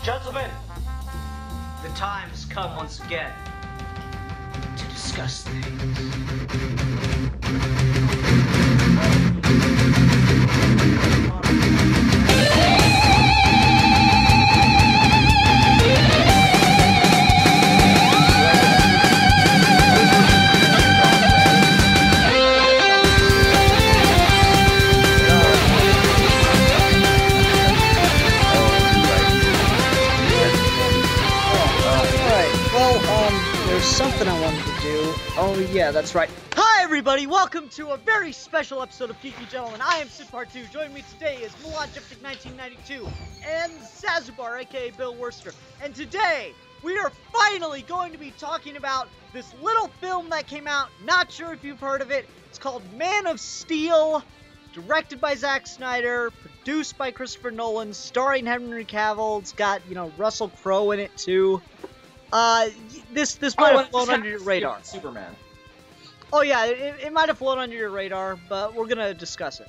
Gentlemen, the time has come once again to discuss something I wanted to do. Oh yeah, that's right. Hi everybody, welcome to a very special episode of Geeky Gentlemen. I am Sid Part 2. Joining me today is Milan Jeptic 1992 and Zazubar, aka Bill Worcester. And today, we are finally going to be talking about this little film that came out. Not sure if you've heard of it. It's called Man of Steel, directed by Zack Snyder, produced by Christopher Nolan, starring Henry Cavill. It's got, Russell Crowe in it too. This might have flown under your radar. Superman. Oh yeah, it might have flown under your radar, but we're gonna discuss it.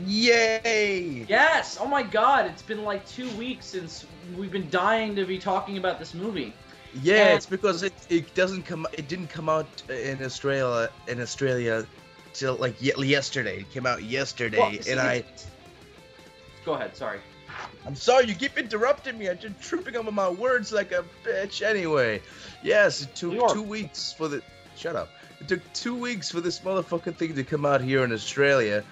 Yay! Yes! Oh my god, it's been like 2 weeks since we've been dying to be talking about this movie. Yeah, it's because it didn't come out in Australia till like yesterday. It came out yesterday, well, Go ahead, sorry. I'm sorry, you keep interrupting me. I'm just tripping over my words like a bitch. Anyway, yes, it took 2 weeks for the... Shut up. It took 2 weeks for this motherfucking thing to come out here in Australia,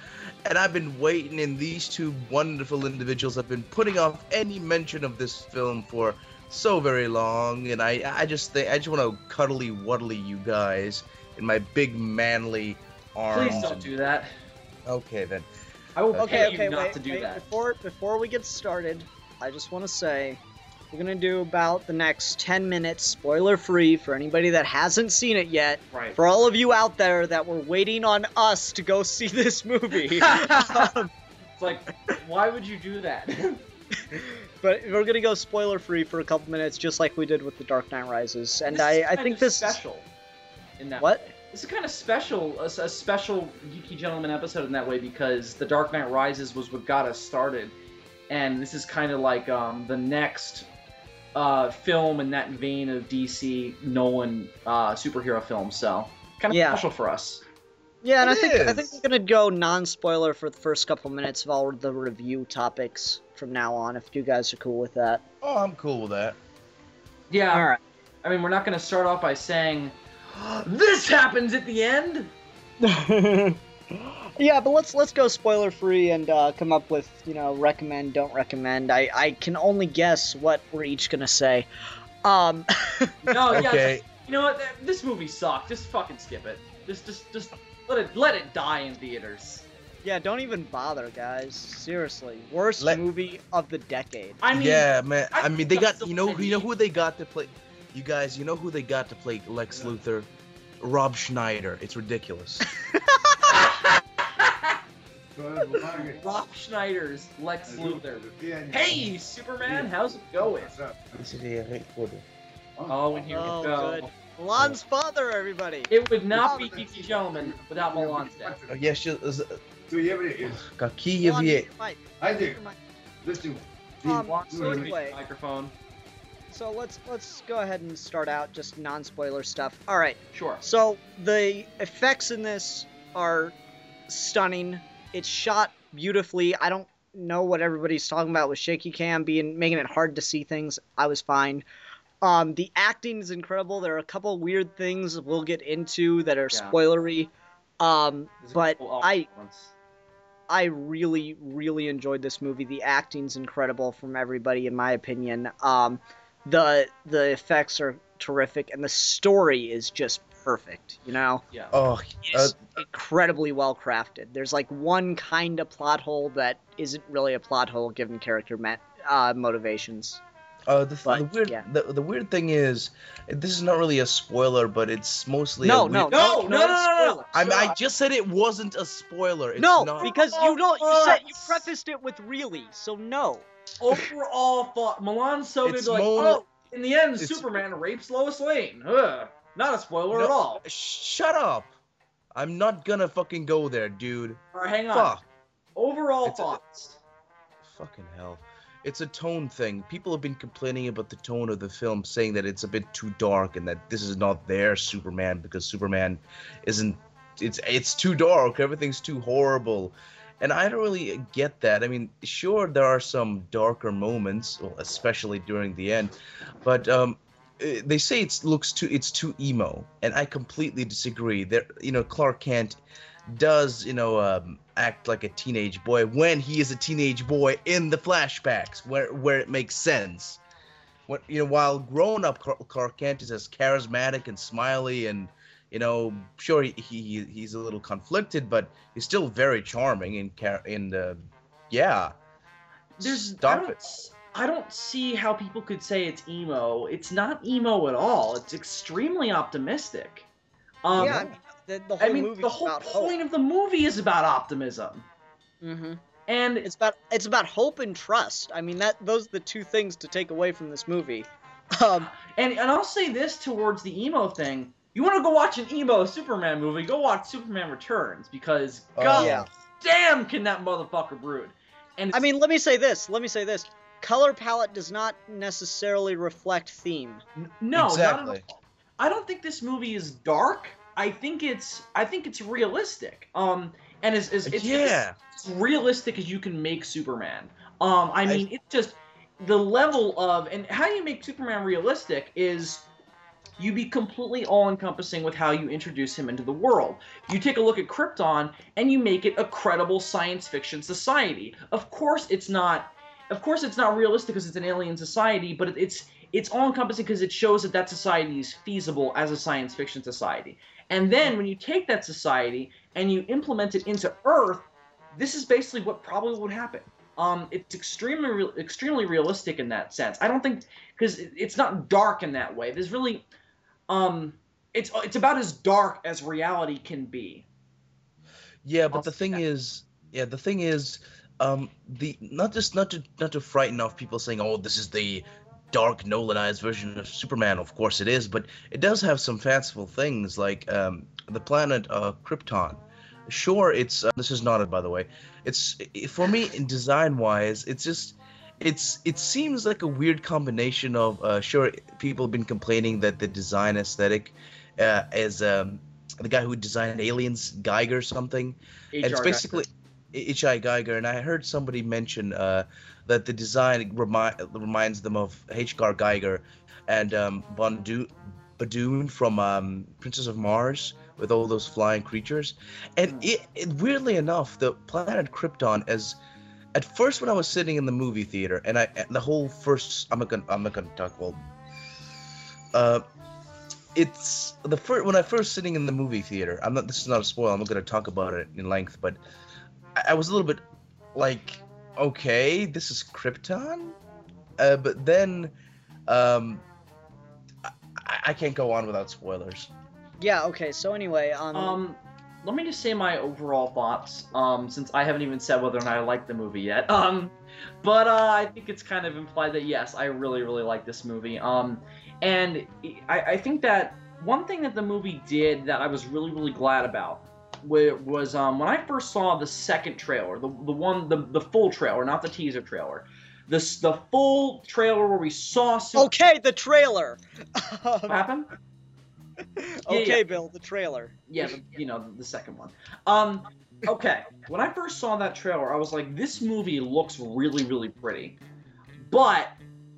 and I've been waiting, and these two wonderful individuals have been putting off any mention of this film for so very long, and I just want to cuddly wuddly you guys in my big manly arms. Please don't do that. Okay, then. I will pay you wait, not to do that. Before we get started, I just want to say we're going to do about the next 10 minutes spoiler-free for anybody that hasn't seen it yet. Right. For all of you out there that were waiting on us to go see this movie. It's like, why would you do that? But we're going to go spoiler-free for a couple minutes, just like we did with The Dark Knight Rises. And I think this is special. In that what? Way. This is kind of special, a special Geeky Gentleman episode in that way, because The Dark Knight Rises was what got us started, and this is kind of like the next film in that vein of DC Nolan superhero films, so kind of special for us. Yeah, and I think we're gonna go non-spoiler for the first couple minutes of all the review topics from now on, if you guys are cool with that. Oh, I'm cool with that. Yeah. All right. I mean, we're not gonna start off by saying this happens at the end. Yeah, but let's go spoiler free and come up with recommend, don't recommend. I can only guess what we're each gonna say. No, okay. You know what? This movie sucked. Just fucking skip it. Just let it die in theaters. Yeah, don't even bother, guys. Seriously, worst movie of the decade. I mean, yeah, man. I mean, they got you know who they got to play. You guys, you know who they got to play Lex Luthor? Rob Schneider. It's ridiculous. Rob Schneider's Lex Luthor. Hey, Superman, how's it going? Oh, and here we go. Good. Milan's father, everybody. It would not be Geeky Gentlemen without Milan's dad. Yes, So anyway, microphone. So let's go ahead and start out just non-spoiler stuff. All right. Sure. So the effects in this are stunning. It's shot beautifully. I don't know what everybody's talking about with shaky cam making it hard to see things. I was fine. The acting is incredible. There are a couple weird things we'll get into that are spoilery. But I really, really enjoyed this movie. The acting's incredible from everybody, in my opinion. The effects are terrific, and the story is just perfect, Yeah. Oh, it's incredibly well crafted. There's like one kind of plot hole that isn't really a plot hole given character motivations. The weird thing is, this is not really a spoiler, but it's mostly no. I just said it wasn't a spoiler. It's not. Because you prefaced it with really, so no. Overall thought, Milan's so good, in the end, Superman rapes Lois Lane. Not a spoiler at all. Shut up. I'm not gonna fucking go there, dude. Alright, hang on. Fuck. Overall thoughts. Fucking hell. it's a tone thing. People have been complaining about the tone of the film, saying that it's a bit too dark and that this is not their Superman because Superman isn't. It's too dark. Everything's too horrible, and I don't really get that. I mean, sure there are some darker moments, well, especially during the end, but they say it's too emo, and I completely disagree. There, Clark Kent does act like a teenage boy when he is a teenage boy in the flashbacks where it makes sense. While grown up Clark Kent is as charismatic and smiley and sure he's a little conflicted, but he's still very charming and yeah. Stop it. I don't see how people could say it's emo. It's not emo at all. It's extremely optimistic. Yeah, the whole point of the movie is about optimism. Mm-hmm. And it's about hope and trust. I mean, those are the two things to take away from this movie. And I'll say this towards the emo thing. You want to go watch an emo Superman movie, go watch Superman Returns, because God damn can that motherfucker brood. And I mean, let me say this. Color palette does not necessarily reflect theme. No, exactly. Not at all. I don't think this movie is dark. I think it's realistic. And it's realistic as you can make Superman. I mean, it's just the level of, and how you make Superman realistic is you be completely all-encompassing with how you introduce him into the world. You take a look at Krypton and you make it a credible science fiction society. Of course it's not realistic because it's an alien society, but it's all-encompassing because it shows that society is feasible as a science fiction society. And then when you take that society and you implement it into Earth, this is basically what probably would happen. It's extremely realistic in that sense. I don't think, because it's not dark in that way. There's really, it's about as dark as reality can be. Yeah, but the thing is, not to frighten off people saying, oh, this is the dark Nolanized version of Superman. Of course it is, but it does have some fanciful things like the planet Krypton. Sure, it's this is not it, by the way. It's for me, in design wise, it seems like a weird combination of sure, people have been complaining that the design aesthetic is the guy who designed Aliens, Geiger something, and it's basically H.I. Geiger, and I heard somebody mention that the design reminds them of H.R. Geiger and Badoon from Princess of Mars, with all those flying creatures. And it weirdly enough, the planet Krypton, as at first when I was sitting in the movie theater, and the whole first, I'm not gonna talk, well, it's the first, when I first sitting in the movie theater, this is not a spoil, I'm not gonna talk about it in length, but I was a little bit like, okay, this is Krypton? But then, I can't go on without spoilers. Yeah, okay, so anyway, let me just say my overall thoughts, since I haven't even said whether or not I like the movie yet. But I think it's kind of implied that, yes, I really, really like this movie. And I think that one thing that the movie did that I was really, really glad about was when I first saw the second trailer, the full trailer, not the teaser trailer. The full trailer where we saw Okay, the trailer! What happened? Okay, Bill, the trailer. Yeah, the second one. Okay, when I first saw that trailer, I was like, this movie looks really, really pretty. But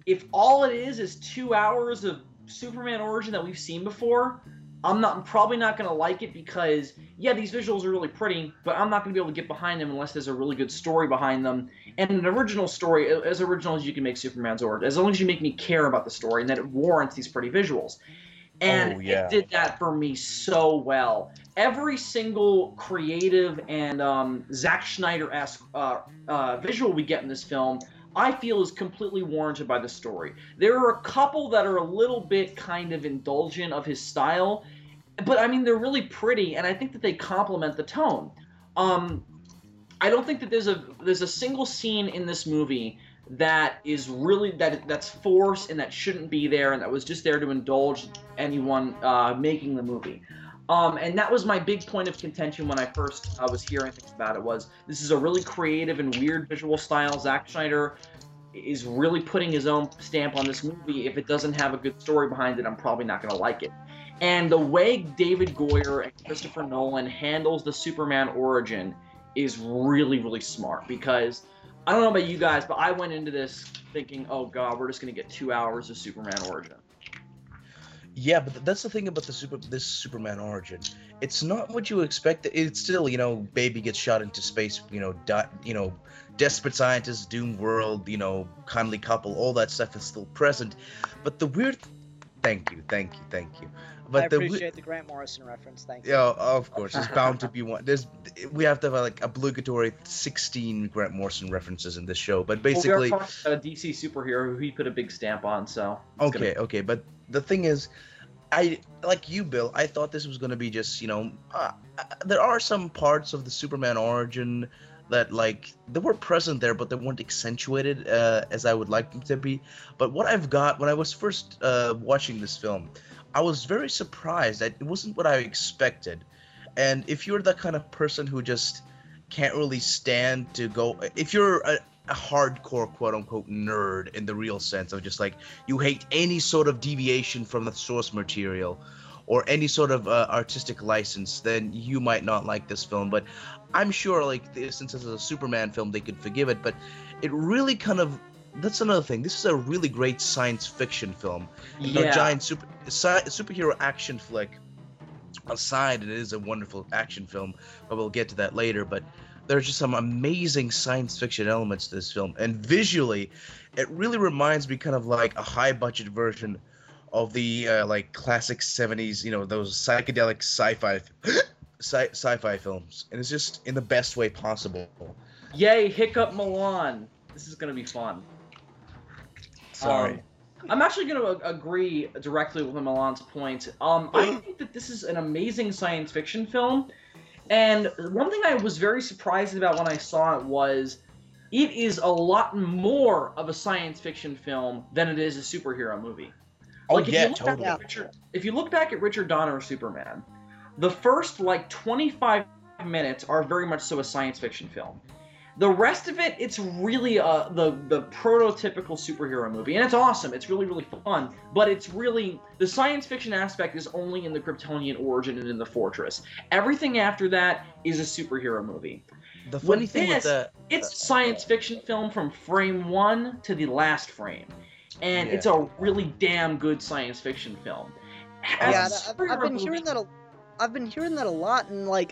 if all it is 2 hours of Superman origin that we've seen before, I'm probably not going to like it because, yeah, these visuals are really pretty, but I'm not going to be able to get behind them unless there's a really good story behind them. And an original story, as original as you can make Superman's origin, as long as you make me care about the story and that it warrants these pretty visuals. And it did that for me so well. Every single creative and Zack Snyder-esque visual we get in this film, I feel is completely warranted by the story. There are a couple that are a little bit kind of indulgent of his style, but I mean, they're really pretty, and I think that they complement the tone. I don't think that there's a single scene in this movie that is really that's forced and that shouldn't be there and that was just there to indulge anyone making the movie. And that was my big point of contention when I first was hearing things about it, was this is a really creative and weird visual style. Zack Snyder is really putting his own stamp on this movie. If it doesn't have a good story behind it, I'm probably not going to like it. And the way David Goyer and Christopher Nolan handles the Superman origin is really, really smart, because I don't know about you guys, but I went into this thinking, oh god, we're just going to get 2 hours of Superman origin. Yeah, but that's the thing about this Superman origin. It's not what you expect. It's still, baby gets shot into space, desperate scientists, doomed world, kindly couple, all that stuff is still present. But the weird... Thank you. But I appreciate the Grant Morrison reference. Thank you. Yeah, of course. There's bound to be one. We have to have like obligatory 16 Grant Morrison references in this show. But basically, well, we are talking about a DC superhero who he put a big stamp on. So okay. But the thing is, I like you, Bill. I thought this was gonna be just there are some parts of the Superman origin that they were present there, but they weren't accentuated as I would like them to be. But what I've got when I was first watching this film, I was very surprised that it wasn't what I expected. And if you're the kind of person who just can't really stand to go, if you're a hardcore quote-unquote nerd in the real sense of just you hate any sort of deviation from the source material or any sort of artistic license, then you might not like this film. But I'm sure since this is a Superman film, they could forgive it. But it really that's another thing. This is a really great science fiction film. Yeah. Giant superhero action flick aside, it is a wonderful action film, but we'll get to that later. But there's just some amazing science fiction elements to this film. And visually, it really reminds me kind of like a high-budget version of the classic 70s, those psychedelic sci-fi films. And it's just in the best way possible. Yay, Hiccup Milan. This is going to be fun. Sorry. I'm actually going to agree directly with Milan's point. I think that this is an amazing science fiction film. And one thing I was very surprised about when I saw it was it is a lot more of a science fiction film than it is a superhero movie. Totally. If you look back at Richard Donner's Superman, the first 25 minutes are very much so a science fiction film. The rest of it, it's really the prototypical superhero movie, and it's awesome. It's really, really fun, but it's really the science fiction aspect is only in the Kryptonian origin and in the fortress. Everything after that is a superhero movie. The funny thing with that, it's a science fiction film from frame 1 to the last frame, and it's a really damn good science fiction film. I've been hearing that. I've been hearing that a lot, and I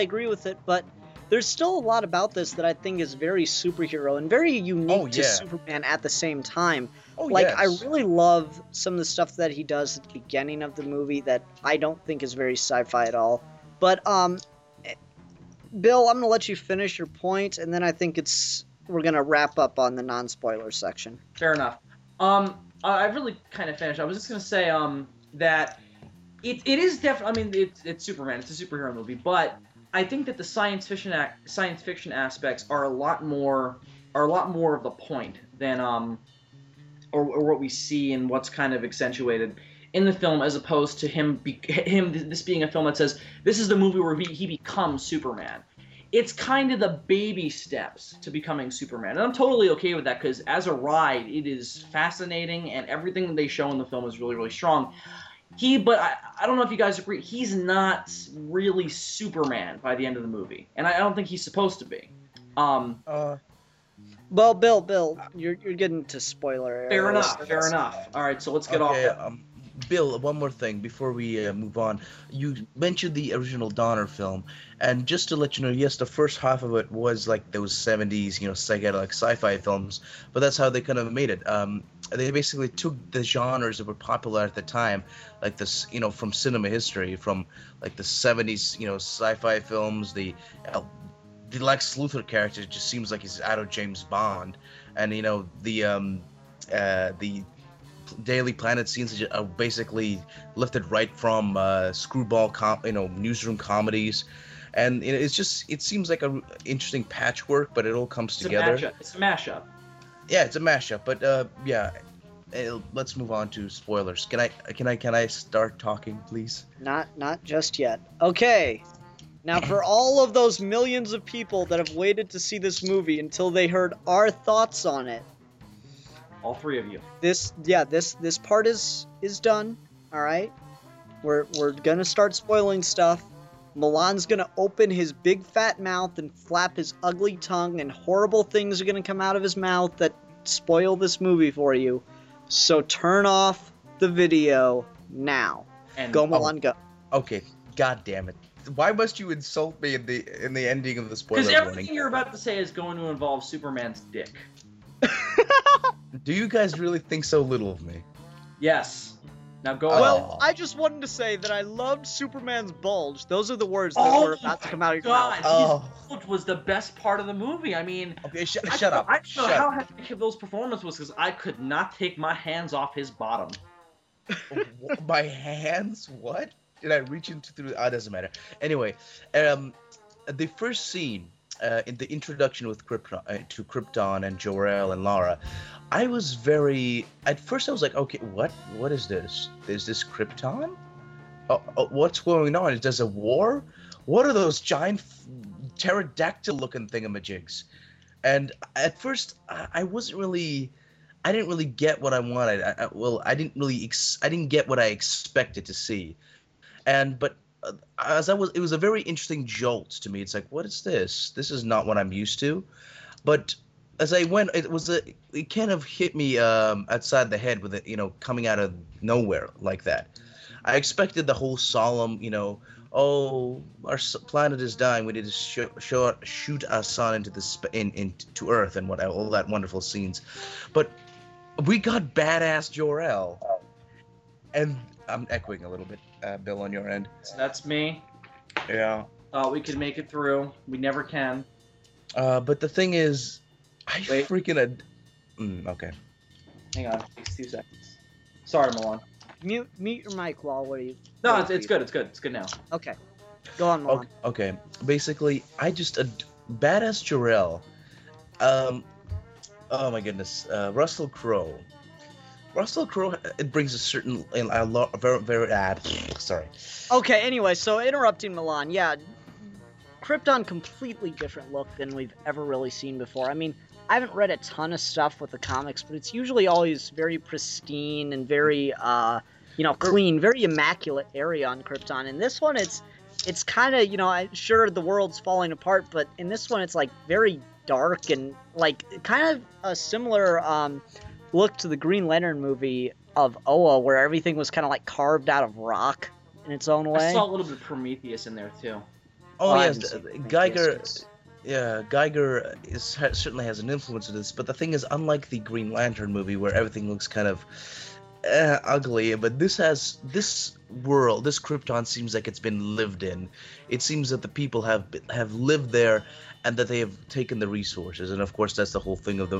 agree with it, but there's still a lot about this that I think is very superhero and very unique to Superman at the same time. I really love some of the stuff that he does at the beginning of the movie that I don't think is very sci-fi at all. But Bill, I'm gonna let you finish your point, and then I think we're gonna wrap up on the non-spoiler section. Fair enough. I really kind of finished. I was just gonna say that it is definitely. I mean, it's Superman. It's a superhero movie, but I think that the science fiction aspects are a lot more of the point than or what we see and what's kind of accentuated in the film, as opposed to this being a film that says this is the movie where he becomes Superman. It's kind of the baby steps to becoming Superman, and I'm totally okay with that, because as a ride, it is fascinating, and everything that they show in the film is really, really strong. But I don't know if you guys agree, he's not really Superman by the end of the movie. And I don't think he's supposed to be. Well, Bill, you're getting to spoiler area. Fair enough. All right, so let's get off that. Bill, one more thing before we move on. You mentioned the original Donner film, and just to let you know, yes, the first half of it was like those 70s, psychedelic sci-fi films, but that's how they kind of made it. They basically took the genres that were popular at the time, like this, from cinema history, from like the 70s, sci-fi films. The Lex Luthor character just seems like he's out of James Bond, and the Daily Planet scenes are basically lifted right from screwball newsroom comedies, and it seems like a interesting patchwork, but it all comes together. It's a mashup. Yeah, it's a mashup, but let's move on to spoilers. Can I start talking, please? Not just yet. Okay. Now, for all of those millions of people that have waited to see this movie until they heard our thoughts on it, All three of you. this part is done. All right, we're gonna start spoiling stuff. Milan's gonna open his big fat mouth and flap his ugly tongue, and horrible things are gonna come out of his mouth that spoil this movie for you. So turn off the video now. And Go, Milan, go. Okay, god damn it. Why must you insult me in the ending of the spoiler because warning? everything you're about to say is going to involve Superman's dick. Do you guys really think so little of me? Yes. Now go Well, ahead. I just wanted to say that I loved Superman's bulge. Those are the words that were about to come out of your God, mouth. Oh. his bulge was the best part of the movie. I mean, Okay, shut up. I don't know Shut how up. hectic those performances was because I could not take my hands off his bottom. My hands? What? Did I reach into through? Ah, doesn't matter. Anyway, the first scene in the introduction with Krypton to Krypton and Jor-El and Lara, I was very. At first, I was like, okay, what? What is this? Is this Krypton? Oh, what's going on? Is there a war? What are those giant pterodactyl-looking thingamajigs? And at first, I wasn't really. I didn't really get what I wanted. I didn't get what I expected to see. But it was a very interesting jolt to me. It's like, what is this? This is not what I'm used to. But as I went, it kind of hit me outside the head with it, coming out of nowhere like that. I expected the whole solemn, oh, our planet is dying. We need to shoot our sun into Earth and all that wonderful scenes. But we got badass Jor-El, and I'm echoing a little bit, Bill, on your end. So that's me. Yeah. Thought we could make it through. We never can. But the thing is, I Wait. freaking okay. Hang on, takes 2 seconds. Sorry, Milan. Mute your mic while you. No, it's good. It's good. It's good now. Okay. Go on, Milan. Okay. Basically, I just badass Jor-El. Oh my goodness, Russell Crowe. Russell Crowe, it brings a certain, sorry. Okay, anyway, so interrupting Milan, yeah, Krypton, completely different look than we've ever really seen before. I mean, I haven't read a ton of stuff with the comics, but it's usually always very pristine and very, clean, very immaculate area on Krypton. In this one, it's kind of, sure, the world's falling apart, but in this one, it's, like, very dark and, like, kind of a similar, look to the Green Lantern movie of Oa, where everything was kind of, like, carved out of rock in its own way. I saw a little bit of Prometheus in there, too. Oh, I yes, haven't seen Prometheus, Geiger. but- Yeah, Geiger certainly has an influence in this, but the thing is, unlike the Green Lantern movie where everything looks kind of ugly, but this world, this Krypton seems like it's been lived in. It seems that the people have lived there, and that they have taken the resources, and of course that's the whole thing of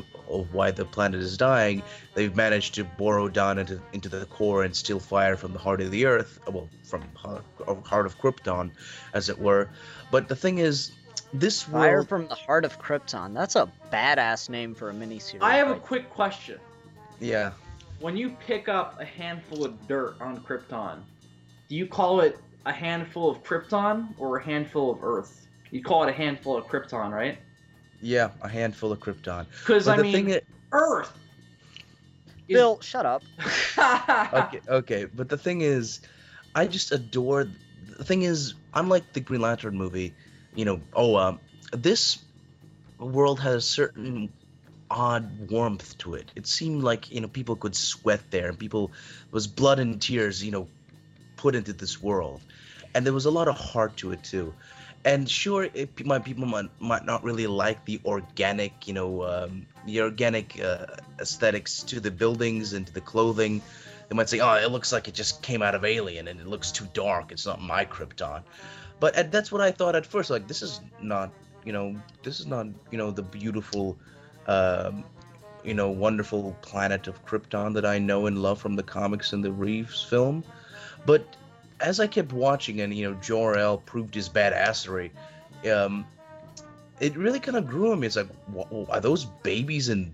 why the planet is dying. They've managed to burrow down into the core and steal fire from the heart of the Earth, well, from heart of Krypton, as it were. But the thing is, this Fire world, from the Heart of Krypton. That's a badass name for a miniseries. I have a right? quick question. yeah. When you pick up a handful of dirt on Krypton, do you call it a handful of Krypton or a handful of Earth? You call it a handful of Krypton, right? Yeah, a handful of Krypton. Because, But I the thing mean, is- Earth! is- Bill, shut up. Okay, but the thing is, I just adore. The thing is, unlike the Green Lantern movie, this world has a certain odd warmth to it. It seemed like people could sweat there, and there was blood and tears, put into this world, and there was a lot of heart to it too. And sure, people might not really like the organic, aesthetics to the buildings and to the clothing. They might say, "Oh, it looks like it just came out of Alien, and it looks too dark. It's not my Krypton." But that's what I thought at first. Like, this is not, the beautiful, wonderful planet of Krypton that I know and love from the comics and the Reeves film. But as I kept watching, and Jor-El proved his badassery, it really kind of grew on me. It's like, are those babies in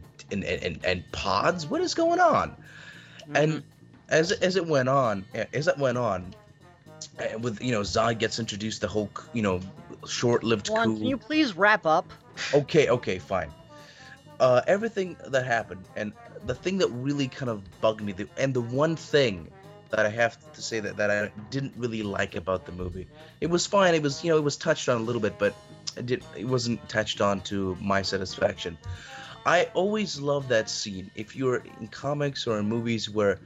pods? What is going on? Mm-hmm. And as it went on, with Zod gets introduced, the whole short-lived Juan, coup. can you please wrap up? Okay, fine. Everything that happened, and the thing that really kind of bugged me, and the one thing that I have to say that I didn't really like about the movie, it was fine. It was it was touched on a little bit, but it wasn't touched on to my satisfaction. I always love that scene. If you're in comics or in movies where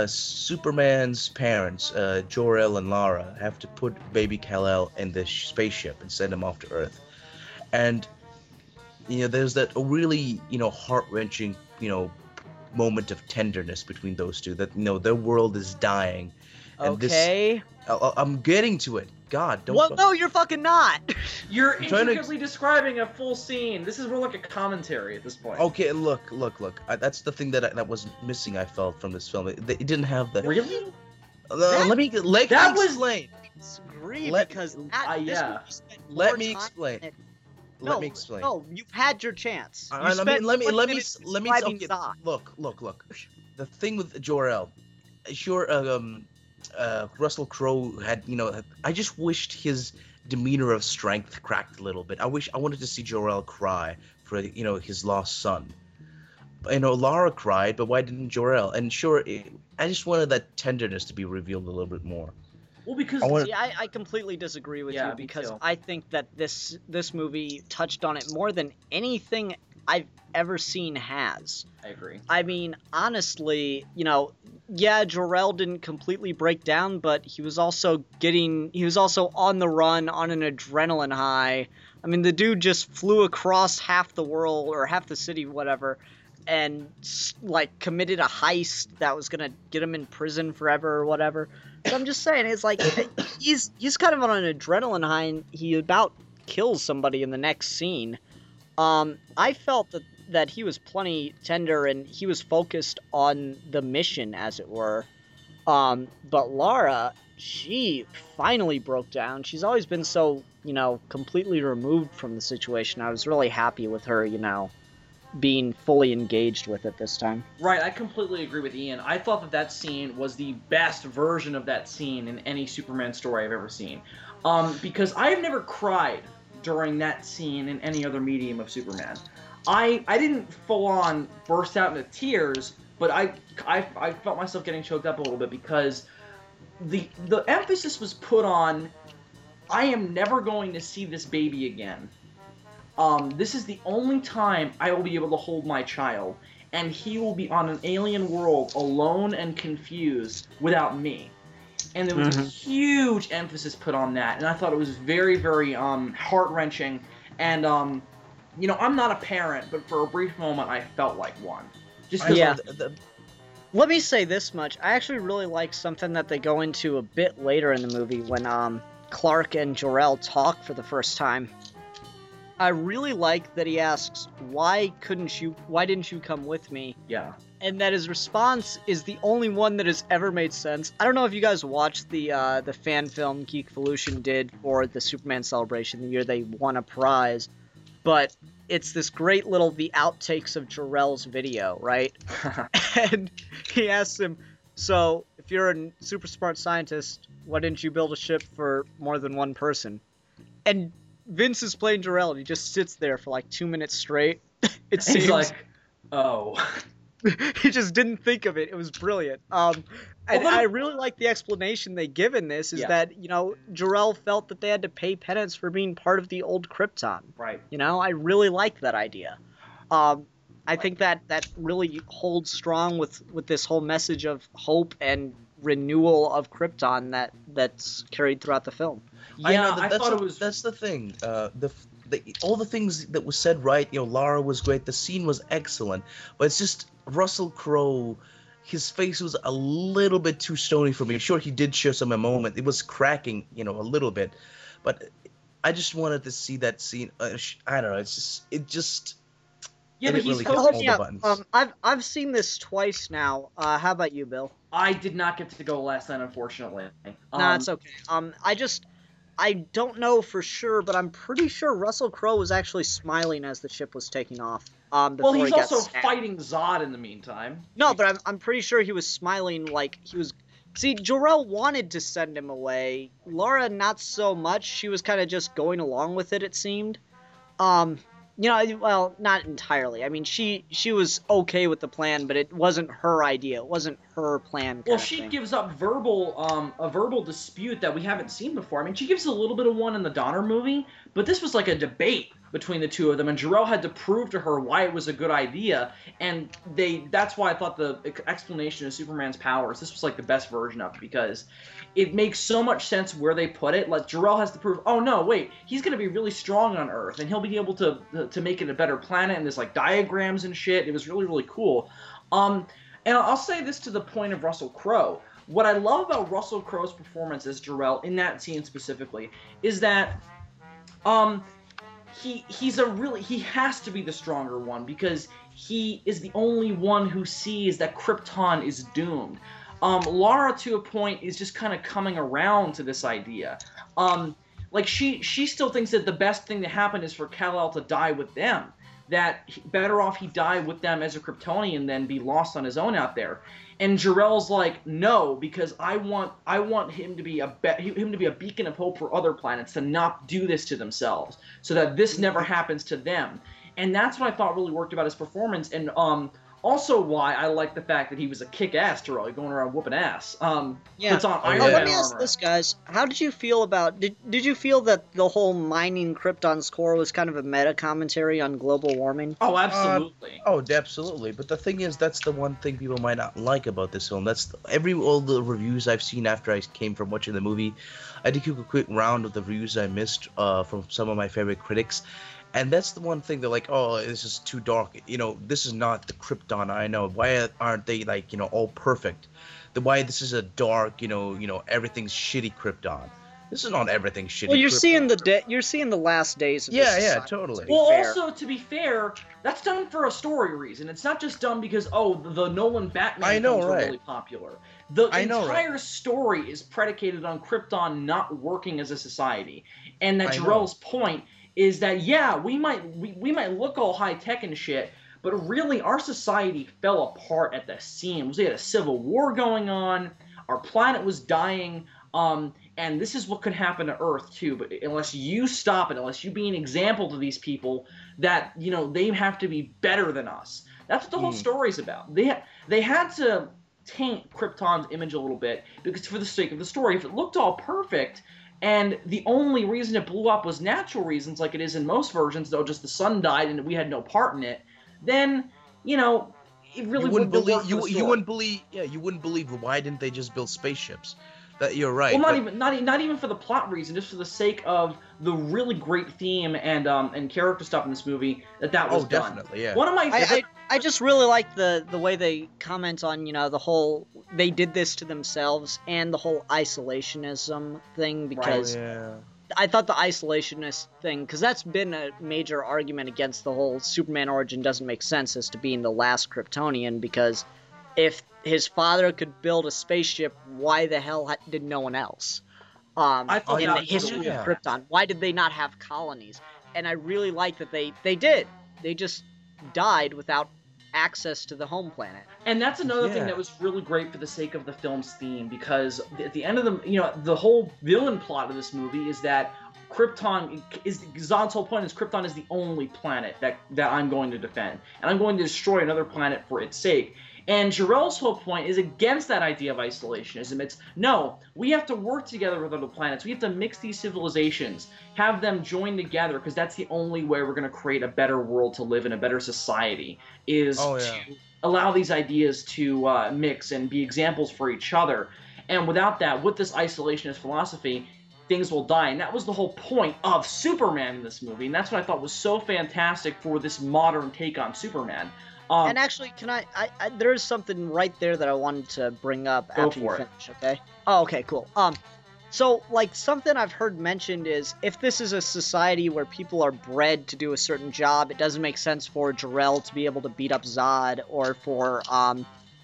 Superman's parents, Jor-El and Lara, have to put baby Kal-El in the spaceship and send him off to Earth, and there's that really heart-wrenching moment of tenderness between those two, that their world is dying, and Okay. I'm getting to it. God, don't. Well, no, you're fucking not. You're I'm trying to- intricately describing a full scene. This is more like a commentary at this point. Okay, look. That's the thing that was missing. I felt from this film. It didn't have the. Really? Let me that was- explain. Disagree Let- because yeah. Let me explain. No, Let me explain. No, you've had your chance. You Let spent me 20 let me minutes let me describing okay, Zod. look. The thing with Jor-El, sure, Russell Crowe had, I just wished his demeanor of strength cracked a little bit. I wanted to see Jor-El cry for, his lost son. Lara cried, but why didn't Jor-El? And sure, I just wanted that tenderness to be revealed a little bit more. Well, because See, I completely disagree with Yeah, you me because too. I think that this movie touched on it more than anything I've ever seen has. I agree. I mean, honestly, yeah, Jor-El didn't completely break down, but he was also on the run on an adrenaline high. I mean, the dude just flew across half the world or half the city, whatever, and committed a heist that was gonna get him in prison forever or whatever. So I'm just saying, it's like he's kind of on an adrenaline high, and he about kills somebody in the next scene. I felt that he was plenty tender and he was focused on the mission, as it were. But Lara, she finally broke down. She's always been so, completely removed from the situation. I was really happy with her, being fully engaged with it this time. Right, I completely agree with Ian. I thought that scene was the best version of that scene in any Superman story I've ever seen. Because I have never cried during that scene in any other medium of Superman. I didn't full-on burst out into tears, but I felt myself getting choked up a little bit because the emphasis was put on, I am never going to see this baby again. This is the only time I will be able to hold my child, and he will be on an alien world alone and confused without me. And there was a huge emphasis put on that, and I thought it was very, very heart-wrenching. And I'm not a parent, but for a brief moment I felt like one. Just 'cause Yeah. Let me say this much. I actually really like something that they go into a bit later in the movie when Clark and Jor-El talk for the first time. I really like that he asks, why didn't you come with me? Yeah. And that his response is the only one that has ever made sense. I don't know if you guys watched the fan film Geekvolution did for the Superman celebration, the year they won a prize, but it's this great little the outtakes of Jor-El's video, right? And he asks him, so if you're a super smart scientist, why didn't you build a ship for more than one person? And Vince is playing Jor-El, and he just sits there for like 2 minutes straight. It seems He's like, oh. he just didn't think of it. It was brilliant. And I really like the explanation they give in this, is that, Jor-El felt that they had to pay penance for being part of the old Krypton. Right. I really like that idea. I think that really holds strong with this whole message of hope and renewal of Krypton that's carried throughout the film. Yeah, I thought it was... That's the thing. All the things that was said right. Lara was great. The scene was excellent. But it's just Russell Crowe. His face was a little bit too stony for me. Sure, he did show some moment. It was cracking, a little bit. But I just wanted to see that scene. I don't know. It just. Yeah, but he's he's really focused. all the buttons. I've seen this twice now. How about you, Bill? I did not get to go last night, unfortunately. Nah, it's okay. I don't know for sure, but I'm pretty sure Russell Crowe was actually smiling as the ship was taking off. Well, he's he got also stabbed. fighting Zod in the meantime. No, but I'm pretty sure he was smiling like he was See, Jor-El wanted to send him away. Laura, not so much. She was kind of just going along with it, it seemed. Well, not entirely. I mean, she was okay with the plan, but it wasn't her idea. It wasn't her plan. Well, she gives up a verbal dispute that we haven't seen before. I mean, she gives a little bit of one in the Donner movie, but this was like a debate between the two of them, and Jor-El had to prove to her why it was a good idea, and that's why I thought the explanation of Superman's powers, this was like the best version of it, because it makes so much sense where they put it. Like, Jor-El has to prove, oh no, wait, he's going to be really strong on Earth, and he'll be able to make it a better planet, and there's like diagrams and shit. It was really, really cool. And I'll say this to the point of Russell Crowe. What I love about Russell Crowe's performance as Jor-El in that scene specifically is that he has to be the stronger one, because he is the only one who sees that Krypton is doomed. Lara, to a point, is just kind of coming around to this idea. Like, she still thinks that the best thing to happen is for Kal-El to die with them. That better off he die with them as a Kryptonian than be lost on his own out there. And Jor-El's like, no, because I want him to be a beacon of hope for other planets, to not do this to themselves, so that this never happens to them. And that's what I thought really worked about his performance, and also why I like the fact that he was a kick-ass Jor-El, going around whooping ass. Yeah. Puts on Iron Let Man me ask armor. this, guys. How did you feel about... Did you feel that the whole mining Krypton's core was kind of a meta-commentary on global warming? Oh, absolutely. Absolutely. But the thing is, that's the one thing people might not like about this film. That's all the reviews I've seen after I came from watching the movie. I did a quick round of the reviews I missed from some of my favorite critics. And that's the one thing they're like, oh, this is too dark. This is not the Krypton I know. Why aren't they, like, all perfect? Why this is a dark, everything's shitty Krypton. This is not everything shitty. Well, you're Krypton. seeing the last days of this Yeah, society, totally. Well, fair. also, to be fair, that's done for a story reason. It's not just done because, the Nolan Batman films are really popular. The entire story is predicated on Krypton not working as a society. And that Jor-El's point is that, yeah, we might look all high-tech and shit, but really our society fell apart at the seams. We had a civil war going on, our planet was dying, and this is what could happen to Earth too. But unless you stop it, unless you be an example to these people that, they have to be better than us. That's what the whole story's about. They had to taint Krypton's image a little bit, because for the sake of the story, if it looked all perfect, and the only reason it blew up was natural reasons, like it is in most versions, though just the sun died and we had no part in it, then, it really wouldn't believe you wouldn't believe why didn't they just build spaceships? That you're right. Well, not even for the plot reason, just for the sake of the really great theme and character stuff in this movie that was done. Definitely, yeah. One of my I just really like the way they comment on, the whole, they did this to themselves, and the whole isolationism thing, because I thought the isolationist thing, because that's been a major argument against the whole Superman origin doesn't make sense as to being the last Kryptonian, because if his father could build a spaceship, why the hell did no one else? I thought in that the was history cool. of Krypton, why did they not have colonies? And I really like that they did. They just died without access to the home planet. And that's another thing that was really great for the sake of the film's theme, because at the end of the whole villain plot of this movie is that Zod's whole point is Krypton is the only planet that I'm going to defend, and I'm going to destroy another planet for its sake. And Jor-El's whole point is against that idea of isolationism. It's, no, we have to work together with other planets. We have to mix these civilizations, have them join together, because that's the only way we're going to create a better world to live in, a better society, is to allow these ideas to mix and be examples for each other. And without that, with this isolationist philosophy, things will die. And that was the whole point of Superman in this movie. And that's what I thought was so fantastic for this modern take on Superman. And actually, can I there's something right there that I wanted to bring up after you finish, okay? Oh, okay, cool. So, like, something I've heard mentioned is, if this is a society where people are bred to do a certain job, it doesn't make sense for Jor-El to be able to beat up Zod, or for,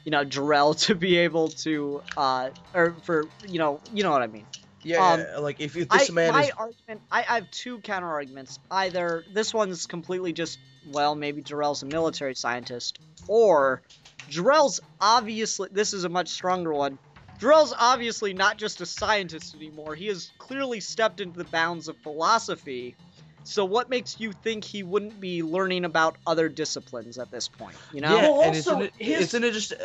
Jor-El to be able to, or for, you know what I mean. Yeah, like, if this man is... argument, I have two counter-arguments. Either this one's completely just, well, maybe Jor-El's a military scientist, or Jor-El's obviously, this is a much stronger one, Jor-El's obviously not just a scientist anymore. He has clearly stepped into the bounds of philosophy. So what makes you think he wouldn't be learning about other disciplines at this point? You know? Yeah, Well, and also, it's an interesting.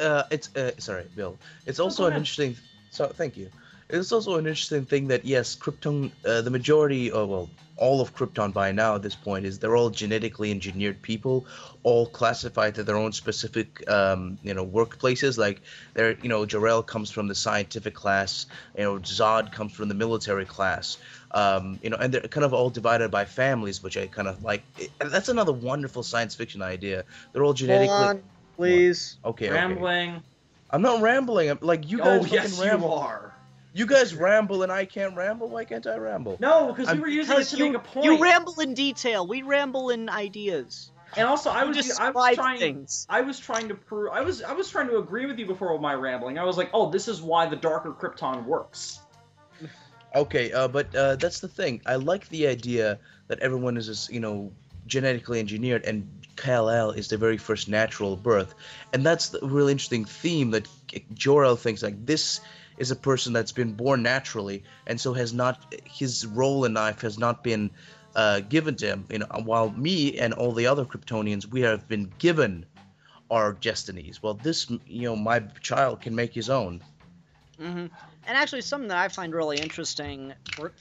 Sorry, Bill. It's also go an ahead. interesting. So thank you. It's also an interesting thing that yes, Krypton. The majority, well, all of Krypton by now at this point is they're all genetically engineered people, all classified to their own specific, workplaces. Like they're, Jor-El comes from the scientific class. Zod comes from the military class. And they're kind of all divided by families, which I kind of like. That's another wonderful science fiction idea. They're all Hold genetically. on, please. Okay, okay. Rambling. I'm not rambling. I'm like you Oh, guys. yes, fucking ramble. you are. You guys ramble and I can't ramble. Why can't I ramble? No, because we I'm- were using it Because to make a point. you ramble in detail. We ramble in ideas. And also, I You was describe trying. things. I was trying to prove. I was trying to agree with you before with my rambling. I was like, oh, this is why the darker Krypton works. Okay, but that's the thing. I like the idea that everyone is, genetically engineered, and Kal-El is the very first natural birth, and that's the really interesting theme that Jor-El thinks like this is a person that's been born naturally, and so his role in life has not been given to him. While me and all the other Kryptonians, we have been given our destinies. Well, this, my child can make his own. And actually, something that I find really interesting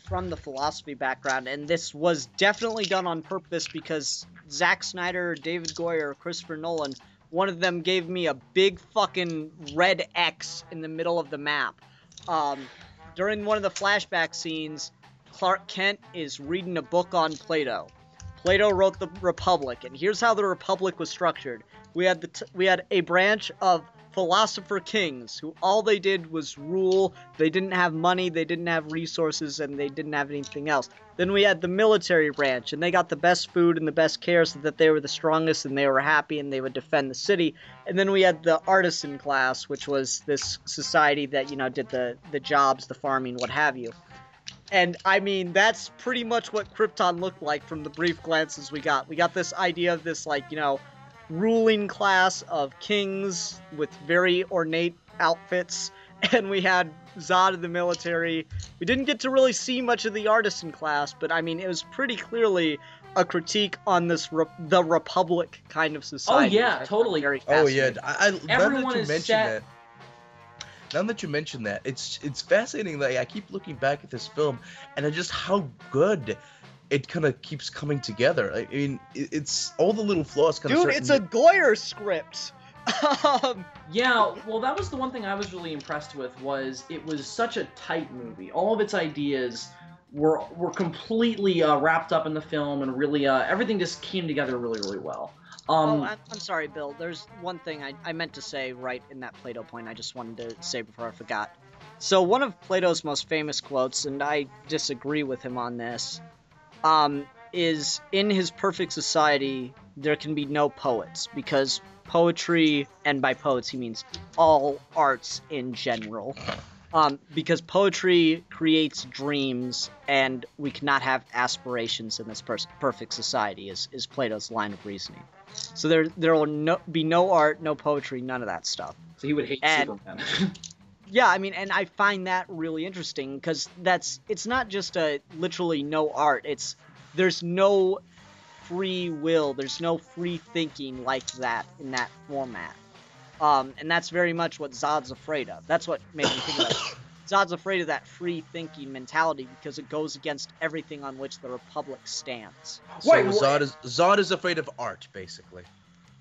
from the philosophy background, and this was definitely done on purpose because Zack Snyder, David Goyer, Christopher Nolan, one of them gave me a big fucking red X in the middle of the map. During one of the flashback scenes, Clark Kent is reading a book on Plato. Plato wrote the Republic, and here's how the Republic was structured. We had a branch of philosopher kings who all they did was rule. They didn't have money, they didn't have resources, and they didn't have anything else. Then we had the military branch, and they got the best food and the best care so that they were the strongest and they were happy and they would defend the city. And then we had the artisan class, which was this society that, did the jobs, the farming, what have you. And, I mean, that's pretty much what Krypton looked like from the brief glances we got. We got this idea of this, ruling class of kings with very ornate outfits, and we had Zod in the military. We didn't get to really see much of the artisan class, but, I mean, it was pretty clearly a critique on this the Republic kind of society. Oh, yeah, totally. Very Oh yeah, fascinating. Everyone is set. Now that you mention that, it's fascinating that I keep looking back at this film and just how good it kind of keeps coming together. I mean, it's all the little flaws kind of. Dude, it's a Goyer script. Yeah, well, that was the one thing I was really impressed with, was it was such a tight movie. All of its ideas were completely wrapped up in the film, and really everything just came together really, really well. I'm sorry, Bill. There's one thing I meant to say right in that Plato point I just wanted to say before I forgot. So one of Plato's most famous quotes, and I disagree with him on this, is, in his perfect society, there can be no poets, because poetry, and by poets he means all arts in general, because poetry creates dreams, and we cannot have aspirations in this perfect society, is Plato's line of reasoning. So there will be no art, no poetry, none of that stuff. So he would hate Superman. Yeah, I mean, and I find that really interesting, because it's not just literally no art, there's no free will, there's no free thinking like that in that format. And that's very much what Zod's afraid of. That's what made me think about it. Zod's afraid of that free thinking mentality because it goes against everything on which the Republic stands. So Wait, Zod is afraid of art, basically.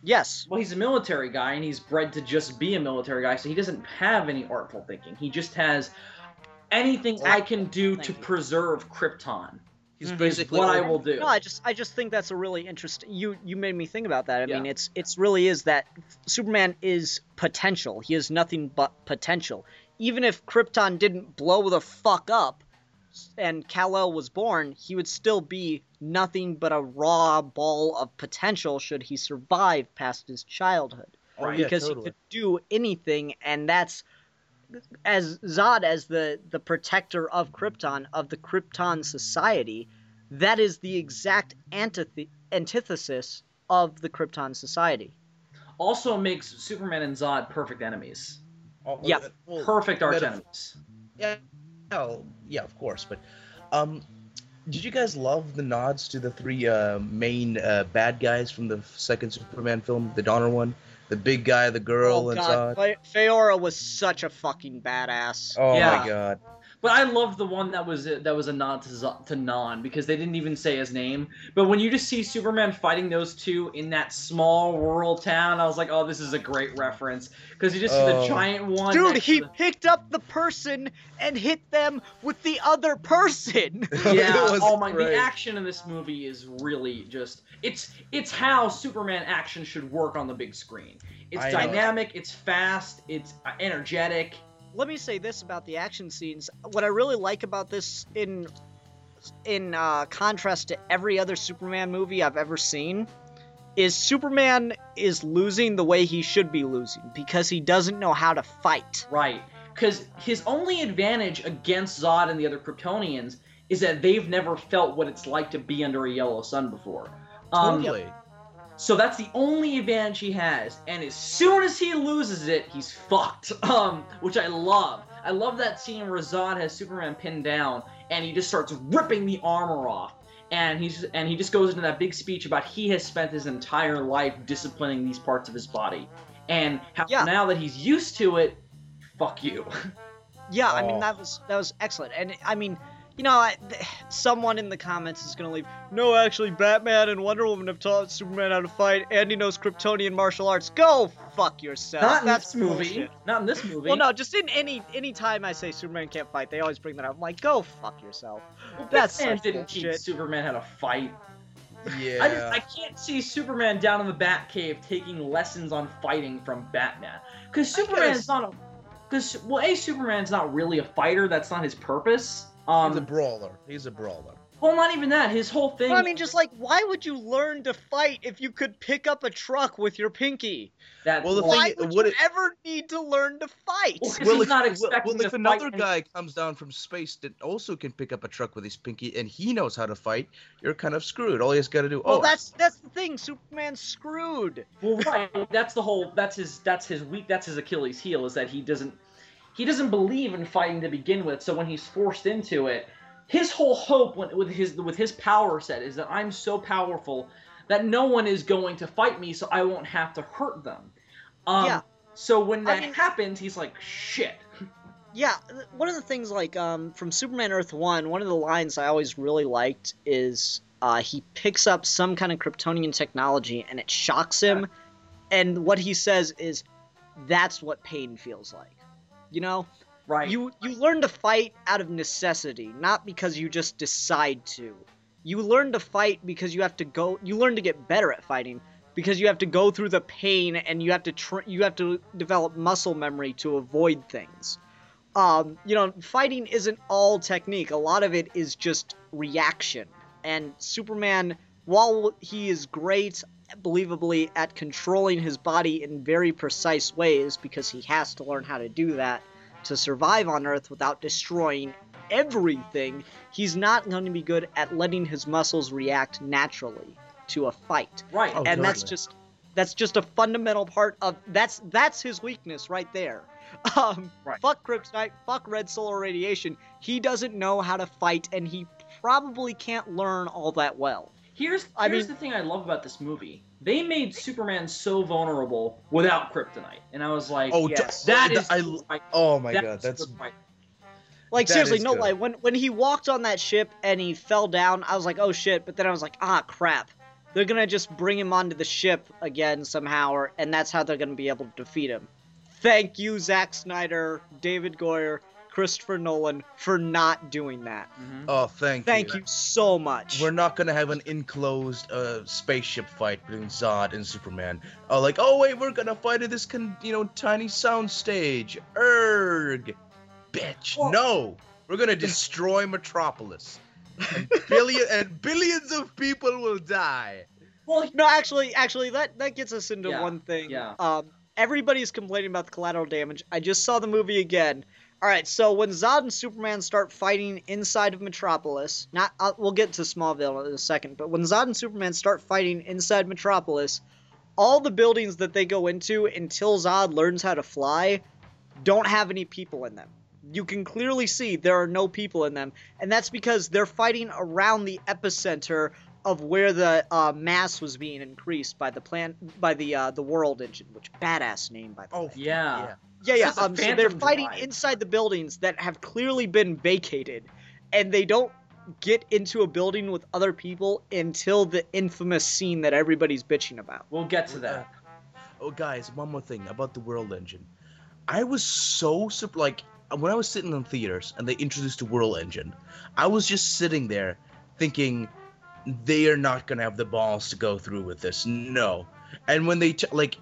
Yes. Well, he's a military guy, and he's bred to just be a military guy, so he doesn't have any artful thinking. He just has anything I can do to preserve Krypton. He's basically what I will do. No, I just think that's a really interesting. You made me think about that. I Yeah. mean, it's really is that Superman is potential. He is nothing but potential. Even if Krypton didn't blow the fuck up, and Kal-El was born, he would still be nothing but a raw ball of potential should he survive past his childhood. Right. Because he could do anything, and that's, as Zod, as the protector of Krypton, of the Krypton society, that is the exact antithesis of the Krypton society. Also makes Superman and Zod perfect enemies. Yeah. well, Perfect arch metaphor- enemies. Yeah, well, yeah, of course. But did you guys love the nods to the three main bad guys from the second Superman film, the Donner one, the big guy, the Oh girl, and god, Zod? Feora was such a fucking badass. Oh my Yeah. god. But I love the one that was a nod to Non, because they didn't even say his name. But when you just see Superman fighting those two in that small rural town, I was like, oh, this is a great reference, because you just see the Oh. giant one. Dude, next he to picked up the person and hit them with the other person. Yeah. It was Oh my! great. The action in this movie is really just it's how Superman action should work on the big screen. It's I know. dynamic. It's fast. It's energetic. Let me say this about the action scenes. What I really like about this, in contrast to every other Superman movie I've ever seen, is Superman is losing the way he should be losing because he doesn't know how to fight. Right. Because his only advantage against Zod and the other Kryptonians is that they've never felt what it's like to be under a yellow sun before. Totally. So that's the only advantage he has, and as soon as he loses it, he's fucked. Which I love. I love that scene where Zod has Superman pinned down, and he just starts ripping the armor off, and he just goes into that big speech about he has spent his entire life disciplining these parts of his body, and how now that he's used to it, fuck you. Yeah, I Oh. mean that was excellent, and I mean, you know, someone in the comments is gonna leave. No, actually, Batman and Wonder Woman have taught Superman how to fight, and he knows Kryptonian martial arts. Go fuck yourself. Not in That's this movie. bullshit. Not in this movie. Well, no, just in any time I say Superman can't fight, they always bring that up. I'm like, go fuck yourself. Well, That's Batman such didn't teach bullshit. Superman how to fight. Yeah. I can't see Superman down in the Batcave taking lessons on fighting from Batman. Because Superman's not a... Because, well, Superman's not really a fighter. That's not his purpose. He's a brawler. He's a brawler. Well, not even that. His whole thing... Well, I mean, just like, why would you learn to fight if you could pick up a truck with your pinky? Well, the Why thing- would what you it- ever need to learn to fight? Well, 'cause he's not expecting if to another fight guy comes down from space that also can pick up a truck with his pinky and he knows how to fight, you're kind of screwed. All he has got to do. Well, that's the thing. Superman's screwed. Well, right. That's the whole... That's his Achilles heel, is that he doesn't believe in fighting to begin with. So when he's forced into it, his whole hope with his power set is that I'm so powerful that no one is going to fight me, so I won't have to hurt them. Yeah. So when that happens, he's like, shit. Yeah, one of the things, like, from Superman Earth 1, one of the lines I always really liked is he picks up some kind of Kryptonian technology and it shocks him, and what he says is, that's what pain feels like. You know? Right. You learn to fight out of necessity, not because you just decide to. You learn to fight because you learn to get better at fighting, because you have to go through the pain and you have to develop muscle memory to avoid things. You know, fighting isn't all technique. A lot of it is just reaction. And Superman, while he is great, believably, at controlling his body in very precise ways, because he has to learn how to do that to survive on Earth without destroying everything, he's not going to be good at letting his muscles react naturally to a fight. Right. Oh, And totally. that's just a fundamental part of that's his weakness right there. Right. Fuck kryptonite, fuck red solar radiation. He doesn't know how to fight, and he probably can't learn all that well. Here's mean- the thing I love about this movie. They made Superman so vulnerable without kryptonite, and I was like, Oh, Yes. oh my god, that's right. Like, That seriously, is no good. lie. When he walked on that ship and he fell down, I was like, oh shit. But then I was like, ah, crap. They're gonna just bring him onto the ship again somehow, and that's how they're gonna be able to defeat him. Thank you, Zack Snyder, David Goyer, Christopher Nolan, for not doing that. oh thank Thank you so much. We're not gonna have an enclosed spaceship fight between Zod and Superman. Like, oh wait, we're gonna fight at this tiny sound stage. Erg, bitch. Well- No, we're gonna destroy Metropolis, and billions of people will die. Well, No, actually, that gets us into Yeah, one thing. yeah. Everybody's complaining about the collateral damage. I just saw the movie again. All right, so when Zod and Superman start fighting inside of Metropolis, we'll get to Smallville in a second, but when Zod and Superman start fighting inside Metropolis, all the buildings that they go into until Zod learns how to fly, don't have any people in them. You can clearly see there are no people in them, and that's because they're fighting around the epicenter of where the mass was being increased by the world engine, which badass name by the way. Yeah. Yeah. It's a So they're phantom fighting drive. inside the buildings that have clearly been vacated, and they don't get into a building with other people until the infamous scene that everybody's bitching about. We'll get to that. Oh, guys, one more thing about the world engine. I was so like when I was sitting in theaters and they introduced the world engine, I was just sitting there thinking they are not gonna have the balls to go through with this. No. And when they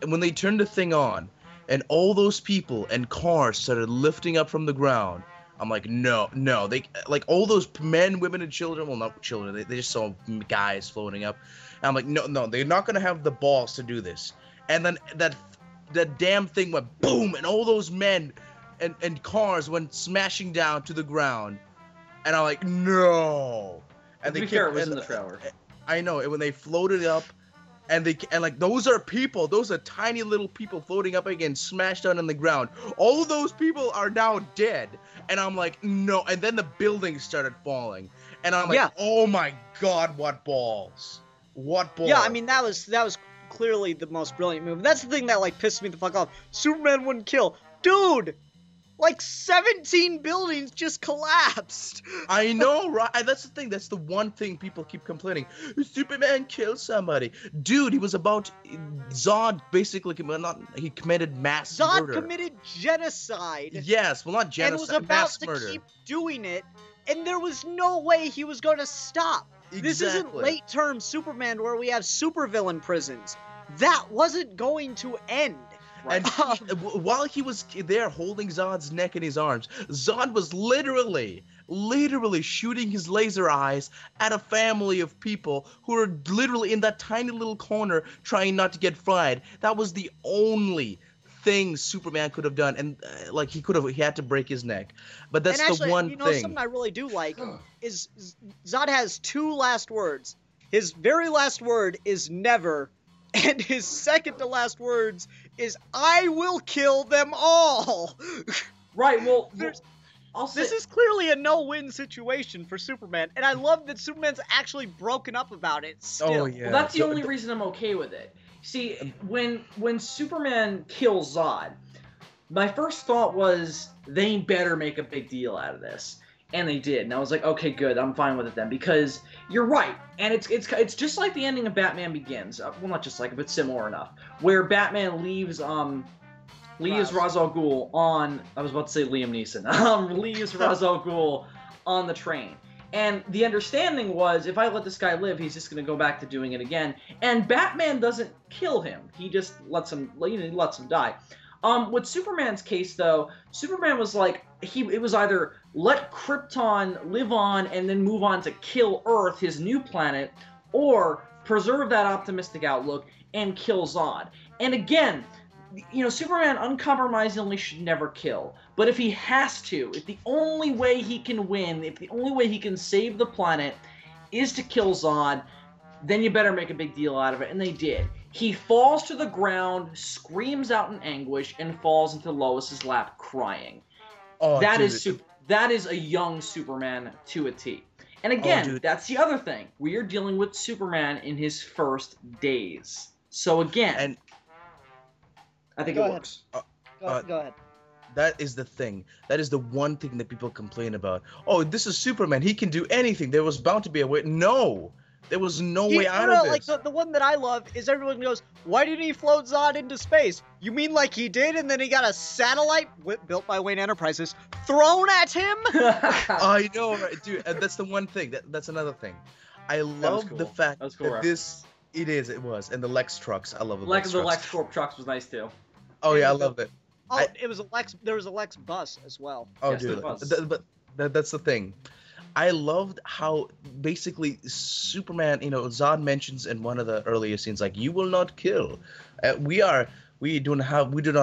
when they turned the thing on and all those people and cars started lifting up from the ground, I'm like, no. They like all those men, women, and children. Well, not children. They just saw guys floating up. And I'm like, no. They're not gonna have the balls to do this. And then that damn thing went boom, and all those men and cars went smashing down to the ground. And I'm like, no. And To be fair, it was in the trailer. I know. And when they floated up, and like those are people. Those are tiny little people floating up again, smashed down on the ground. All of those people are now dead. And I'm like, no. And then the buildings started falling. And I'm like, oh my god, what balls? What balls? Yeah, I mean that was clearly the most brilliant move. That's the thing that like pissed me the fuck off. Superman wouldn't kill. Dude! Like 17 buildings just collapsed. I know, right? That's the thing. That's the one thing people keep complaining. Superman killed somebody. Dude, he was about... Zod basically... he committed mass murder. Zod committed genocide. Yes, well, not genocide. And was about to murder. keep doing it. And there was no way he was going to stop. Exactly. This isn't late-term Superman where we have supervillain prisons. That wasn't going to end. Right. And while he was there holding Zod's neck in his arms, Zod was literally shooting his laser eyes at a family of people who are literally in that tiny little corner trying not to get fried. That was the only thing Superman could have done, and he had to break his neck. But that's actually, the one thing. Something I really do like is Zod has two last words. His very last word is never. And his second to last words is, I will kill them all! Right, well, this is clearly a no-win situation for Superman, and I love that Superman's actually broken up about it still. Oh, yeah. Well, that's the only reason I'm okay with it. See, when Superman kills Zod, my first thought was, they better make a big deal out of this. And they did, and I was like, okay, good, I'm fine with it then, because you're right, and it's just like the ending of Batman Begins. Well, not just like it, but similar enough, where Batman leaves Ra's al Ghul on. I was about to say Liam Neeson. Leaves Ra's al Ghul on the train, and the understanding was, if I let this guy live, he's just gonna go back to doing it again. And Batman doesn't kill him; he just lets him die. With Superman's case, though, Superman was like, it was either let Krypton live on and then move on to kill Earth, his new planet, or preserve that optimistic outlook and kill Zod. And again, Superman uncompromisingly should never kill. But if he has to, if the only way he can win, if the only way he can save the planet is to kill Zod, then you better make a big deal out of it. And they did. He falls to the ground, screams out in anguish, and falls into Lois's lap crying. Oh, that is a young Superman to a T. And again, that's the other thing. We are dealing with Superman in his first days. So again, I think it works. Go ahead. That is the thing. That is the one thing that people complain about. Oh, this is Superman. He can do anything. There was bound to be a way. No. There was no way out of this. Like the one that I love is everyone goes, why didn't he float Zod into space? You mean like he did and then he got a satellite built by Wayne Enterprises thrown at him? I know, right, dude. And that's the one thing. That's another thing. I love the fact that this... It was. And the Lex trucks. I love the Lex trucks. The Lex Corp trucks was nice too. Oh, yeah, I love it. Oh, it was a Lex... There was a Lex bus as well. Oh, yes, dude. But that's the thing. I loved how basically Superman, Zod mentions in one of the earlier scenes, like, you will not kill. We do not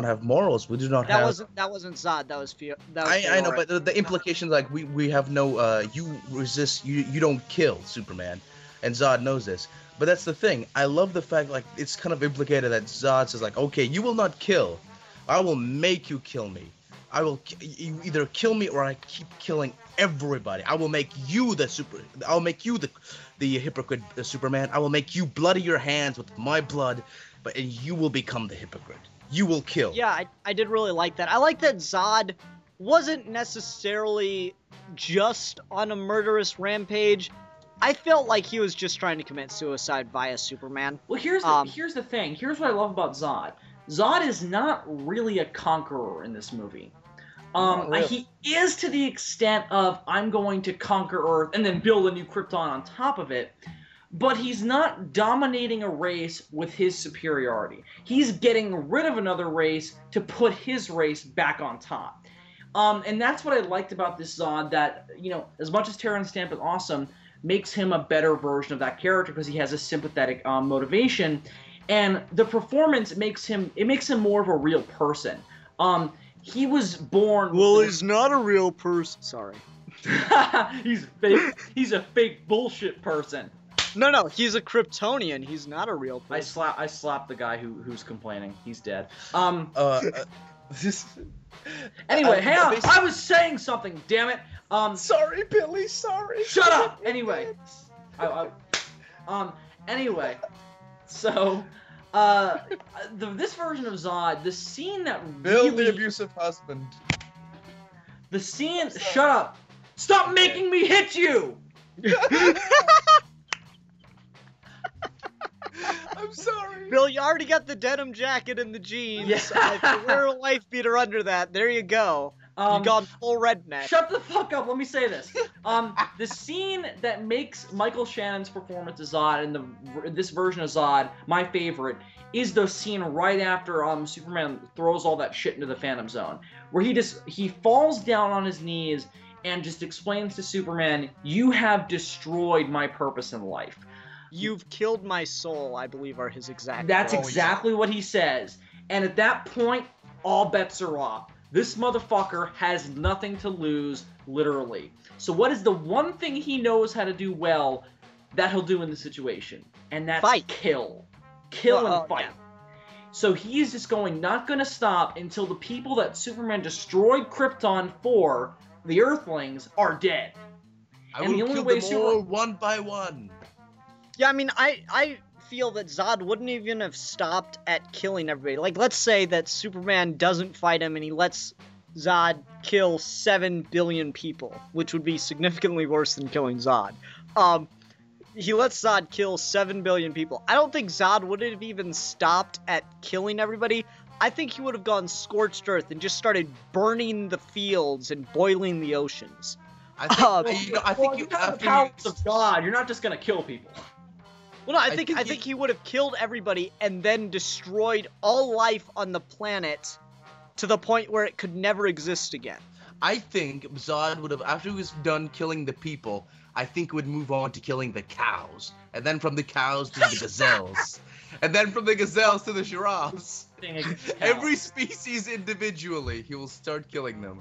have morals. We do not have. That wasn't Zod. That was I know, but the implication, like, we have no. You resist. You don't kill Superman, and Zod knows this. But that's the thing. I love the fact, like, it's kind of implicated that Zod says, like, okay, you will not kill. I will make you kill me. You either kill me or I keep killing everybody. I will make you I'll make you the hypocrite Superman. I will make you bloody your hands with my blood, and you will become the hypocrite. You will kill. Yeah, I did really like that. I like that Zod wasn't necessarily just on a murderous rampage. I felt like he was just trying to commit suicide via Superman. Well, here's the thing. Here's what I love about Zod. Zod is not really a conqueror in this movie. He is to the extent of, I'm going to conquer Earth and then build a new Krypton on top of it, but he's not dominating a race with his superiority. He's getting rid of another race to put his race back on top. And that's what I liked about this Zod, that, you know, as much as Terran Stamp is awesome, makes him a better version of that character because he has a sympathetic motivation, and the performance makes him more of a real person. He was born. Well, he's not a real person. Sorry. He's fake. He's a fake bullshit person. No, he's a Kryptonian. He's not a real person. I slapped the guy who's complaining. He's dead. Anyway, hang on. I was saying something. Damn it. Sorry, Billy. Sorry. Shut up. Anyway. Anyway. So, this version of Zod, the scene that Bill, the abusive husband. The scene. Shut up. Stop making me hit you. I'm sorry. Bill, you already got the denim jacket and the jeans. Yeah. If you wear a wife beater under that, there you go. You gone full redneck. Shut the fuck up. Let me say this. The scene that makes Michael Shannon's performance as Zod and this version of Zod my favorite is the scene right after Superman throws all that shit into the Phantom Zone, where he falls down on his knees and just explains to Superman, "You have destroyed my purpose in life. You've killed my soul," I believe are his exact That's words. exactly what he says. And at that point, all bets are off. This motherfucker has nothing to lose, literally. So what is the one thing he knows how to do well that he'll do in this situation? And that's fight. Kill and fight. Yeah. So he's just not going to stop until the people that Superman destroyed Krypton for, the Earthlings, are dead. I will kill them all one by one. Yeah, I mean, I feel that Zod wouldn't even have stopped at killing everybody. Like, let's say that Superman doesn't fight him and he lets Zod kill 7 billion people, which would be significantly worse than killing Zod. He lets Zod kill 7 billion people. I don't think Zod would have even stopped at killing everybody. I think he would have gone scorched earth and just started burning the fields and boiling the oceans. I think, you have the powers of God. You're not just gonna kill people. Well, no, I think he would have killed everybody and then destroyed all life on the planet to the point where it could never exist again. I think Zod would have, after he was done killing the people, I think would move on to killing the cows. And then from the cows to the gazelles. And then from the gazelles to the giraffes. Every species individually, he will start killing them.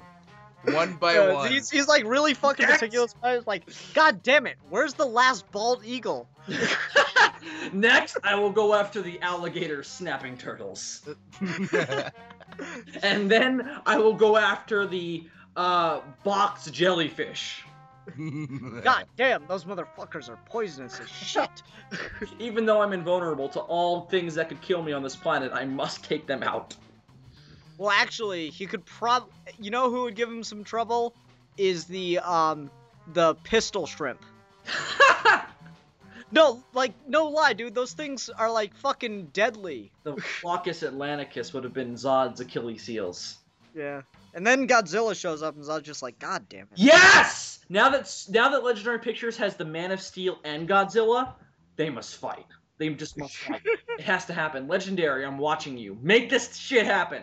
One by one. He's like really fucking meticulous. I was like, God damn it, where's the last bald eagle? Next, I will go after the alligator snapping turtles. And then I will go after the box jellyfish. God damn, those motherfuckers are poisonous as shit. Even though I'm invulnerable to all things that could kill me on this planet, I must take them out. Well, actually, he could you know who would give him some trouble? Is the pistol shrimp. No lie, dude. Those things are, like, fucking deadly. The Flocus Atlanticus would have been Zod's Achilles heels. Yeah. And then Godzilla shows up, and Zod's just like, God damn it. Yes! Now that Legendary Pictures has the Man of Steel and Godzilla, they must fight. They just must fight. It has to happen. Legendary, I'm watching you. Make this shit happen.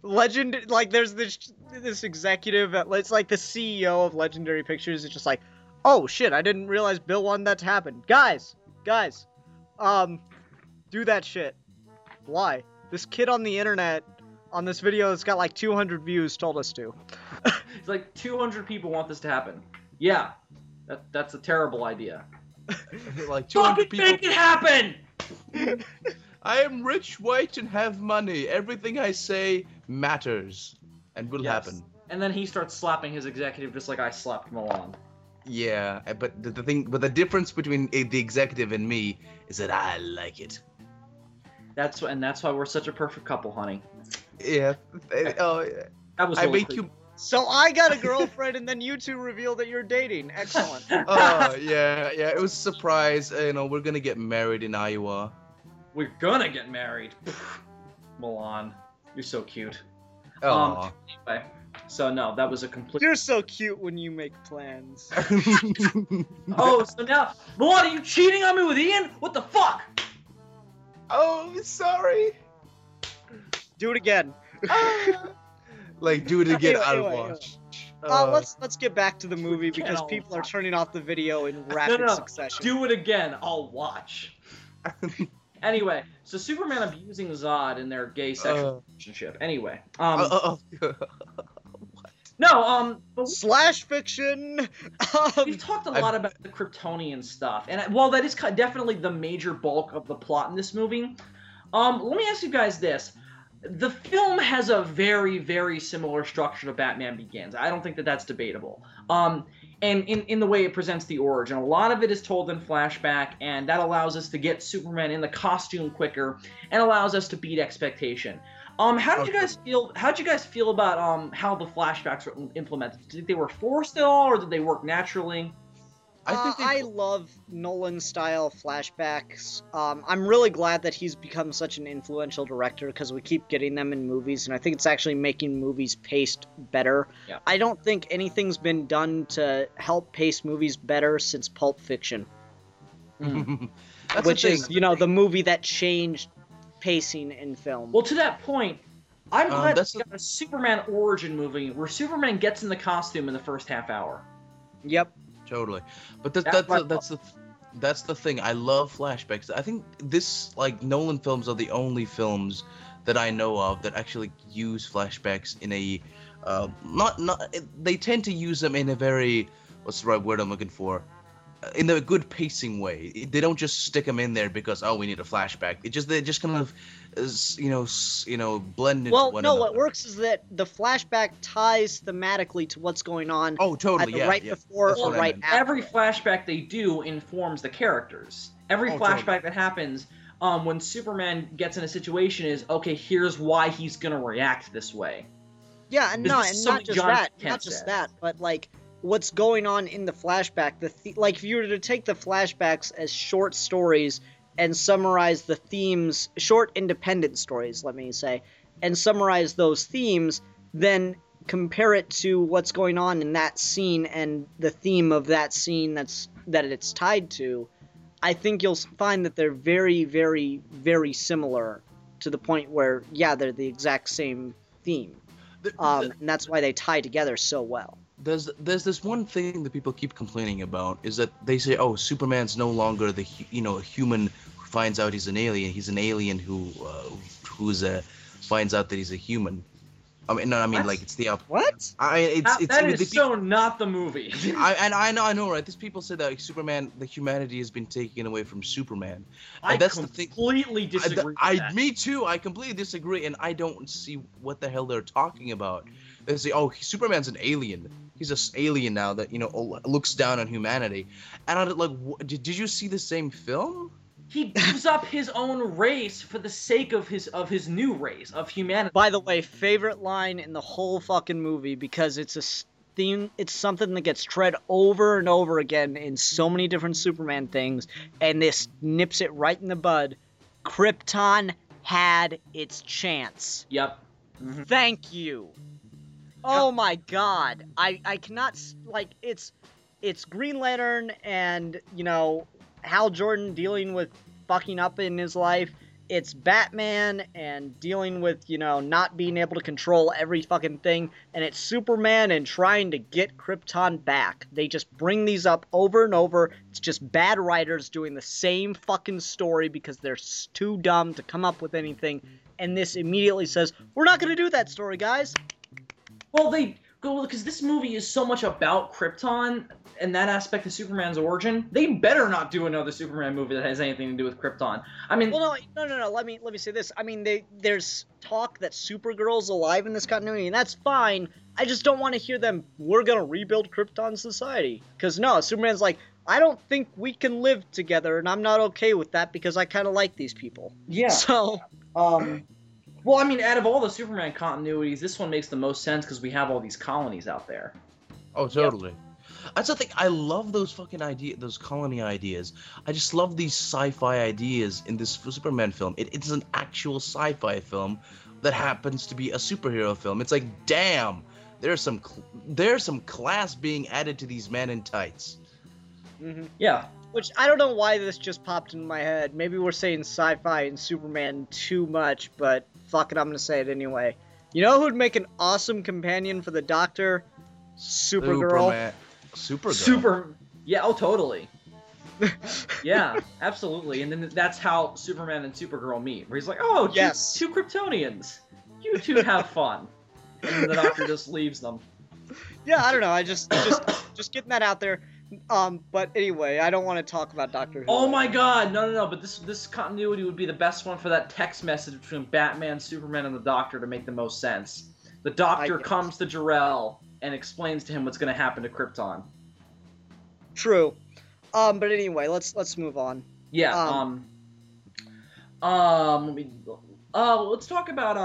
There's this executive, it's like the CEO of Legendary Pictures is just like, oh shit, I didn't realize Bill wanted that to happen. Guys, do that shit. Why? This kid on the internet, on this video that's got like 200 views, told us to. It's like 200 people want this to happen. Yeah, that's a terrible idea. Like 200 people. Make it happen! I am rich, white, and have money. Everything I say matters. and will Yes. happen. And then he starts slapping his executive just like I slapped Milan. Yeah, but the difference between the executive and me is that I like it. That's why we're such a perfect couple, honey. Yeah. Oh, That was I really make creepy. you. So I got a girlfriend, and then you two reveal that you're dating. Excellent. Oh yeah. It was a surprise. We're gonna get married in Iowa. We're gonna get married. Milan, you're so cute. Oh. Anyway, so no, that was a complete. You're so cute when you make plans. Oh, so now, Milan, are you cheating on me with Ian? What the fuck? Oh, sorry. Do it again. Like, do it again. Anyway, I'll watch. Let's get back to the movie Again, because I'll people are watch. turning off the video in rapid No. succession. Do it again. I'll watch. Anyway, so Superman abusing Zod in their gay sexual relationship. Anyway, but Slash fiction. we've talked a lot about the Kryptonian stuff, and while that is definitely the major bulk of the plot in this movie, let me ask you guys this. The film has a very, very similar structure to Batman Begins. I don't think that that's debatable. And in the way it presents the origin. A lot of it is told in flashback, and that allows us to get Superman in the costume quicker and allows us to beat expectation. How did you guys feel? How did you guys feel about how the flashbacks were implemented? Did you think they were forced at all, or did they work naturally? I love Nolan-style flashbacks. I'm really glad that he's become such an influential director because we keep getting them in movies, and I think it's actually making movies paced better. Yeah. I don't think anything's been done to help pace movies better since Pulp Fiction, That's which the thing. is, the movie that changed pacing in film. Well, to that point, I'm glad that's we got a Superman origin movie where Superman gets in the costume in the first half hour. Yep. Totally, but that's the thing. I love flashbacks. I think Nolan films are the only films that I know of that actually use flashbacks in a they tend to use them in a very, what's the right word I'm looking for, in a good pacing way. They don't just stick them in there because we need a flashback. They just kind of blend into one another. What works is that the flashback ties thematically to what's going on. Oh, totally. Either right before That's or what I right meant. after. Every flashback they do informs the characters. Every flashback that happens when Superman gets in a situation is, okay, here's why he's gonna react this way. Yeah, and This not is just something John that, Kent not just said. that, but what's going on in the flashback. If you were to take the flashbacks as short stories and summarize the themes, short independent stories, let me say, and summarize those themes, then compare it to what's going on in that scene and the theme of that scene that it's tied to, I think you'll find that they're very, very, very similar to the point where, they're the exact same theme. And that's why they tie together so well. There's this one thing that people keep complaining about is that they say, Superman's no longer a human who finds out he's an alien. He's an alien who finds out that he's a human. It's the opposite. What? That is so not the movie. I know, right? These people say that Superman, the humanity has been taken away from Superman. I that's the thing. completely disagree with that. Me too. I completely disagree, and I don't see what the hell they're talking about. They say, Superman's an alien. He's an alien now that looks down on humanity. And I'm like, did you see the same film? He gives up his own race for the sake of his new race, of humanity. By the way, favorite line in the whole fucking movie, because it's a theme, it's something that gets tread over and over again in so many different Superman things, and this nips it right in the bud. Krypton had its chance. Yep. Mm-hmm. Thank you. Oh my god. I cannot, it's Green Lantern and, Hal Jordan dealing with fucking up in his life. It's Batman and dealing with, not being able to control every fucking thing. And it's Superman and trying to get Krypton back. They just bring these up over and over. It's just bad writers doing the same fucking story because they're too dumb to come up with anything. And this immediately says, we're not going to do that story, guys. Well, they because this movie is so much about Krypton and that aspect of Superman's origin. They better not do another Superman movie that has anything to do with Krypton. I mean, well, no. Let me say this. I mean, there's talk that Supergirl's alive in this continuity, and that's fine. I just don't want to hear them. We're gonna rebuild Krypton society, because no, Superman's like, I don't think we can live together, and I'm not okay with that because I kind of like these people. Yeah. So, well, I mean, out of all the Superman continuities, this one makes the most sense because we have all these colonies out there. Oh, totally. That's the thing. I love those fucking those colony ideas. I just love these sci-fi ideas in this Superman film. It's an actual sci-fi film that happens to be a superhero film. It's like, damn, there's some class being added to these men in tights. mm-hmm. Yeah. Which, I don't know why this just popped in my head. Maybe we're saying sci-fi and Superman too much, but fuck it, I'm gonna say it anyway. You know who'd make an awesome companion for the Doctor? Supergirl. Supergirl. Yeah, oh, totally. Yeah, absolutely. And then that's how Superman and Supergirl meet, where he's like, oh, yes, two Kryptonians. You two have fun. And then the Doctor just leaves them. Yeah, I don't know. I just getting that out there. But anyway, I don't want to talk about Doctor Who. Oh my God, no. But this continuity would be the best one for that text message between Batman, Superman, and the Doctor to make the most sense. The Doctor comes to Jor-El and explains to him what's going to happen to Krypton. True. But anyway, let's move on. Yeah. Let's talk about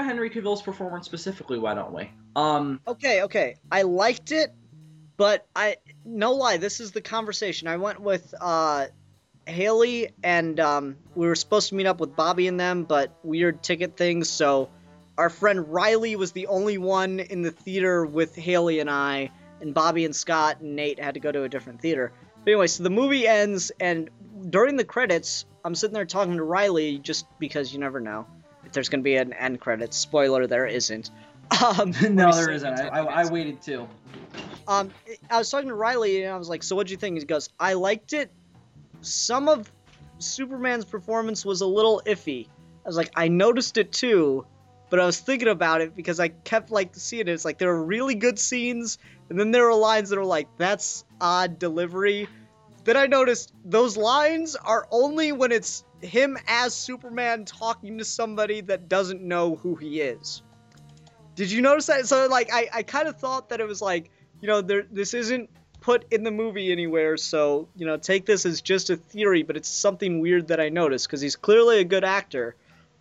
Henry Cavill's performance specifically. Why don't we? Okay. I liked it, but no lie, this is the conversation. I went with Haley, and we were supposed to meet up with Bobby and them, but weird ticket things, so our friend Riley was the only one in the theater with Haley and I, and Bobby and Scott and Nate had to go to a different theater. But anyway, so the movie ends, and during the credits, I'm sitting there talking to Riley, just because you never know if there's going to be an end credits. Spoiler, there isn't. No, there isn't. I waited too. I was talking to Riley, and I was like, so what'd you think? He goes, I liked it. Some of Superman's performance was a little iffy. I was like, I noticed it too, but I was thinking about it because I kept seeing it. It's like there were really good scenes, and then there were lines that were like, that's odd delivery. Then I noticed those lines are only when it's him as Superman talking to somebody that doesn't know who he is. Did you notice that? So I kind of thought that it was like, this isn't put in the movie anywhere, so take this as just a theory, but it's something weird that I noticed because he's clearly a good actor.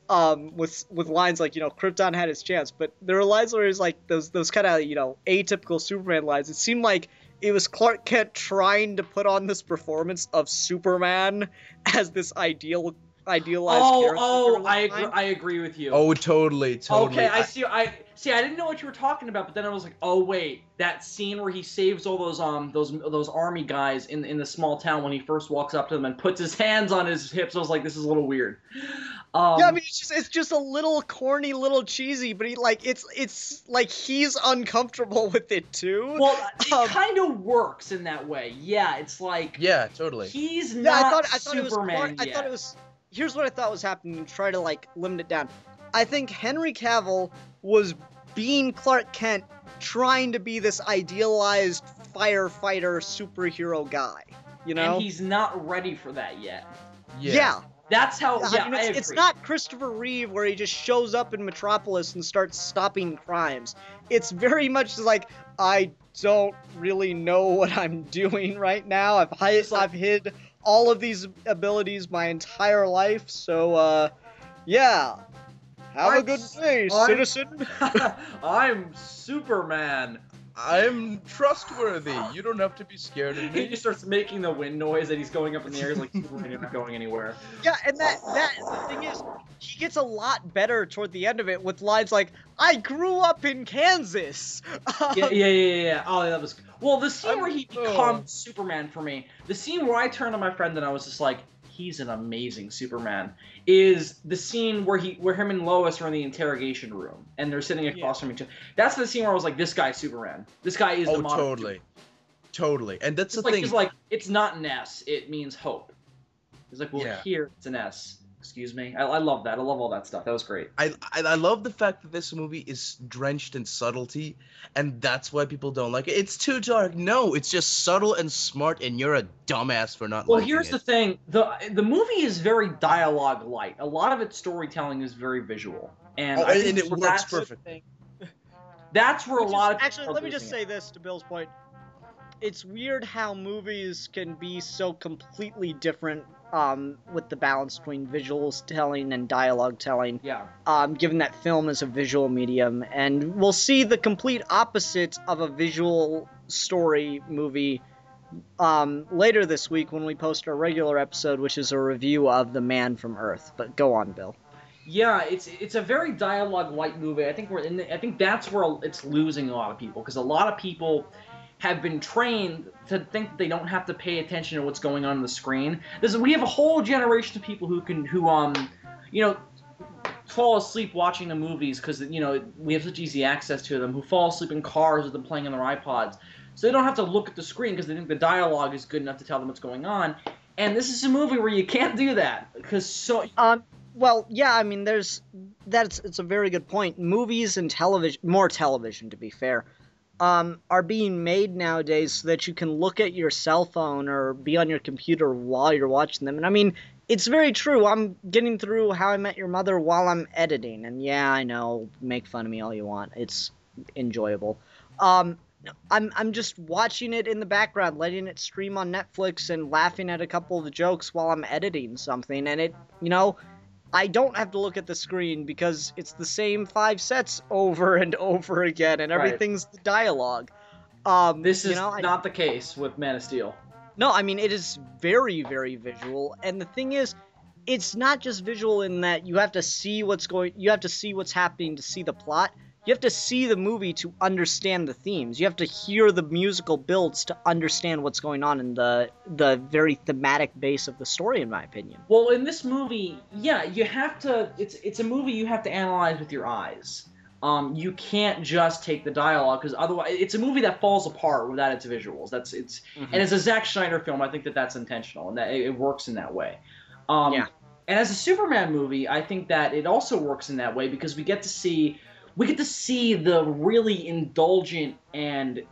With lines like, Krypton had his chance, but there were lines where he's like those kind of, atypical Superman lines. It seemed like it was Clark Kent trying to put on this performance of Superman as this idealized character. I agree with you. Oh, totally. Okay, I see. I didn't know what you were talking about, but then I was like, oh wait, that scene where he saves all those army guys in the small town when he first walks up to them and puts his hands on his hips. I was like, this is a little weird. Yeah, I mean, it's just a little corny, little cheesy, but it's like he's uncomfortable with it too. Well, it kind of works in that way. Yeah, it's like, yeah, totally. He's not I thought Superman yet. I thought it was. Here's what I thought was happening, and try to limit it down. I think Henry Cavill was being Clark Kent, trying to be this idealized firefighter superhero guy. And he's not ready for that yet. Yeah. That's how. Yeah, I mean, it's not Christopher Reeve where he just shows up in Metropolis and starts stopping crimes. It's very much like, I don't really know what I'm doing right now. I've hid all of these abilities my entire life, so yeah. Have a good day, citizen. I'm Superman. I'm trustworthy. You don't have to be scared of me. He just starts making the wind noise that he's going up in the air. He's like, Superman, you're not going anywhere. Yeah, and that the thing is, he gets a lot better toward the end of it with lines like, I grew up in Kansas. Yeah. Oh, that was... Well, the scene where he becomes Superman for me, the scene where I turned to my friend and I was just like, he's an amazing Superman, is the scene where him and Lois are in the interrogation room and they're sitting across from each other. That's the scene where I was like, this guy's Superman. This guy is the modern totally. And that's the thing. He's like, it's not an S. It means hope. He's like, well, here it's an S. Excuse me. I love that. I love all that stuff. That was great. I love the fact that this movie is drenched in subtlety, and that's why people don't like it. It's too dark. No, it's just subtle and smart, and you're a dumbass for not Well, liking here's it. the thing. The movie is very dialogue light. A lot of its storytelling is very visual. And I think and it works perfectly. That's where a lot of actually, let me just say this to Bill's point. It's weird how movies can be so completely different with the balance between visuals telling and dialogue telling. Yeah. Given that film is a visual medium, and we'll see the complete opposite of a visual story movie later this week when we post our regular episode, which is a review of The Man from Earth. But go on, Bill. Yeah, it's a very dialogue light movie. I think I think that's where it's losing a lot of people, because a lot of people have been trained to think that they don't have to pay attention to what's going on the screen. We have a whole generation of people who fall asleep watching the movies because we have such easy access to them, who fall asleep in cars with them playing on their iPods. So they don't have to look at the screen because they think the dialogue is good enough to tell them what's going on. And this is a movie where you can't do that because Well, yeah, I mean, it's a very good point. Movies and television, more television to be fair, are being made nowadays so that you can look at your cell phone or be on your computer while you're watching them. And I mean, it's very true. I'm getting through How I Met Your Mother while I'm editing. And yeah, I know, make fun of me all you want. It's enjoyable. I'm just watching it in the background, letting it stream on Netflix and laughing at a couple of the jokes while I'm editing something. And I don't have to look at the screen because it's the same 5 sets over and over again, and everything's the dialogue. This is not the case with Man of Steel. No, I mean, it is very, very visual, and the thing is, it's not just visual in that you have to see what's happening to see the plot. You have to see the movie to understand the themes. You have to hear the musical builds to understand what's going on in the very thematic base of the story, in my opinion. Well, in this movie, yeah, you have to. It's a movie you have to analyze with your eyes. You can't just take the dialogue, because otherwise, it's a movie that falls apart without its visuals. And it's a Zack Snyder film. I think that's intentional, and that it works in that way. Yeah. And as a Superman movie, I think that it also works in that way because we get to see the really indulgent and,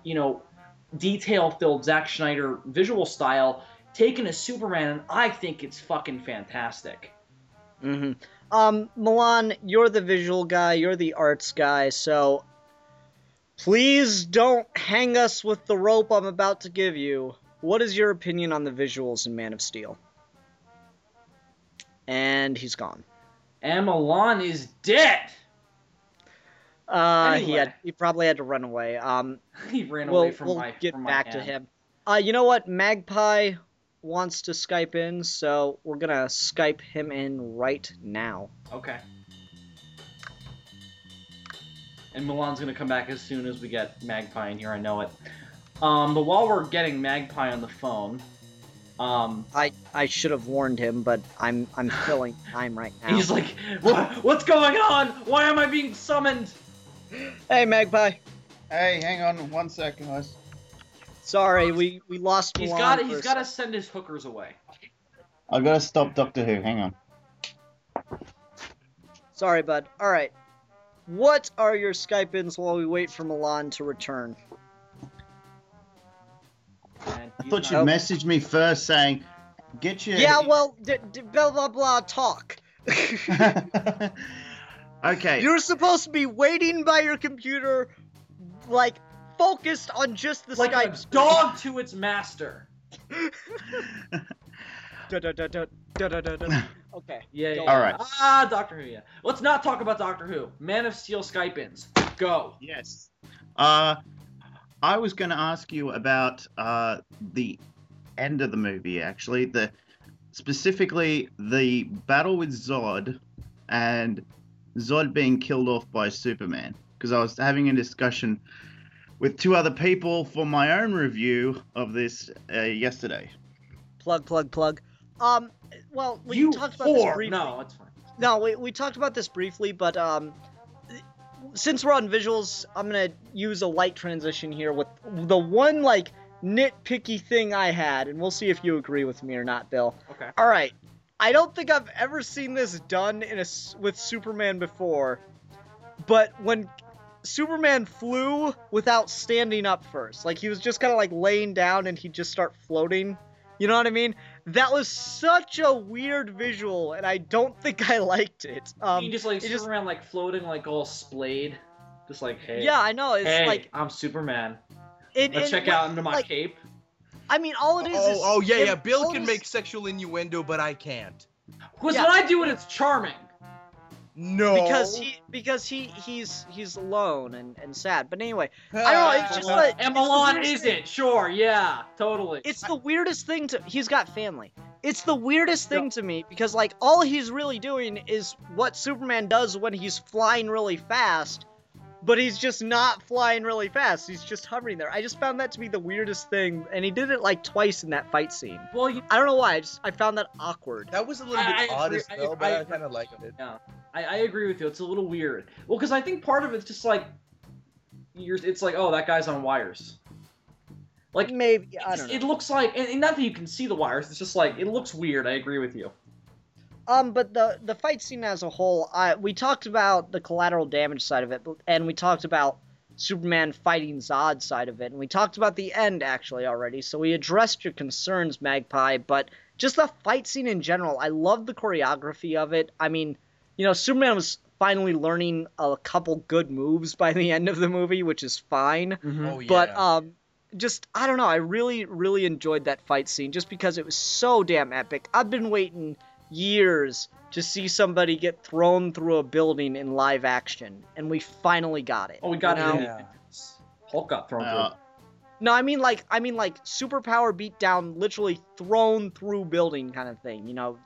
detail-filled Zack Snyder visual style taken as Superman, and I think it's fucking fantastic. Milan, you're the visual guy, you're the arts guy, so please don't hang us with the rope I'm about to give you. What is your opinion on the visuals in Man of Steel? And he's gone. And Milan is dead! Anyway. He probably had to run away. He ran away from we'll get from back my to hand. him. You know what? Magpie wants to Skype in, so we're gonna Skype him in right now. Okay. And Milan's gonna come back as soon as we get Magpie in here, I know it. But while we're getting Magpie on the phone, I should have warned him, but I'm filling time right now. he's like, what's going on? Why am I being summoned? Hey, Magpie. Hey, hang on 1 second, guys. Sorry, we lost He's Milan. got to send his hookers away. I gotta stop Doctor Who. Hang on. Sorry, bud. All right. What are your Skype ins while we wait for Milan to return? And I he's thought you not- messaged me first saying, "Get your." Yeah, well, blah blah blah. Talk. Okay. You're supposed to be waiting by your computer, like, focused on just the like Skype a screen. dog to its master. Okay. Yeah. Go yeah. All right. Doctor Who. Yeah. Let's not talk about Doctor Who. Man of Steel Skype-ins. Go. Yes. I was going to ask you about the end of the movie. Actually, specifically the battle with Zod and Zod being killed off by Superman. Because I was having a discussion with 2 other people for my own review of this yesterday. Plug. Well, we You talked about this whore. briefly. No, it's fine. No, we talked about this briefly, but since we're on visuals, I'm gonna use a light transition here with the one, like, nitpicky thing I had, and we'll see if you agree with me or not, Bill. Okay. All right. I don't think I've ever seen this done with Superman before, but when Superman flew without standing up first, like he was just kind of like laying down and he'd just start floating. You know what I mean? That was such a weird visual, and I don't think I liked it. You just like Superman like floating like all splayed, just like hey. Yeah, I know. It's hey, like I'm Superman. Let's check out into my cape. I mean, all it is. Oh yeah. Bill can make sexual innuendo, but I can't. Because when I do it, it's charming. No. Because he's alone and sad. But anyway, I don't know. It's just like and Milan isn't. Sure, yeah, totally. It's the weirdest thing he's got family. It's the weirdest thing to me because like all he's really doing is what Superman does when he's flying really fast, but he's just not flying really fast. He's just hovering there. I just found that to be the weirdest thing, and he did it like twice in that fight scene. Well, I don't know why. I found that awkward. That was a little bit odd as well, but I kind of liked it. Yeah, I agree with you. It's a little weird. Well, because I think part of it's just like it's like, oh, that guy's on wires. Like maybe I don't know. It looks like, and not that you can see the wires. It's just like it looks weird. I agree with you. But the fight scene as a whole, we talked about the collateral damage side of it, and we talked about Superman fighting Zod side of it, and we talked about the end actually already. So we addressed your concerns, Magpie. But just the fight scene in general, I love the choreography of it. I mean, you know, Superman was finally learning a couple good moves by the end of the movie, which is fine. Mm-hmm. Oh yeah. But just I don't know. I really enjoyed that fight scene just because it was so damn epic. I've been waiting years to see somebody get thrown through a building in live action, and we finally got it. Oh, we got it. Yeah. Hulk got thrown through. No, I mean like superpower beatdown, literally thrown through building kind of thing. You know,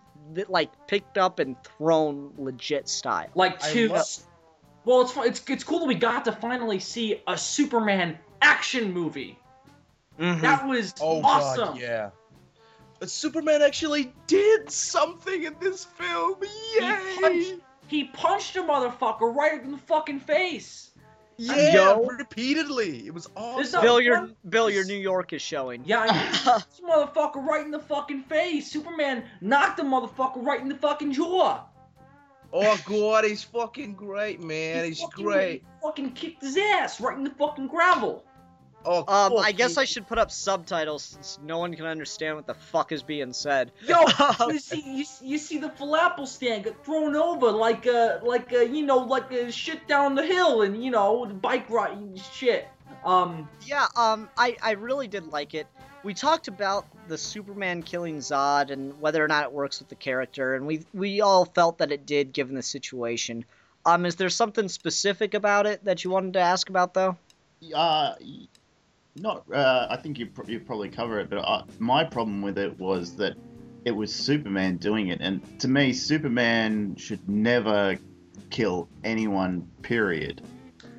like picked up and thrown legit style. Like well, it's cool that we got to finally see a Superman action movie. Mm-hmm. That was awesome. God, yeah. But Superman actually did something in this film. Yay! He punched a motherfucker right in the fucking face. Yeah, repeatedly. It was awesome. Bill, your New York is showing. Yeah, this motherfucker right in the fucking face. Superman knocked the motherfucker right in the fucking jaw. Oh god, he's fucking great, man. He's great. He fucking kicked his ass right in the fucking gravel. Oh, I guess I should put up subtitles since no one can understand what the fuck is being said. Yo, you see the falafel stand get thrown over like a shit down the hill and bike ride shit. Yeah, I really did like it. We talked about the Superman killing Zod and whether or not it works with the character, and we all felt that it did given the situation. Is there something specific about it that you wanted to ask about though? I think you probably cover it, but my problem with it was that it was Superman doing it, and to me, Superman should never kill anyone, period.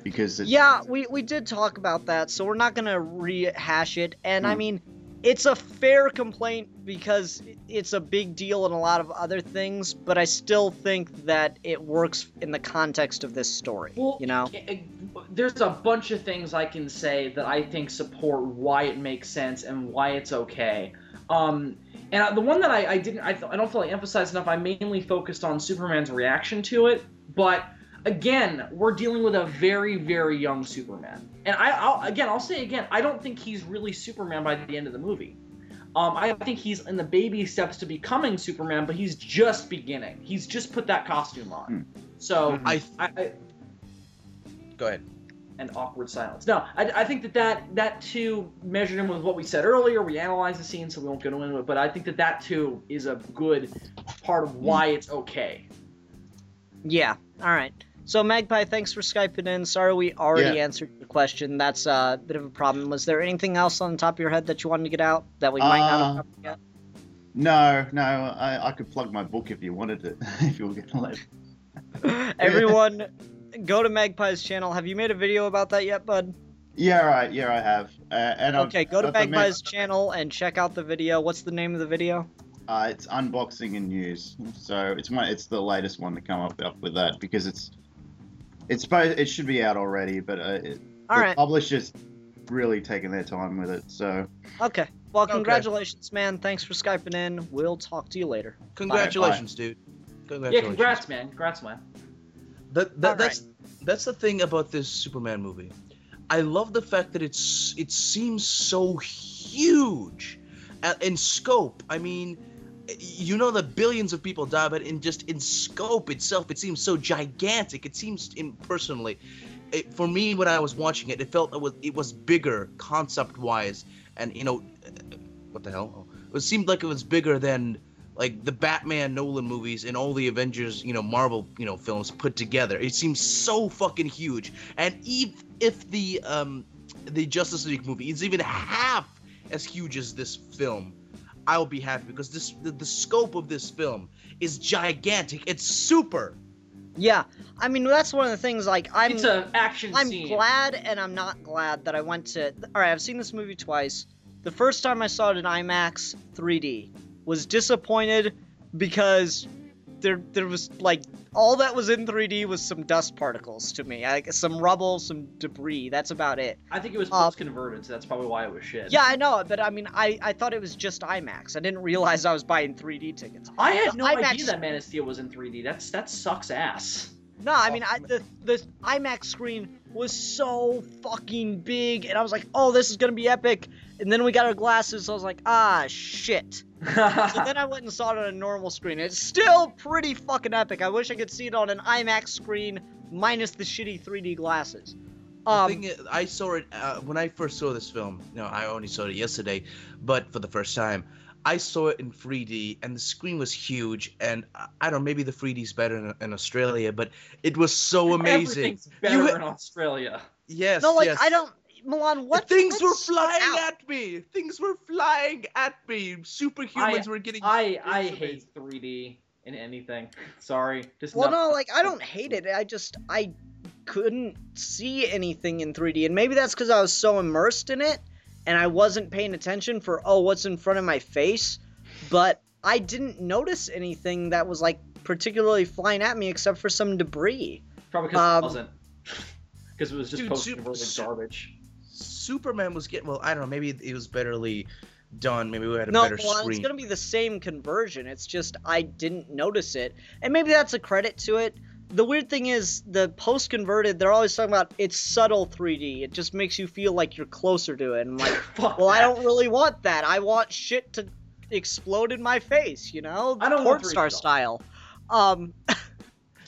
Because we did talk about that, so we're not gonna rehash it. And I mean, it's a fair complaint because it's a big deal in a lot of other things, but I still think that it works in the context of this story. Well, you know, there's a bunch of things I can say that I think support why it makes sense and why it's okay. And the one that I don't feel like emphasized enough. I mainly focused on Superman's reaction to it, but again, we're dealing with a very, very young Superman. And I'll say again, I don't think he's really Superman by the end of the movie. I think he's in the baby steps to becoming Superman, but he's just beginning. He's just put that costume on. So I go ahead. And awkward silence. No, I think that too measured in with what we said earlier. We analyzed the scene, so we won't get into it. But I think that too is a good part of why it's okay. Yeah. All right. So, Magpie, thanks for Skyping in. Sorry we already answered your question. That's a bit of a problem. Was there anything else on the top of your head that you wanted to get out that we might not have covered yet? No. I could plug my book if you wanted it, if you were going to let it. Everyone, go to Magpie's channel. Have you made a video about that yet, bud? Yeah, right. Yeah, I have. Okay, go to Magpie's channel and check out the video. What's the name of the video? It's unboxing and news. So it's the latest one to come up with that because it should be out already, but All right. Publishers really taken their time with it. So Okay. Well, Okay. congratulations, man. Thanks for Skyping in. We'll talk to you later. Congratulations, dude. Yeah, Congratulations. congrats, man. Congrats, man. That's the thing about this Superman movie. I love the fact that it seems so huge in scope. I mean, you know that billions of people die, but in scope itself, it seems so gigantic. It seems personally, for me when I was watching it, it felt it was bigger concept wise, and what the hell? It seemed like it was bigger than like the Batman Nolan movies and all the Avengers, Marvel, films put together. It seems so fucking huge. And if the Justice League movie is even half as huge as this film, I'll be happy, because the scope of this film is gigantic. It's super. Yeah, I mean, that's one of the things, like, It's an action scene. I'm glad and I'm not glad that I went to... Alright, I've seen this movie twice. The first time I saw it in IMAX 3D, was disappointed because there was, like, all that was in 3D was some dust particles to me. Some rubble, some debris, that's about it. I think it was post-converted, so that's probably why it was shit. Yeah, I know, but I mean, I thought it was just IMAX. I didn't realize I was buying 3D tickets. I had no IMAX idea that Man of Steel was in 3D. That sucks ass. No, I mean, the IMAX screen was so fucking big, and I was like, oh, this is gonna be epic. And then we got our glasses, so I was like, ah, shit. So then I went and saw it on a normal screen. It's still pretty fucking epic. I wish I could see it on an IMAX screen minus the shitty 3D glasses. The thing is, I saw it when I first saw this film. I only saw it yesterday, but for the first time. I saw it in 3D, and the screen was huge, and I don't know, maybe the 3D's better in Australia, but it was so amazing. Everything's better in Australia. Yes, No, like, yes. I don't... Milan, what? Things were what stuck flying out? at me. Things were flying at me. Superhumans were getting... I hate 3D in anything. Sorry. Well, no, like, I don't hate it. I couldn't see anything in 3D, and maybe that's because I was so immersed in it, and I wasn't paying attention for, what's in front of my face, but I didn't notice anything that was, like, particularly flying at me except for some debris. Probably because it wasn't. Because it was just Dude, post-converted garbage. Superman was getting... Well, I don't know. Maybe it was betterly done. Maybe we had a better screen. It's going to be the same conversion. It's just I didn't notice it. And maybe that's a credit to it. The weird thing is, the post-converted, they're always talking about it's subtle 3D. It just makes you feel like you're closer to it. And I'm like, well, I don't really want that. I want shit to explode in my face, I don't want porn 3D star though. style.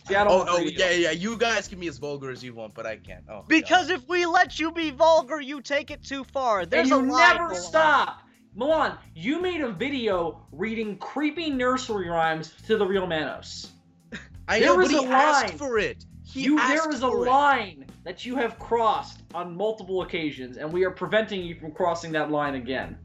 See, I don't want 3D yeah. You guys can be as vulgar as you want, but I can't. Oh, Because God. if we let you be vulgar, you take it too far. There's and you a line, never Milan. stop. Milan, you made a video reading creepy nursery rhymes to the real Manos. I there know, was but he a asked line. for it. There is a line that you have crossed on multiple occasions, and we are preventing you from crossing that line again.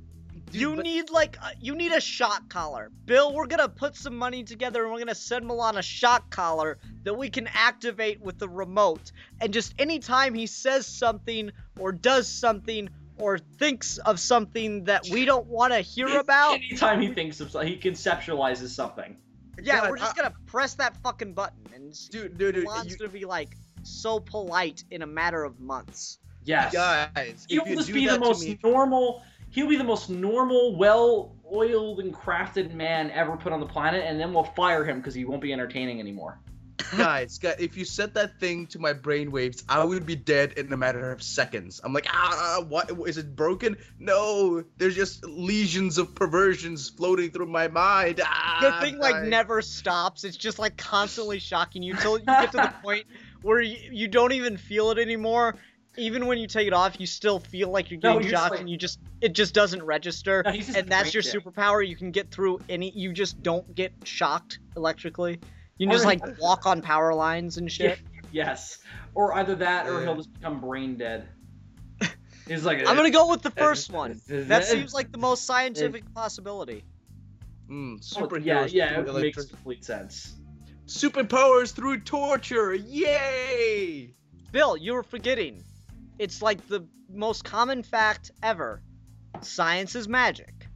You need a shock collar. Bill, we're gonna put some money together and we're gonna send Milan a shock collar that we can activate with the remote. And just anytime he says something or does something or thinks of something that we don't want to hear about. Anytime he thinks of something, he conceptualizes something. Yeah, God, we're just gonna press that fucking button and dude, Milan's gonna be like so polite in a matter of months. Yes. Guys, He'll if you just do be that the most to me, normal. He'll be the most normal, well-oiled and crafted man ever put on the planet, and then we'll fire him because he won't be entertaining anymore. guys, if you said that thing to my brainwaves, I would be dead in a matter of seconds. I'm like, what? Is it broken? No, there's just legions of perversions floating through my mind. The thing never stops. It's just like constantly shocking you till you get to the point where you don't even feel it anymore. Even when you take it off, you still feel like you're getting shocked, and it just doesn't register. No, he's just and that's your brain dead. superpower. You can get through you just don't get shocked electrically. You can just like walk on power lines and shit. Yes. Or either that, or he'll just become brain dead. He's like, I'm gonna go with the first one. That seems like the most scientific possibility. Superheroes. Yeah, through it makes electric- complete sense. Superpowers through torture. Yay! Bill, you were forgetting. It's like the most common fact ever. Science is magic.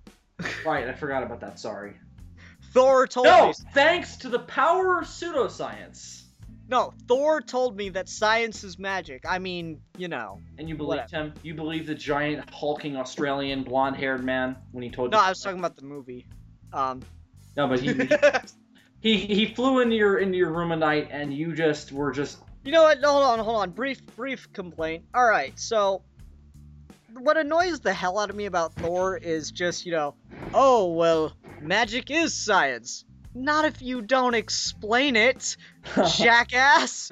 Right, I forgot about that, sorry. Thor told No, me. thanks to the power of pseudoscience. No, Thor told me that science is magic. I mean, you know. And you believed him? You believed the giant, hulking Australian blonde-haired man when he told you? No, I was talking about the movie. No, but he flew into your room at night, and you just were just... You know what? Hold on. Brief complaint. Alright, so... What annoys the hell out of me about Thor is just, you know, oh, well, magic is science. Not if you don't explain it, jackass.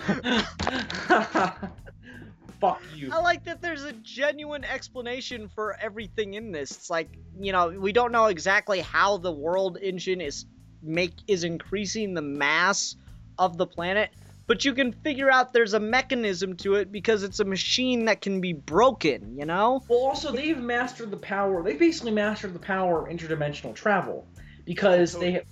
Fuck you. I like that there's a genuine explanation for everything in this. It's like, you know, we don't know exactly how the world engine is increasing the mass of the planet, but you can figure out there's a mechanism to it because it's a machine that can be broken, you know? Well, also, they've mastered the power. They basically mastered the power of interdimensional travel because they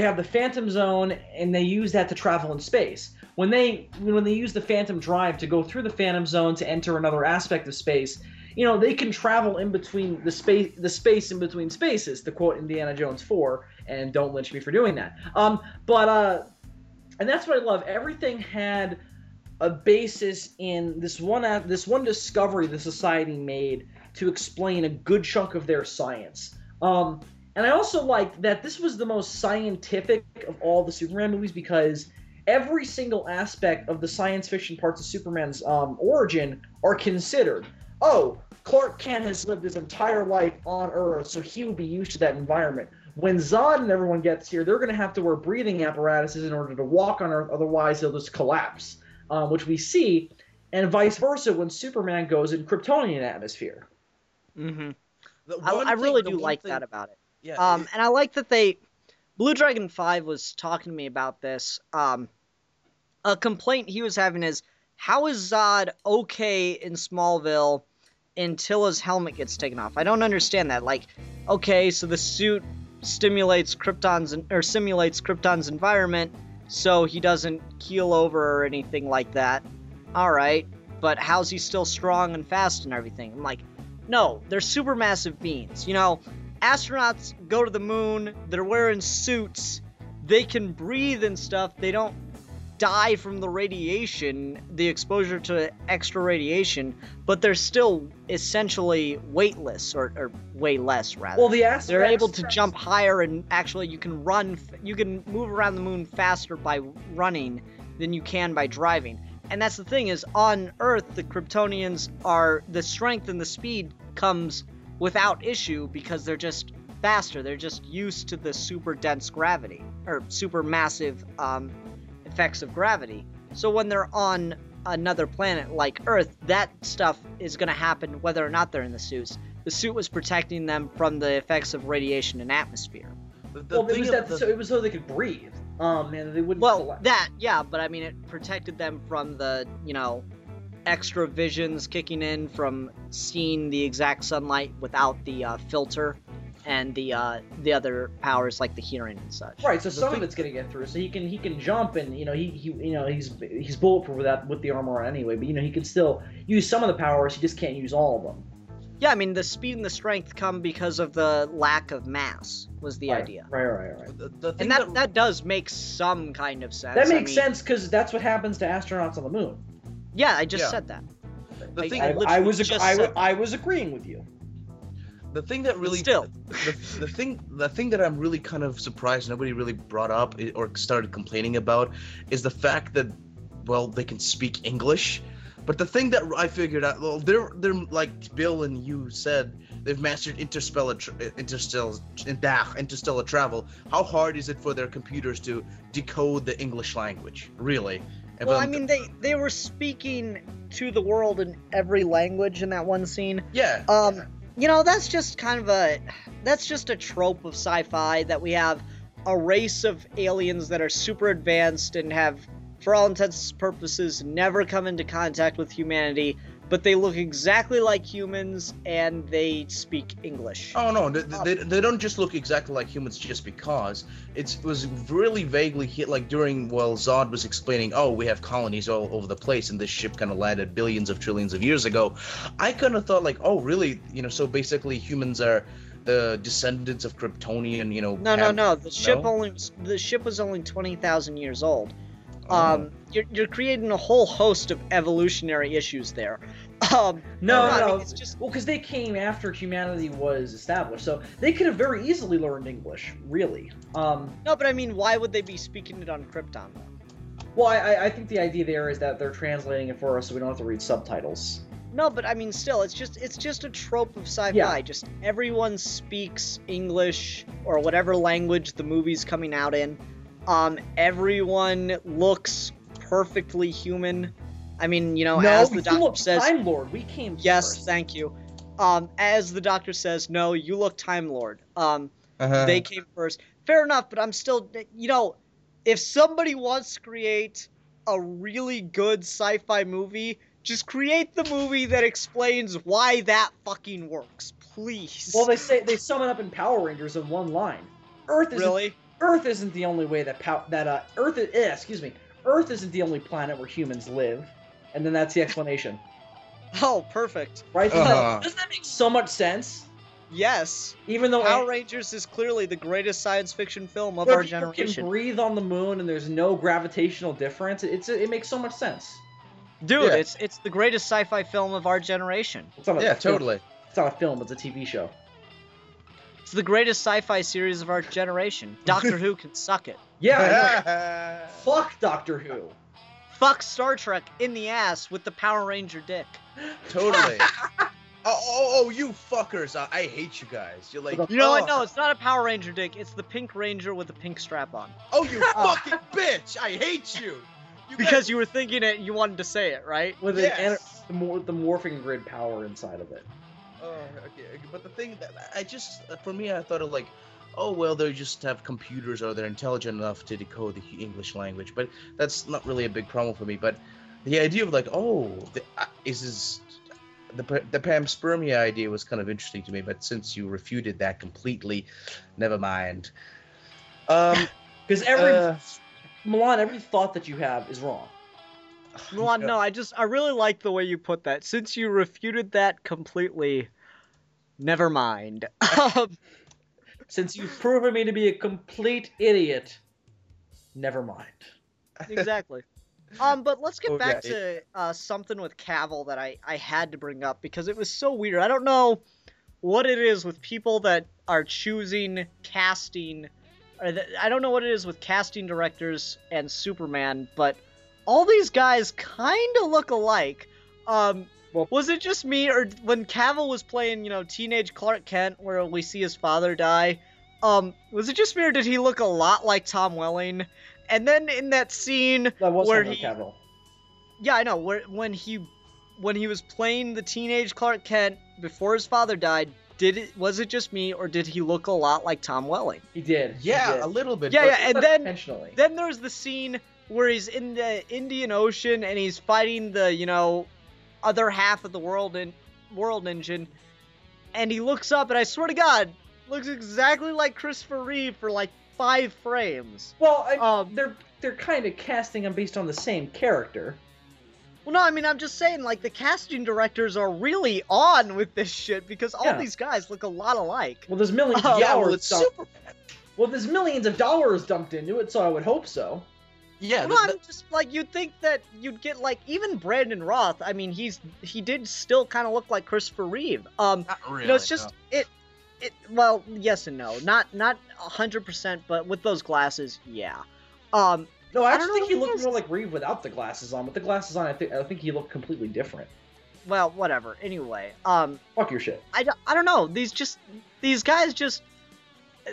have the Phantom Zone, and they use that to travel in space. When they use the Phantom Drive to go through the Phantom Zone to enter another aspect of space, you know, they can travel in between the space in between spaces, to quote Indiana Jones 4, and don't lynch me for doing that. And that's what I love. Everything had a basis in this one discovery the society made to explain a good chunk of their science. And I also liked that this was the most scientific of all the Superman movies because every single aspect of the science fiction parts of Superman's origin are considered. Oh, Clark Kent has lived his entire life on Earth, so he would be used to that environment. When Zod and everyone gets here, they're going to have to wear breathing apparatuses in order to walk on Earth, otherwise they'll just collapse, which we see, and vice versa when Superman goes in Kryptonian atmosphere. Mm-hmm. I really do like that about it. Yeah. And I like that Blue Dragon 5 was talking to me about this. A complaint he was having is, how is Zod okay in Smallville until his helmet gets taken off? I don't understand that. Like, okay, so the suit simulates Krypton's environment, so he doesn't keel over or anything like that. Alright, but how's he still strong and fast and everything? I'm like, no, they're supermassive beings. You know, astronauts go to the moon, they're wearing suits, they can breathe and stuff, they don't die from the radiation, the exposure to extra radiation, but they're still essentially weightless, or way less, rather. Well, they're able to jump higher, and actually you can move around the moon faster by running than you can by driving. And that's the thing, is on Earth, the Kryptonians the strength and the speed comes without issue because they're just faster. They're just used to the super dense gravity, or super massive effects of gravity. So when they're on another planet like Earth, that stuff is going to happen whether or not they're in the suits. The suit was protecting them from the effects of radiation and atmosphere. It was so they could breathe. And they wouldn't. Well, but I mean, it protected them from the, you know, extra visions kicking in from seeing the exact sunlight without the filter, and the other powers like the hearing and such. Right. So some of it's gonna get through. So he can jump, and you know he's bulletproof with the armor on anyway. But you know he can still use some of the powers. He just can't use all of them. Yeah, I mean, the speed and the strength come because of the lack of mass, was the idea. Right. And that does make some kind of sense. That makes sense, because that's what happens to astronauts on the moon. Yeah, I just said that. I was agreeing with you. The thing that really... Still. The thing that I'm really kind of surprised nobody really brought up or started complaining about is the fact that, well, they can speak English. But the thing that I figured out, well, they're like Bill and you said, they've mastered interstellar travel. How hard is it for their computers to decode the English language, really? Well, I mean, they were speaking to the world in every language in that one scene. Yeah. You know, that's just a trope of sci-fi, that we have a race of aliens that are super advanced and have, for all intents and purposes, never come into contact with humanity, but they look exactly like humans and they speak English. Oh no, they don't just look exactly like humans just because. It was really vaguely hit, like during Zod was explaining, oh, we have colonies all over the place and this ship kind of landed billions of trillions of years ago. I kind of thought like, oh really, you know, so basically humans are the descendants of Kryptonian, you know. No. The ship was only 20,000 years old. You're creating a whole host of evolutionary issues there. No. I mean, it's just Well, because they came after humanity was established, so they could have very easily learned English, really. no, but I mean, why would they be speaking it on Krypton? Well, I think the idea there is that they're translating it for us so we don't have to read subtitles. No, but I mean, still, it's just a trope of sci-fi. Yeah. Just everyone speaks English or whatever language the movie's coming out in. Everyone looks perfectly human. I mean, you know, as the doctor says, Time Lord. We came yes, first. thank you. As the doctor says, no, you look Time Lord. They came first. Fair enough, but I'm still, you know, if somebody wants to create a really good sci-fi movie, just create the movie that explains why that fucking works, please. Well, they sum it up in Power Rangers in one line. Earth isn't the only way Earth isn't the only planet where humans live, and then that's the explanation. Oh, perfect. Right? Doesn't that make so much sense? Yes. Even though Power Rangers is clearly the greatest science fiction film of where our people generation. can breathe on the moon and there's no gravitational difference, it makes so much sense. Dude, Yeah. it's the greatest sci-fi film of our generation. It's not a Yeah, film. totally. It's not a film, it's a TV show. It's the greatest sci-fi series of our generation. Doctor Who can suck it. Yeah, I know. Fuck Doctor Who. Fuck Star Trek in the ass with the Power Ranger dick. Totally. Oh, you fuckers! I hate you guys. You're like, You know what? oh. No, it's not a Power Ranger dick. It's the Pink Ranger with a pink strap on. Oh, you fucking bitch! I hate you. You Because guys- you were thinking it, you wanted to say it, right? With Yes. the morphing grid power inside of it. Oh, okay. But the thing that for me, I thought of like, oh well, they just have computers or they're intelligent enough to decode the English language. But that's not really a big problem for me. But the idea of like, oh, the panspermia idea was kind of interesting to me. But since you refuted that completely, never mind. Because Milan, every thought that you have is wrong. Milan, no, I really like the way you put that. Since you refuted that completely, never mind. Since you've proven me to be a complete idiot, never mind. Exactly. But let's get back Okay. to something with Cavill that I had to bring up because it was so weird. I don't know what it is with people that are choosing casting. I don't know what it is with casting directors and Superman, but all these guys kind of look alike. Was it just me, or when Cavill was playing, you know, teenage Clark Kent, where we see his father die, was it just me, or did he look a lot like Tom Welling? And then in that scene That was where Henry he, Cavill. yeah, I know, when he was playing the teenage Clark Kent before his father died, was it just me, or did he look a lot like Tom Welling? He did. Yeah, He did. a little bit. Yeah, but- yeah, and then Intentionally. there's the scene where he's in the Indian Ocean and he's fighting the, you know, other half of the world engine, and he looks up, and I swear to God, looks exactly like Christopher Reeve for like 5 frames. Well, they're kind of casting him based on the same character. Well, no, I mean, I'm just saying, like, the casting directors are really on with this shit because all Yeah. these guys look a lot alike. Well, there's millions Oh, of yeah, dollars. well, it's Superman. Well, there's millions of dollars dumped into it, so I would hope so. Yeah, Well, I'm just like, you'd think that you'd get like even Brandon Roth. I mean, he did still kind of look like Christopher Reeve. not really. You know, it's just it. Well, yes and no, not 100%, but with those glasses, yeah. No, I I actually don't think he know looked if more like Reeve without the glasses on. With the glasses on, I think he looked completely different. Well, whatever. Anyway, Fuck your shit. I don't know. These guys just.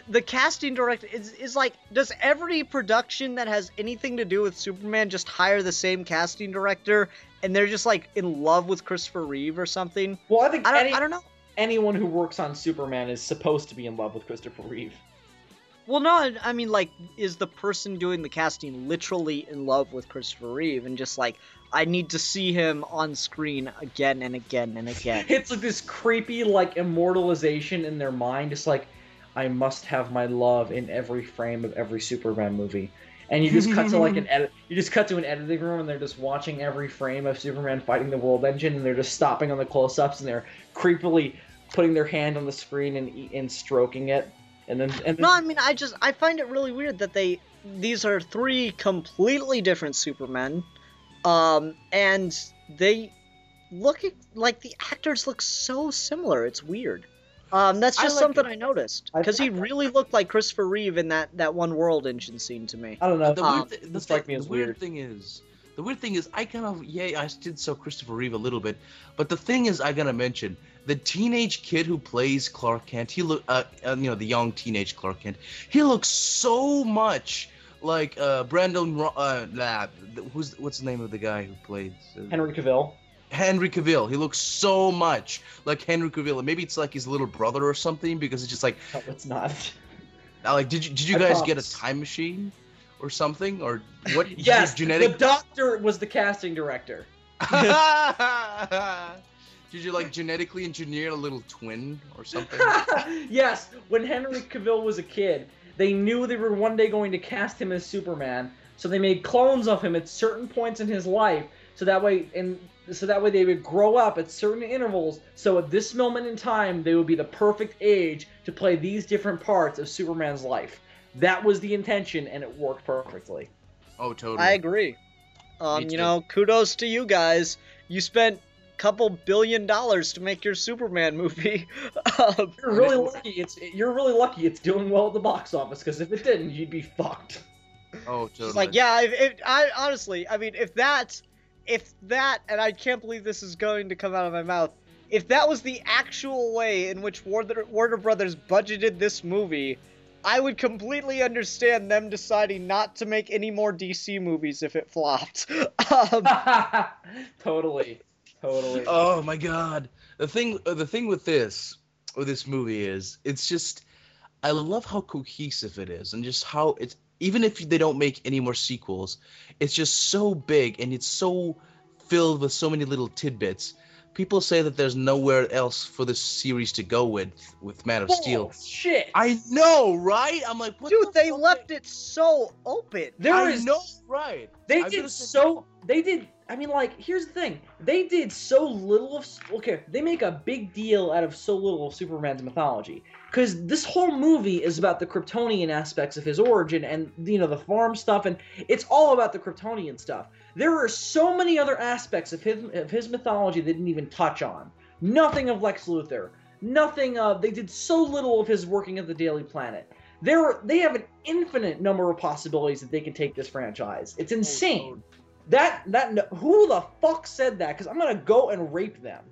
The casting director is like, does every production that has anything to do with Superman just hire the same casting director and they're just like in love with Christopher Reeve or something? Well, I think I don't know. anyone who works on Superman is supposed to be in love with Christopher Reeve. Well, no, I mean, like, is the person doing the casting literally in love with Christopher Reeve and just like, I need to see him on screen again and again and again? It's like this creepy, like, immortalization in their mind. It's like, I must have my love in every frame of every Superman movie. And you just cut to like an editing room and they're just watching every frame of Superman fighting the World Engine and they're just stopping on the close-ups and they're creepily putting their hand on the screen and stroking it. And then No, I mean, I find it really weird that these are three completely different Supermen, and they like the actors look so similar. It's weird. That's just something I noticed because he really looked like Christopher Reeve in that One World engine scene to me. I don't know. The weird thing is, I kind of I did so Christopher Reeve a little bit, but the thing is, I gotta mention the teenage kid who plays Clark Kent. He look, the young teenage Clark Kent. He looks so much like Brandon. What's the name of the guy who plays Henry Cavill. Henry Cavill. He looks so much like Henry Cavill. And maybe it's like his little brother or something because it's just like. No, it's not. Like, did you guys get a time machine or something or what? Yes, the doctor was the casting director. Did you like genetically engineer a little twin or something? Yes, when Henry Cavill was a kid, they knew they were one day going to cast him as Superman, so they made clones of him at certain points in his life, so that way they would grow up at certain intervals, so at this moment in time, they would be the perfect age to play these different parts of Superman's life. That was the intention, and it worked perfectly. Oh, totally. I agree. Kudos to you guys. You spent a couple $1 billion to make your Superman movie. You're really lucky. It's doing well at the box office, because if it didn't, you'd be fucked. Oh, totally. It's like, yeah, I honestly, I mean, if that, and I can't believe this is going to come out of my mouth, if that was the actual way in which Warner Brothers budgeted this movie, I would completely understand them deciding not to make any more DC movies if it flopped. Totally. Oh my God. The thing with this movie is, it's just, I love how cohesive it is, and just how it's, even if they don't make any more sequels, it's just so big and it's so filled with so many little tidbits. People say that there's nowhere else for this series to go with Man of Steel. Shit! I know, right? I'm like, what? Dude, they left it so open. I know, right? Here's the thing. They did so little of... Okay, they make a big deal out of so little of Superman's mythology. Because this whole movie is about the Kryptonian aspects of his origin and, the farm stuff, and it's all about the Kryptonian stuff. There are so many other aspects of his mythology they didn't even touch on. Nothing of Lex Luthor. Nothing of... They did so little of his working at the Daily Planet. They have an infinite number of possibilities that they can take this franchise. It's insane. Who the fuck said that? Because I'm gonna go and rape them.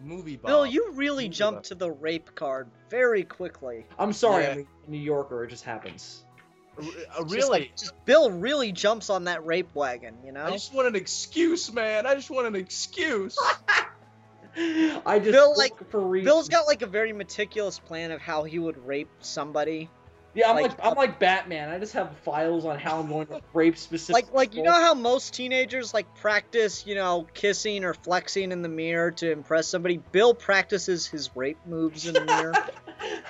Movie Bob. Bill, you really jumped to the rape card very quickly. I'm sorry, Yeah. I'm a New Yorker. It just happens. Really? Bill really jumps on that rape wagon, I just want an excuse, man. I just want an excuse. I just Bill, look for reasons. Bill's got like a very meticulous plan of how he would rape somebody. Yeah, I'm like Batman. I just have files on how I'm going to rape specific. Like you know how most teenagers practice, kissing or flexing in the mirror to impress somebody? Bill practices his rape moves in the mirror.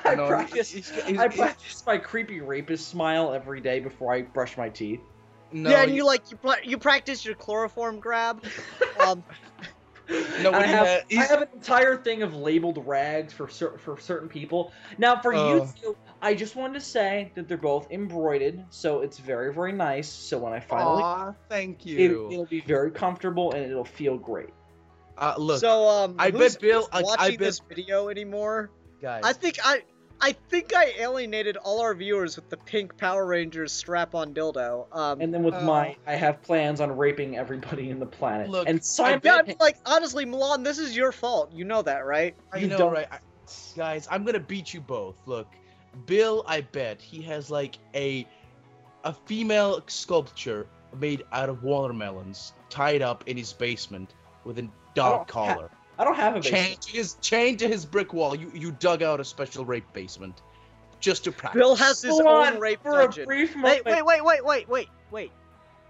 I practice my creepy rapist smile every day before I brush my teeth. No, yeah, and you practice your chloroform grab. No, I have an entire thing of labeled rags for certain people. Now, for you two, I just wanted to say that they're both embroidered, so it's very, very nice. So when I finally, thank you. It'll be very comfortable and it'll feel great. Look, so I bet Bill watching this video anymore. Guys, I think I alienated all our viewers with the pink Power Rangers strap-on dildo. And then with I have plans on raping everybody in the planet. Look, and honestly, Milan, this is your fault. You know that, right? I know, right? Guys, I'm gonna beat you both. Look, Bill, I bet he has a female sculpture made out of watermelons tied up in his basement with a dog collar. I don't have a basement. Chained to his brick wall. You dug out a special rape basement just to practice. Bill has his own rape dungeon. A brief moment. Wait.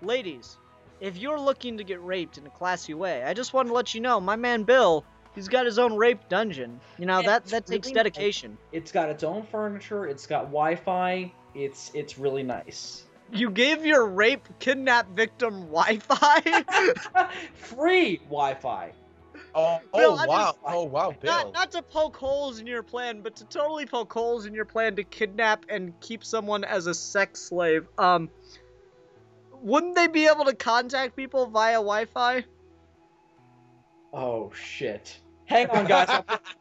Ladies, if you're looking to get raped in a classy way, I just want to let you know, my man Bill, he's got his own rape dungeon. That takes dedication. It's got its own furniture. It's got Wi-Fi. It's really nice. You gave your rape kidnap victim Wi-Fi? Free Wi-Fi. Oh, Bill, oh I'm wow. just- Oh wow, Bill. Not to poke holes in your plan, but to totally poke holes in your plan to kidnap and keep someone as a sex slave. Wouldn't they be able to contact people via Wi-Fi? Oh shit. Hang on, guys.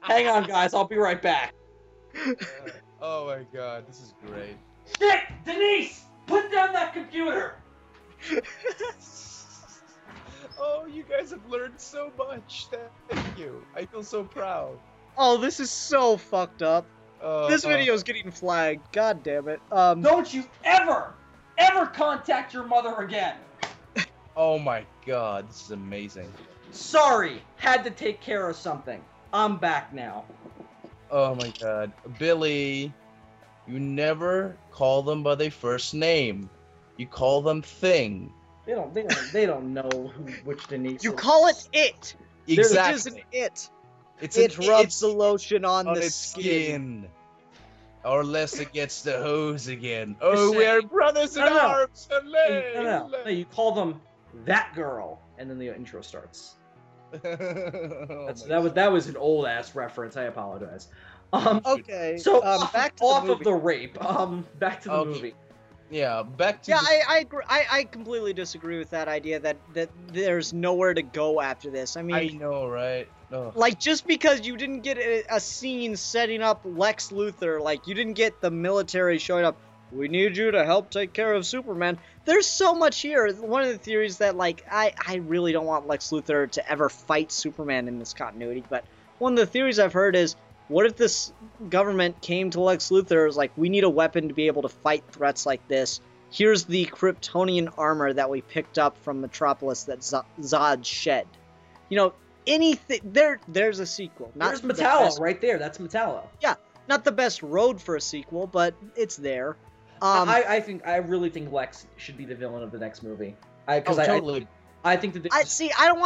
Hang on, guys. I'll be right back. Oh my god, this is great. Shit, Denise, put down that computer. Oh, you guys have learned so much. Thank you. I feel so proud. Oh, this is so fucked up. This video is getting flagged. God damn it. Don't you ever contact your mother again. Oh my god, this is amazing. Sorry, had to take care of something. I'm back now. Oh my god. Billy, you never call them by their first name. You call them thing. They don't know which Denise. You is. call it it. Exactly. It is an it. It's Rubs the lotion on the its skin. Or less it gets the hose again. You're Oh, saying- we are brothers in No, no. arms. No, you call them that girl, and then the intro starts. That was an old ass reference. I apologize. Okay. So back to off the of movie. the rape. Back to the Okay. movie. Yeah, back to Yeah, the... I agree. I completely disagree with that idea that there's nowhere to go after this. I mean, I know, right? Oh. like, just because you didn't get a scene setting up Lex Luthor, like, you didn't get the military showing up, we need you to help take care of Superman. There's so much here. One of the theories that, like, I really don't want Lex Luthor to ever fight Superman in this continuity, but one of the theories I've heard is, what if this government came to Lex Luthor and was like, we need a weapon to be able to fight threats like this. Here's the Kryptonian armor that we picked up from Metropolis that Zod shed. You know, anything. There's a sequel. There's the Metallo best- right there. That's Metallo. Not the best road for a sequel, but it's there. I really think Lex should be the villain of the next movie. Totally. I think that I don't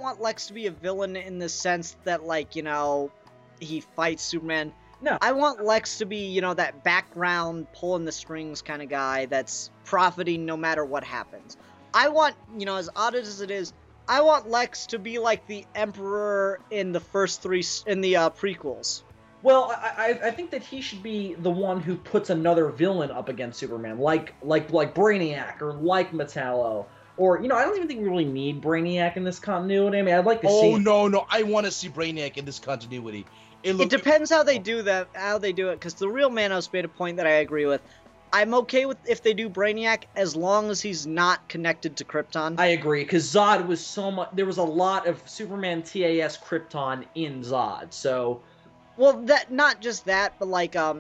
want Lex to be a villain in the sense that, like, you know, he fights Superman. No. I want Lex to be, you know, that background pulling the strings kind of guy that's profiting no matter what happens. I want, you know, as odd as it is, I want Lex to be like the Emperor in the first three in the prequels. Well, I think that he should be the one who puts another villain up against Superman, like Brainiac or like Metallo, or, you know, I don't even think we really need Brainiac in this continuity. I mean, I'd like to see. Oh no, I want to see Brainiac in this continuity. It depends how they do that, because the real Manos made a point that I agree with. I'm okay with if they do Brainiac as long as he's not connected to Krypton. I agree, because Zod was so much. There was a lot of Superman TAS Krypton in Zod, so. Well, that not just that, but like, I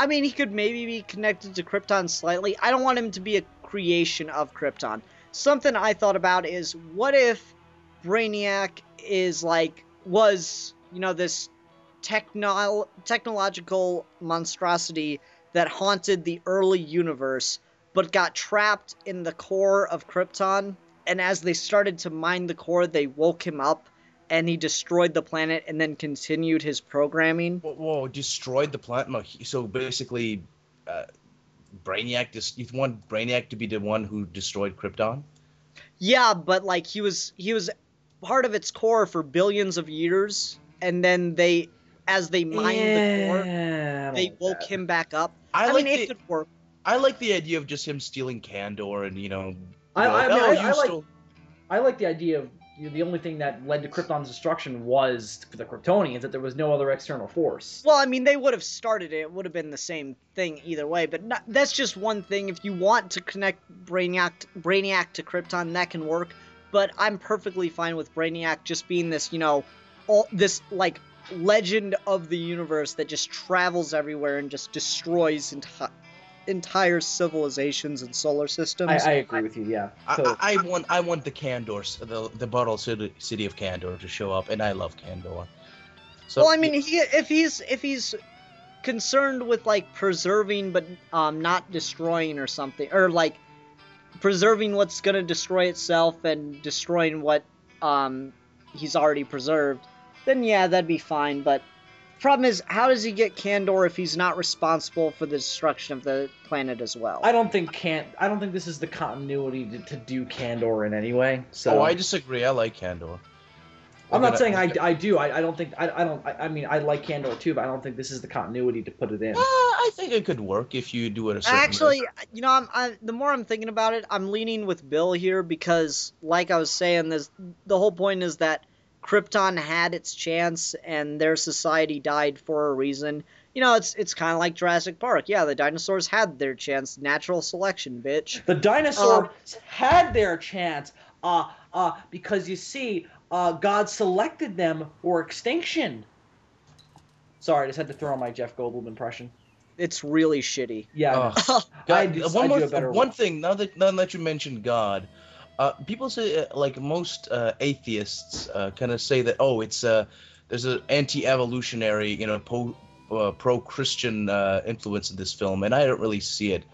mean, he could maybe be connected to Krypton slightly. I don't want him to be a creation of Krypton. Something I thought about is, what if Brainiac was, you know, this technological monstrosity that haunted the early universe, but got trapped in the core of Krypton, and as they started to mine the core, they woke him up, and he destroyed the planet and then continued his programming. Whoa, destroyed the planet. So basically, Brainiac. You want Brainiac to be the one who destroyed Krypton? Yeah, but like he was part of its core for billions of years, and then as they mined the core, they woke him back up. I mean, it could work. I like the idea of just him stealing Kandor and, you know. I like the idea of, you know, the only thing that led to Krypton's destruction was for the Kryptonians, that there was no other external force. Well, I mean, they would have started it. It would have been the same thing either way, but that's just one thing. If you want to connect Brainiac to Krypton, that can work, but I'm perfectly fine with Brainiac just being this, you know, this, like, legend of the universe that just travels everywhere and just destroys entire civilizations and solar systems. I agree with you, yeah. So, I want the Kandor, the bottle city of Kandor to show up, and I love Kandor. So, well, I mean, if he's concerned with, like, preserving but not destroying or something, or like preserving what's gonna destroy itself and destroying what he's already preserved, then yeah, that'd be fine. But problem is, how does he get Kandor if he's not responsible for the destruction of the planet as well? I don't think this is the continuity to do Kandor in any way. So I disagree. I like Kandor. I'm not saying I do. I don't think I don't. I mean, I like Candor too, but I don't think this is the continuity to put it in. I think it could work if you do it a certain Actually, way. you know, the more I'm thinking about it, I'm leaning with Bill here because, like I was saying, the whole point is that Krypton had its chance and their society died for a reason. You know, it's kind of like Jurassic Park. Yeah, the dinosaurs had their chance. Natural selection, bitch. The dinosaurs had their chance, because you see, God selected them for extinction. Sorry, I just had to throw on my Jeff Goldblum impression. It's really shitty. Yeah. One thing. Now that you mentioned God, people say like most atheists kind of say that there's an anti-evolutionary, pro-Christian influence in this film, and I don't really see it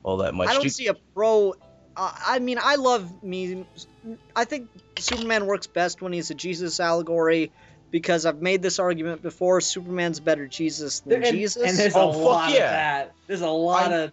all that much. I don't see a pro. I mean, I love memes. I think Superman works best when he's a Jesus allegory, because I've made this argument before. Superman's better Jesus than Jesus. And there's a lot of that. There's a lot of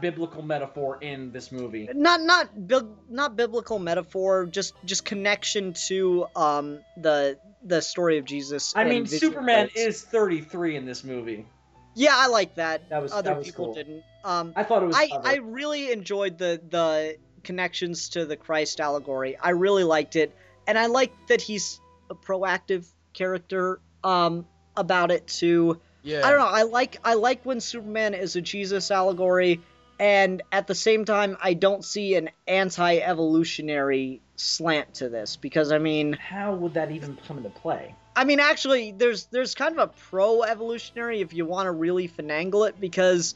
biblical metaphor in this movie. Not biblical metaphor, just connection to the story of Jesus. I mean, Superman is 33 in this movie. Yeah, I like that. Other people cool. didn't. I thought it was. I really enjoyed the connections to the Christ allegory. I really liked it, and I like that he's a proactive character about it too. Yeah. I don't know. I like when Superman is a Jesus allegory, and at the same time, I don't see an anti-evolutionary slant to this, because I mean, how would that even come into play? I mean, actually, there's kind of a pro-evolutionary if you want to really finagle it, because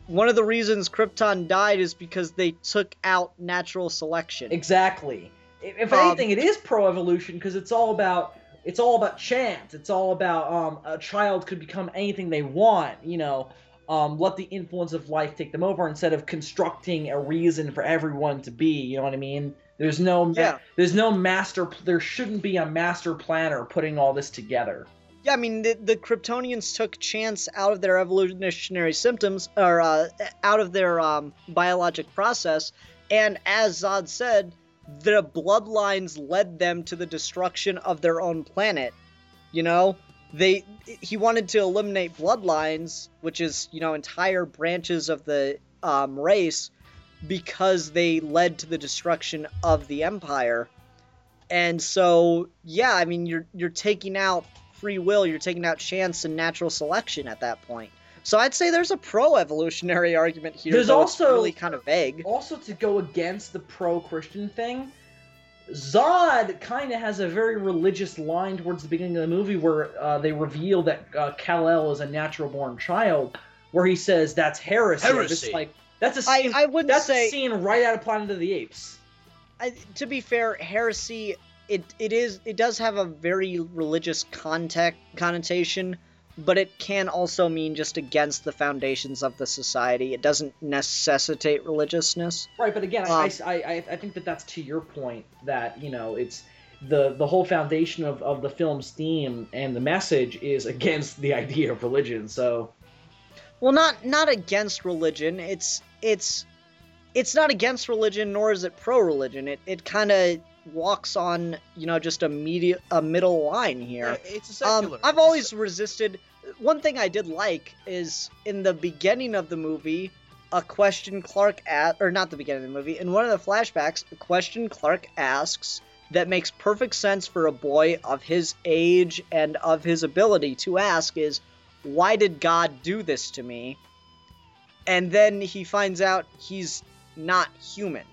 one of the reasons Krypton died is because they took out natural selection. Exactly. If anything, it is pro-evolution, because it's all about chance. It's all about a child could become anything they want. Let the influence of life take them over instead of constructing a reason for everyone to be. You know what I mean? There shouldn't be a master planner putting all this together. Yeah, I mean, the Kryptonians took chance out of their evolutionary symptoms, or out of their biologic process, and as Zod said, the bloodlines led them to the destruction of their own planet. You know, he wanted to eliminate bloodlines, which is, entire branches of the race, because they led to the destruction of the Empire. And so, yeah, I mean, you're taking out free will, you're taking out chance and natural selection at that point. So I'd say there's a pro-evolutionary argument here. There's also it's really kind of vague. Also, to go against the pro-Christian thing, Zod kind of has a very religious line towards the beginning of the movie where they reveal that Kal-El is a natural-born child, where he says that's heresy. It's like, that's a scene. I wouldn't that's say a scene right out of Planet of the Apes. To be fair, heresy it does have a very religious connotation, but it can also mean just against the foundations of the society. It doesn't necessitate religiousness. Right, but again, I think that's to your point that, it's the whole foundation of the film's theme and the message is against the idea of religion. So, well, not against religion. It's not against religion, nor is it pro-religion. It kind of walks on, just a middle line here. Yeah, it's a secular. I've always resisted. One thing I did like is in the beginning of the movie, a question Clark or not the beginning of the movie, in one of the flashbacks, a question Clark asks that makes perfect sense for a boy of his age and of his ability to ask is, why did God do this to me? And then he finds out he's not human.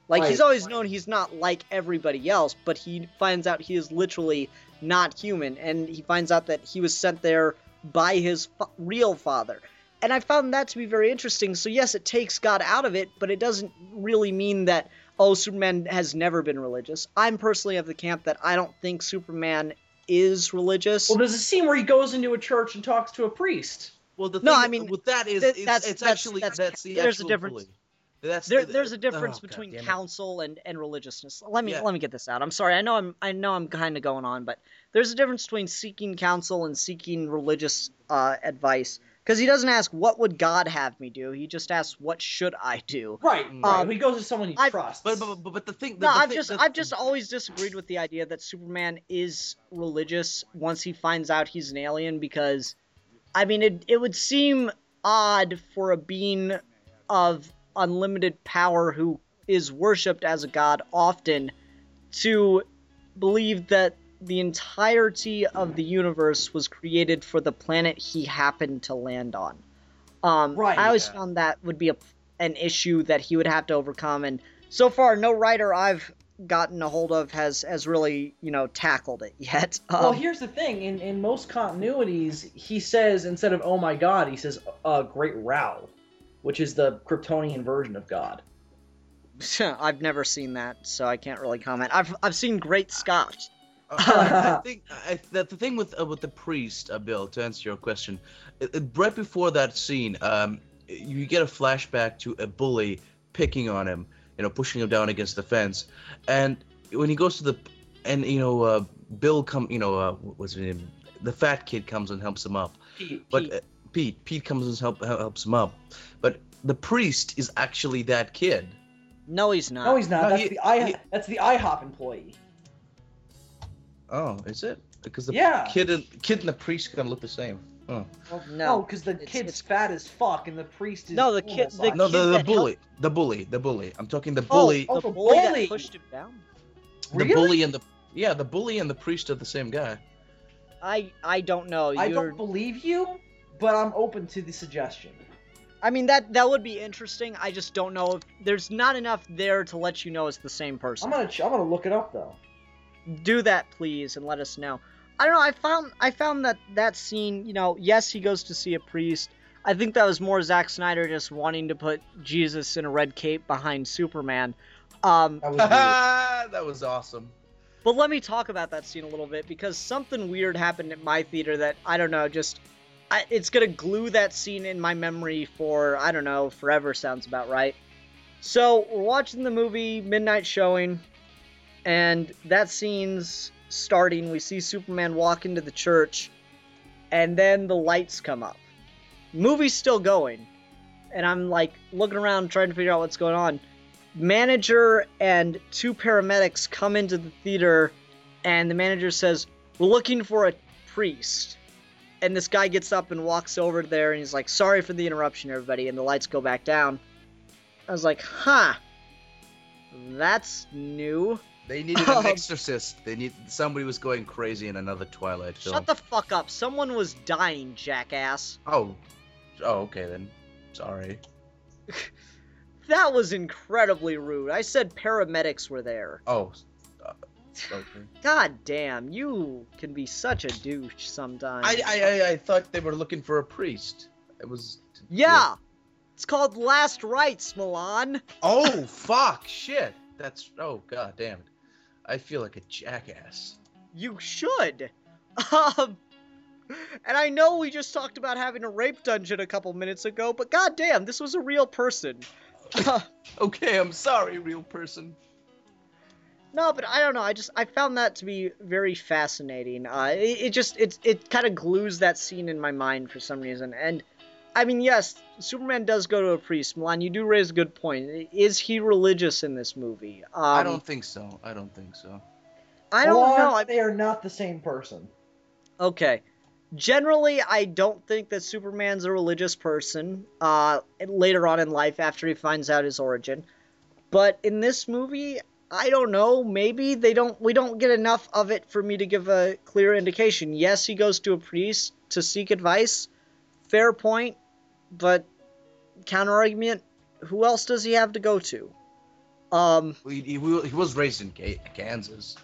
Like, he's always known he's not like everybody else, but he finds out he is literally not human, and he finds out that he was sent there by his real father. And I found that to be very interesting. So yes, it takes God out of it, but it doesn't really mean that, Superman has never been religious. I'm personally of the camp that I don't think Superman is religious. Well, there's a scene where he goes into a church and talks to a priest. Well, the thing with that is, that's the there's actual a difference. bully. There's a difference between counsel and religiousness. Let me get this out. I'm sorry. I know I'm kind of going on, but there's a difference between seeking counsel and seeking religious advice. Because he doesn't ask, what would God have me do? He just asks, what should I do? Right. He goes to someone he trusts. But the thing. No, I've just always disagreed with the idea that Superman is religious once he finds out he's an alien, because, I mean, it would seem odd for a being of unlimited power who is worshipped as a god often to believe that the entirety of the universe was created for the planet he happened to land on. Right. I always found that would be an issue that he would have to overcome, and so far, no writer I've gotten a hold of has really, tackled it yet. Well, here's the thing. In most continuities, he says, instead of, oh my god, he says, great Rao, which is the Kryptonian version of God. I've never seen that, so I can't really comment. I've seen Great Scott. I think that the thing with the priest, Bill, to answer your question, right before that scene, you get a flashback to a bully picking on him, pushing him down against the fence, and when he goes to Bill what's his name? The fat kid comes and helps him up. Pete comes and helps him up, but the priest is actually that kid. No, he's not. No, he's not. That's the IHOP employee. Oh, is it? Because the kid and the priest gonna look the same. Oh. Well, no, because the kid's fat as fuck and the priest is. No, the kid. The bully. I'm talking the bully. Oh, the bully that pushed him down. The bully and the bully and the priest are the same guy. I don't know. I don't believe you, but I'm open to the suggestion. I mean, that would be interesting. I just don't know if there's not enough there to let you know it's the same person. I'm gonna look it up though. Do that, please, and let us know. I don't know. I found that scene. Yes, he goes to see a priest. I think that was more Zack Snyder just wanting to put Jesus in a red cape behind Superman. That was awesome. But let me talk about that scene a little bit, because something weird happened at my theater that, I don't know, it's gonna glue that scene in my memory for, I don't know, forever sounds about right. So, we're watching the movie, midnight showing, and that scene's starting. We see Superman walk into the church, and then the lights come up. Movie's still going, and I'm like looking around trying to figure out what's going on. Manager and two paramedics come into the theater, and the manager says, "We're looking for a priest." And this guy gets up and walks over there, and he's like, "Sorry for the interruption, everybody," and the lights go back down. I was like, huh, that's new. They needed an exorcist. Somebody was going crazy in another Twilight film. Shut the fuck up. Someone was dying, jackass. Oh, okay then. Sorry. That was incredibly rude. I said paramedics were there. Oh. Okay. God damn, you can be such a douche sometimes. I thought they were looking for a priest. It was. Yeah. It's called Last Rites, Milan. Oh, fuck. Shit. Oh, god damn it. I feel like a jackass. You should. And I know we just talked about having a rape dungeon a couple minutes ago, but goddamn, this was a real person. Okay, I'm sorry, real person. No, but I don't know. I found that to be very fascinating. It kind of glues that scene in my mind for some reason. And I mean, yes, Superman does go to a priest. Milan, you do raise a good point. Is he religious in this movie? I don't think so. I don't know. They are not the same person. Okay. Generally, I don't think that Superman's a religious person later on in life after he finds out his origin. But in this movie, I don't know. Maybe we don't get enough of it for me to give a clear indication. Yes, he goes to a priest to seek advice. Fair point. But counter-argument, who else does he have to go to? He was raised in Kansas.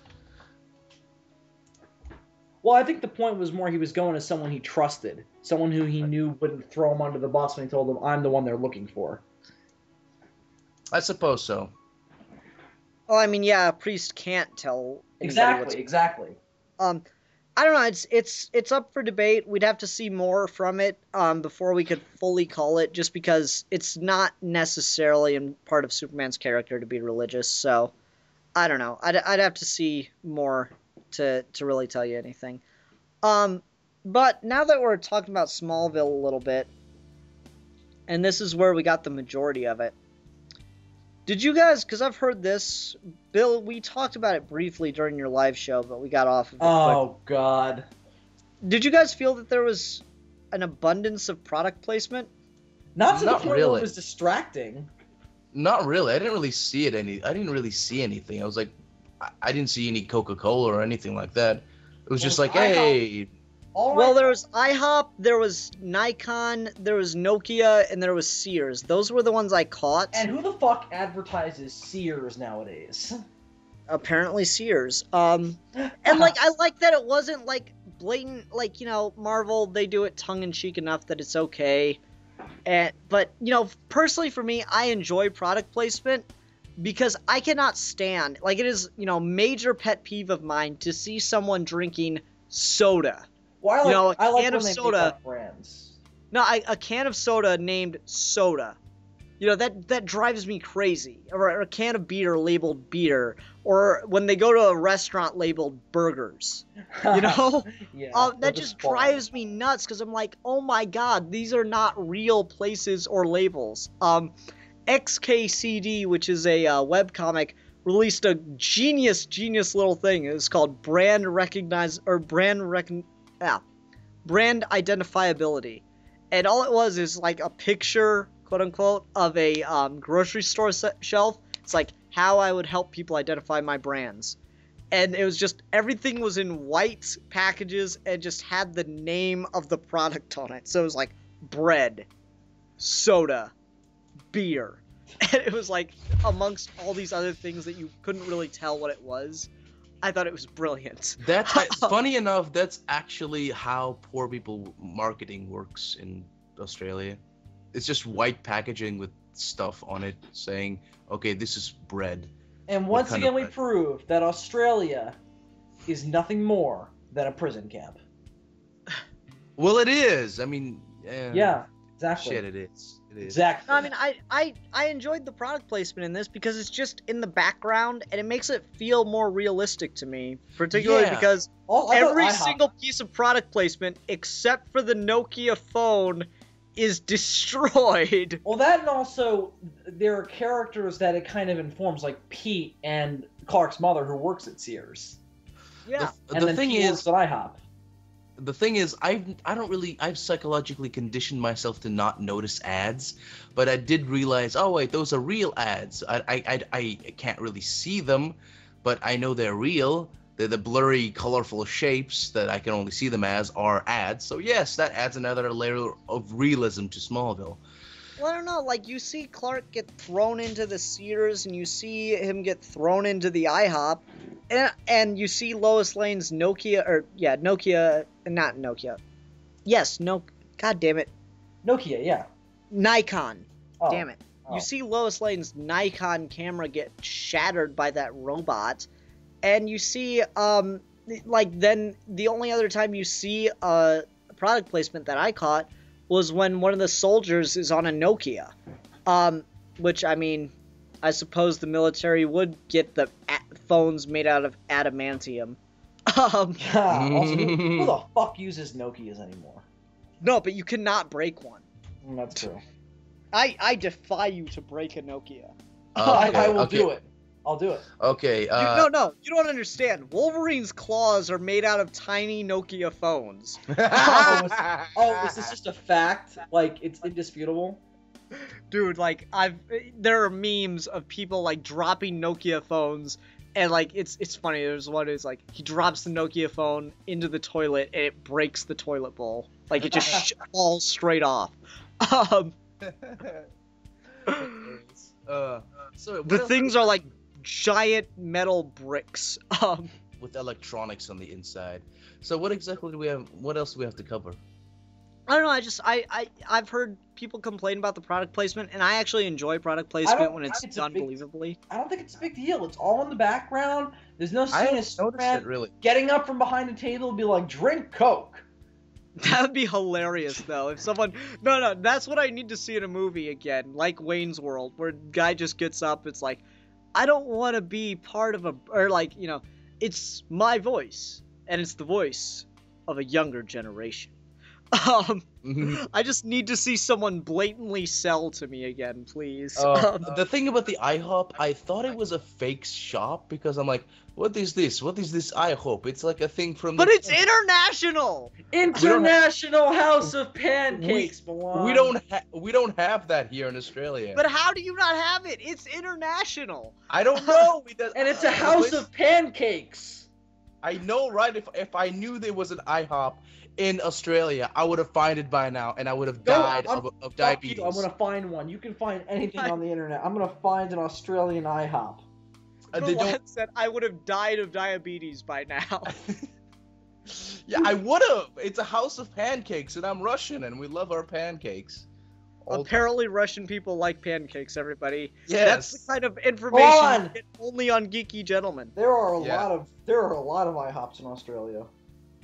Well, I think the point was more he was going to someone he trusted. Someone who he knew wouldn't throw him under the bus when he told him, "I'm the one they're looking for." I suppose so. Well, I mean, yeah, a priest can't tell anybody Exactly. I don't know. It's up for debate. We'd have to see more from it before we could fully call it, just because it's not necessarily in part of Superman's character to be religious. So I don't know. I'd have to see more to really tell you anything. But now that we're talking about Smallville a little bit, and this is where we got the majority of it. Did you guys, because I've heard this, Bill, we talked about it briefly during your live show, but we got off of it Oh, God. Did you guys feel that there was an abundance of product placement? Not to the Not point where really. it was distracting. Not really. I didn't really see anything. I was like, I didn't see any Coca-Cola or anything like that. It was just like, hey, Well, there was IHOP, there was Nikon, there was Nokia, and there was Sears. Those were the ones I caught. And who the fuck advertises Sears nowadays? Apparently Sears. And like, I like that it wasn't like blatant, like, you know, Marvel, they do it tongue-in-cheek enough that it's okay. But, you know, personally for me, I enjoy product placement because I cannot stand, like, it is, you know, major pet peeve of mine to see someone drinking soda. Well, I like can when of they soda- make up brands. No, a can of soda named soda. You know, that drives me crazy. Or a can of beer labeled beer. Or when they go to a restaurant labeled burgers. You know? Yeah, That just drives me nuts because I'm like, oh my god, these are not real places or labels. XKCD, which is a webcomic, released a genius little thing. It's called brand identifiability. And all it was is like a picture, quote unquote, of a grocery store shelf. It's like how I would help people identify my brands. And it was just, everything was in white packages and just had the name of the product on it. So it was like bread, soda, beer. And it was like amongst all these other things that you couldn't really tell what it was. I thought it was brilliant. that's funny enough. That's actually how poor people marketing works in Australia. It's just white packaging with stuff on it saying, "Okay, this is bread." And What once kind again, of we bread? prove that Australia is nothing more than a prison camp. Well, it is. I mean, Yeah, exactly. Shit, it is. It is. Exactly. No, I mean, I enjoyed the product placement in this because it's just in the background and it makes it feel more realistic to me. Particularly Yeah. because Oh, I thought every IHOP- single piece of product placement, except for the Nokia phone, is destroyed. Well, that and also there are characters that it kind of informs, like Pete and Clark's mother, who works at Sears. Yeah. And The then thing Pete is, works at IHOP. the thing is, I've psychologically conditioned myself to not notice ads, but I did realize, oh wait, those are real ads. I can't really see them, but I know they're real. They're the blurry, colorful shapes that I can only see them as are ads. So yes, that adds another layer of realism to Smallville. Well, I don't know, like, you see Clark get thrown into the Sears, and you see him get thrown into the IHOP, and you see Lois Lane's Nokia, god damn it, Nokia, yeah. Nikon, Oh. damn it. Oh. You see Lois Lane's Nikon camera get shattered by that robot, and you see, like, then the only other time you see a product placement that I caught was when one of the soldiers is on a Nokia. Which, I mean, I suppose the military would get the phones made out of adamantium. Also, who the fuck uses Nokias anymore? No, but you cannot break one. That's true. I defy you to break a Nokia. I will okay. do it. I'll do it. Okay. No, you don't understand. Wolverine's claws are made out of tiny Nokia phones. Oh, is this just a fact? Like, it's indisputable? Dude, like, there are memes of people, like, dropping Nokia phones, and, like, it's funny. There's one who's, like, he drops the Nokia phone into the toilet, and it breaks the toilet bowl. Like, it just falls straight off. So The things are, like, giant metal bricks. with electronics on the inside. So what exactly do we have? What else do we have to cover? I don't know, I've heard people complain about the product placement, and I actually enjoy product placement when it's done believably. I don't think it's a big deal. It's all in the background. There's no I scene haven't of noticed Superman it really. getting up from behind the table and be like, drink Coke. That would be hilarious, though, if someone... No, that's what I need to see in a movie again, like Wayne's World, where a guy just gets up, it's like, I don't want to be part of a... Or, like, you know, it's my voice, and it's the voice of a younger generation. I just need to see someone blatantly sell to me again, please. The thing about the IHOP, I thought it was a fake shop because I'm like, what is this? What is this IHOP? It's like a thing from. But it's international. International House of Pancakes, Milan. We don't have that here in Australia. But how do you not have it? It's international. I don't know. And it's a House of Pancakes. I know, right? If I knew there was an IHOP in Australia, I would have found it by now, and I would have died of diabetes. I'm gonna find one. You can find anything on the internet. I'm gonna find an Australian IHOP. Said I would have died of diabetes by now. Yeah, I would have. It's a house of pancakes, and I'm Russian, and we love our pancakes. Apparently, Russian people like pancakes. Everybody. Yes. That's the kind of information you get only on Geeky Gentlemen. There are a lot of IHOPs in Australia.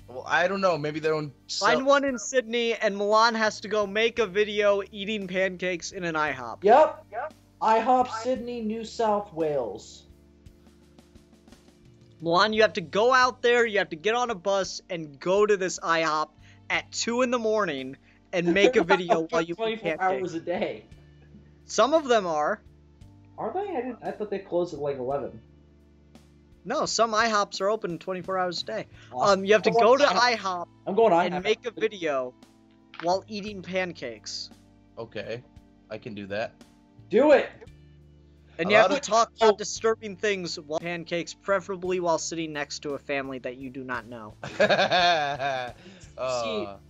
Well, I don't know. Maybe they don't. Find one in Sydney, and Milan has to go make a video eating pancakes in an IHOP. Yep. IHOP, Sydney, New South Wales. Milan, you have to go out there, you have to get on a bus and go to this IHOP at 2 in the morning and make a video while you eat 24 hours a day. Some of them are. Are they? I thought they closed at like 11. No, some IHOPs are open 24 hours a day. Awesome. You have to go to IHOP and make a video while eating pancakes. Okay, I can do that. Do it! And you have to talk about disturbing things while pancakes, preferably while sitting next to a family that you do not know. See,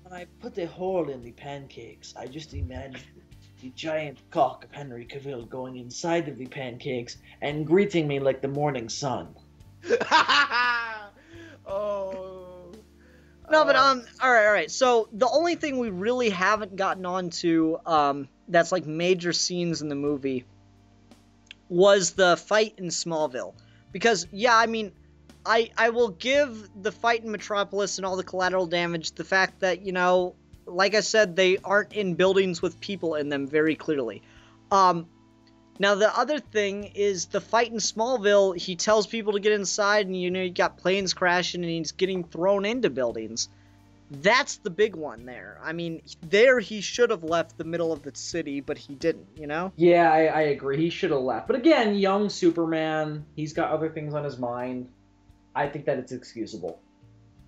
when I put the hole in the pancakes, I just imagined the giant cock of Henry Cavill going inside of the pancakes and greeting me like the morning sun. No, but all right. So the only thing we really haven't gotten on to, that's like major scenes in the movie, was the fight in Smallville. Because yeah, I mean, I will give the fight in Metropolis and all the collateral damage the fact that, you know, like I said, they aren't in buildings with people in them very clearly. Now, the other thing is the fight in Smallville, he tells people to get inside, and, you know, you got planes crashing, and he's getting thrown into buildings. That's the big one there. I mean, there he should have left the middle of the city, but he didn't, you know? Yeah, I agree. He should have left. But again, young Superman, he's got other things on his mind. I think that it's excusable.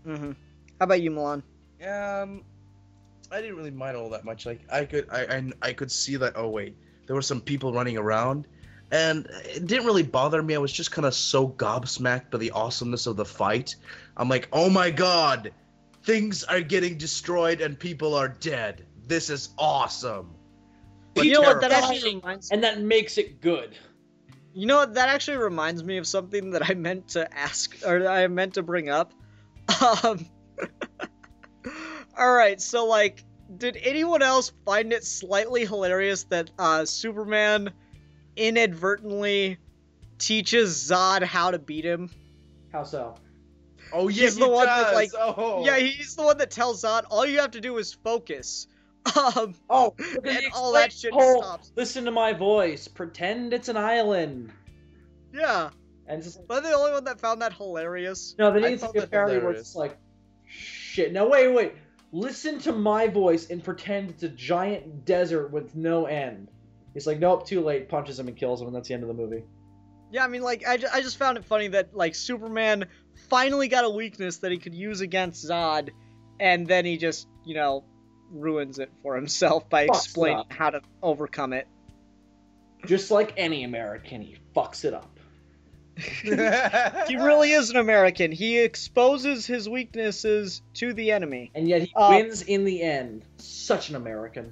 Mm-hmm. How about you, Milan? I didn't really mind all that much. Like, I could see that, oh, wait. There were some people running around, and it didn't really bother me. I was just kind of so gobsmacked by the awesomeness of the fight. I'm like, oh my god, things are getting destroyed and people are dead. This is awesome. But you know what, that actually reminds me, and that makes it good. You know what, that actually reminds me of something that I meant to ask, or I meant to bring up. Alright, so like, did anyone else find it slightly hilarious that Superman inadvertently teaches Zod how to beat him? How so? Oh yeah, he's the one does. that's like, oh. Yeah, he's the one that tells Zod all you have to do is focus. And all that shit stops. Listen to my voice. Pretend it's an island. Yeah. And just, am I the only one that found that hilarious? No, there needs to be a parody where it's like, shit. No, wait. Listen to my voice and pretend it's a giant desert with no end. He's like, nope, too late. Punches him and kills him, and that's the end of the movie. Yeah, I mean, like, I just found it funny that, like, Superman finally got a weakness that he could use against Zod, and then he just, you know, ruins it for himself by explaining how to overcome it. Just like any American, he fucks it up. He really is an American. He exposes his weaknesses to the enemy. And yet he wins in the end. Such an American.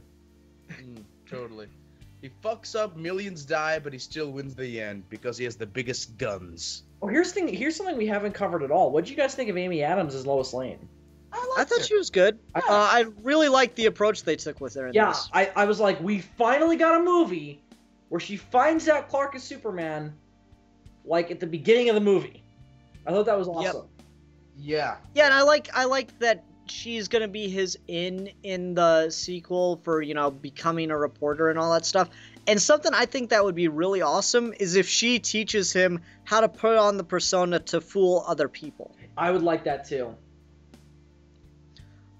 Totally. He fucks up, millions die, but he still wins the end because he has the biggest guns. Oh, here's something we haven't covered at all. What did you guys think of Amy Adams as Lois Lane? I thought she was good. I really liked the approach they took with her in this. I was like, we finally got a movie where she finds out Clark is Superman, like at the beginning of the movie. I thought that was awesome. Yep. Yeah, and I like that she's gonna be his in the sequel for, you know, becoming a reporter and all that stuff. And something I think that would be really awesome is if she teaches him how to put on the persona to fool other people. I would like that too.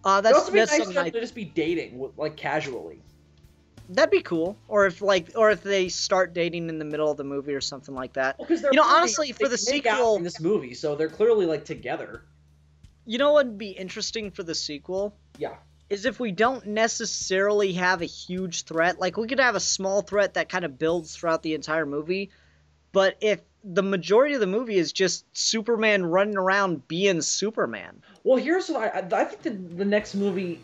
It'd That's also be nice something for them to just be dating, like casually. that'd be cool. Or if they start dating in the middle of the movie or something like that. Well, because they're Honestly, for the make out sequel, in this movie, so they're clearly like together. you know what would be interesting for the sequel? Yeah. Is if we don't necessarily have a huge threat. Like, we could have a small threat that kind of builds throughout the entire movie, but if the majority of the movie is just Superman running around being Superman. Well, here's what I think the next movie,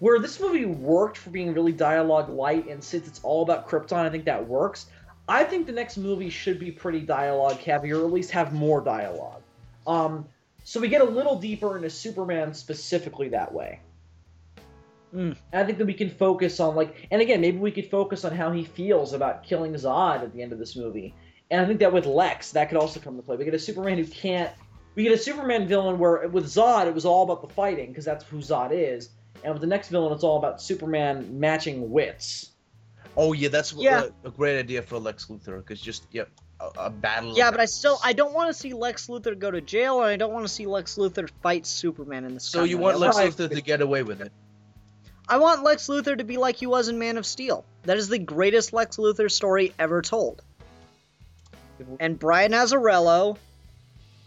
where this movie worked for being really dialogue light, and since it's all about Krypton, I think that works. I think the next movie should be pretty dialogue heavy, or at least have more dialogue. So we get a little deeper into Superman specifically that way. And I think that we can focus on, like, and again, maybe we could focus on how he feels about killing Zod at the end of this movie. And I think that with Lex, that could also come into play. We get a Superman who can't. We get a Superman villain where with Zod, it was all about the fighting, because that's who Zod is. And with the next villain, it's all about Superman matching wits. Oh yeah, that's a great idea for Lex Luthor, because just a battle. Yeah, but I don't want to see Lex Luthor go to jail, and I don't want to see Lex Luthor fight Superman in this. So you want Lex Luthor to get away with it? I want Lex Luthor to be like he was in Man of Steel. That is the greatest Lex Luthor story ever told. And Brian Azzarello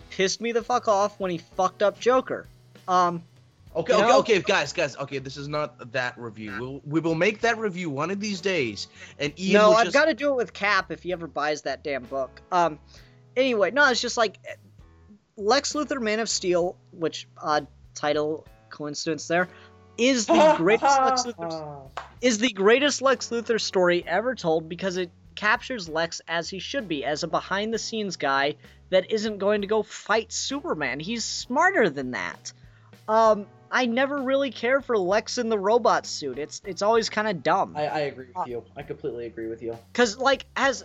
pissed me the fuck off when he fucked up Joker. Okay, guys. Okay, this is not that review. We will make that review one of these days. And Ian I've got to do it with Cap if he ever buys that damn book. Anyway, no, it's just like Lex Luthor, Man of Steel, which odd title coincidence there, is the greatest Lex Luthor story ever told, because it captures Lex as he should be, as a behind-the-scenes guy that isn't going to go fight Superman. He's smarter than that. I never really cared for Lex in the robot suit. It's always kind of dumb. I agree with you. I completely agree with you. Because, like, has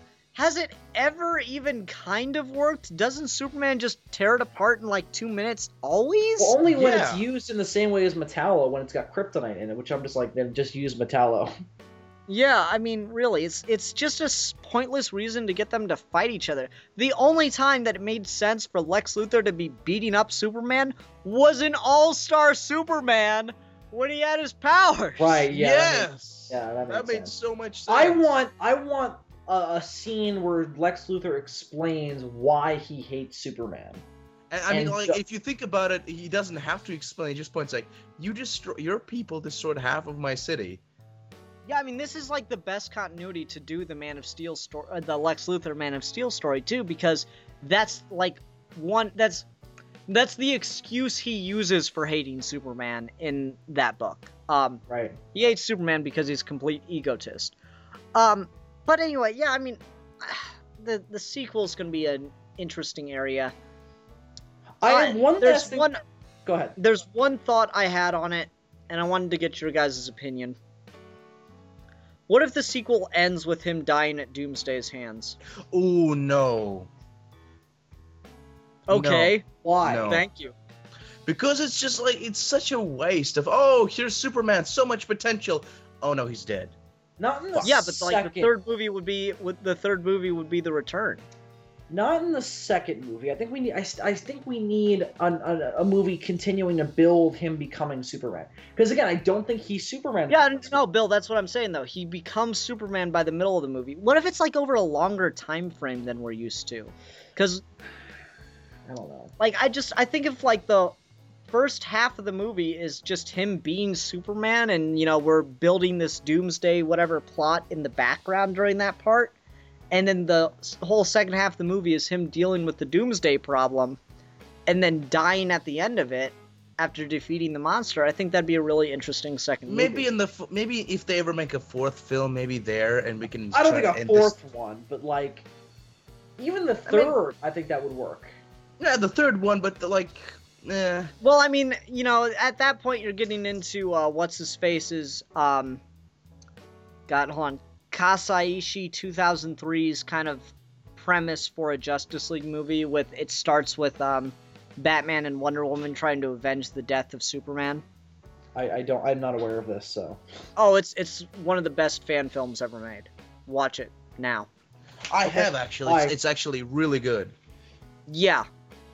it ever even kind of worked? Doesn't Superman just tear it apart in, like, 2 minutes always? Well, only when it's used in the same way as Metallo, when it's got kryptonite in it, which I'm just like, then just use Metallo. Yeah, I mean, really, it's just a pointless reason to get them to fight each other. The only time that it made sense for Lex Luthor to be beating up Superman was in All-Star Superman when he had his powers. Right, yeah. Yes! That made so much sense. I want a scene where Lex Luthor explains why he hates Superman. And I mean, like, if you think about it, he doesn't have to explain. He just points like, your people destroyed half of my city. Yeah, I mean, this is like the best continuity to do the Man of Steel story, the Lex Luthor Man of Steel story too, because that's like that's the excuse he uses for hating Superman in that book. Right. He hates Superman because he's a complete egotist. But anyway, yeah, I mean, the sequel is going to be an interesting area. I have one last thing. Go ahead. There's one thought I had on it, and I wanted to get your guys' opinion. What if the sequel ends with him dying at Doomsday's hands? Oh, no. Okay. No. Why? No. Thank you. Because it's just like, it's such a waste of, oh, here's Superman, so much potential. Oh, no, he's dead. Not in the Yeah, but like second. the third movie would be The Return. Not in the second movie. I think we need. I think we need a movie continuing to build him becoming Superman. Because again, I don't think he's Superman. Yeah, no, Bill, that's what I'm saying though. He becomes Superman by the middle of the movie. What if it's like over a longer time frame than we're used to? Because I don't know. Like I think if like the first half of the movie is just him being Superman, and we're building this Doomsday whatever plot in the background during that part. And then the whole second half of the movie is him dealing with the Doomsday problem and then dying at the end of it after defeating the monster. I think that'd be a really interesting second movie. Maybe if they ever make a fourth film, maybe there, and we can... I don't think a fourth one, but like... Even the third, I think that would work. Yeah, the third one, but Well, I mean, at that point you're getting into, what's-his-face's, hold on. Kasaishi 2003's kind of premise for a Justice League movie it starts with Batman and Wonder Woman trying to avenge the death of Superman. I'm not aware of this, so. Oh, it's one of the best fan films ever made. Watch it now. I have actually. It's actually really good. Yeah.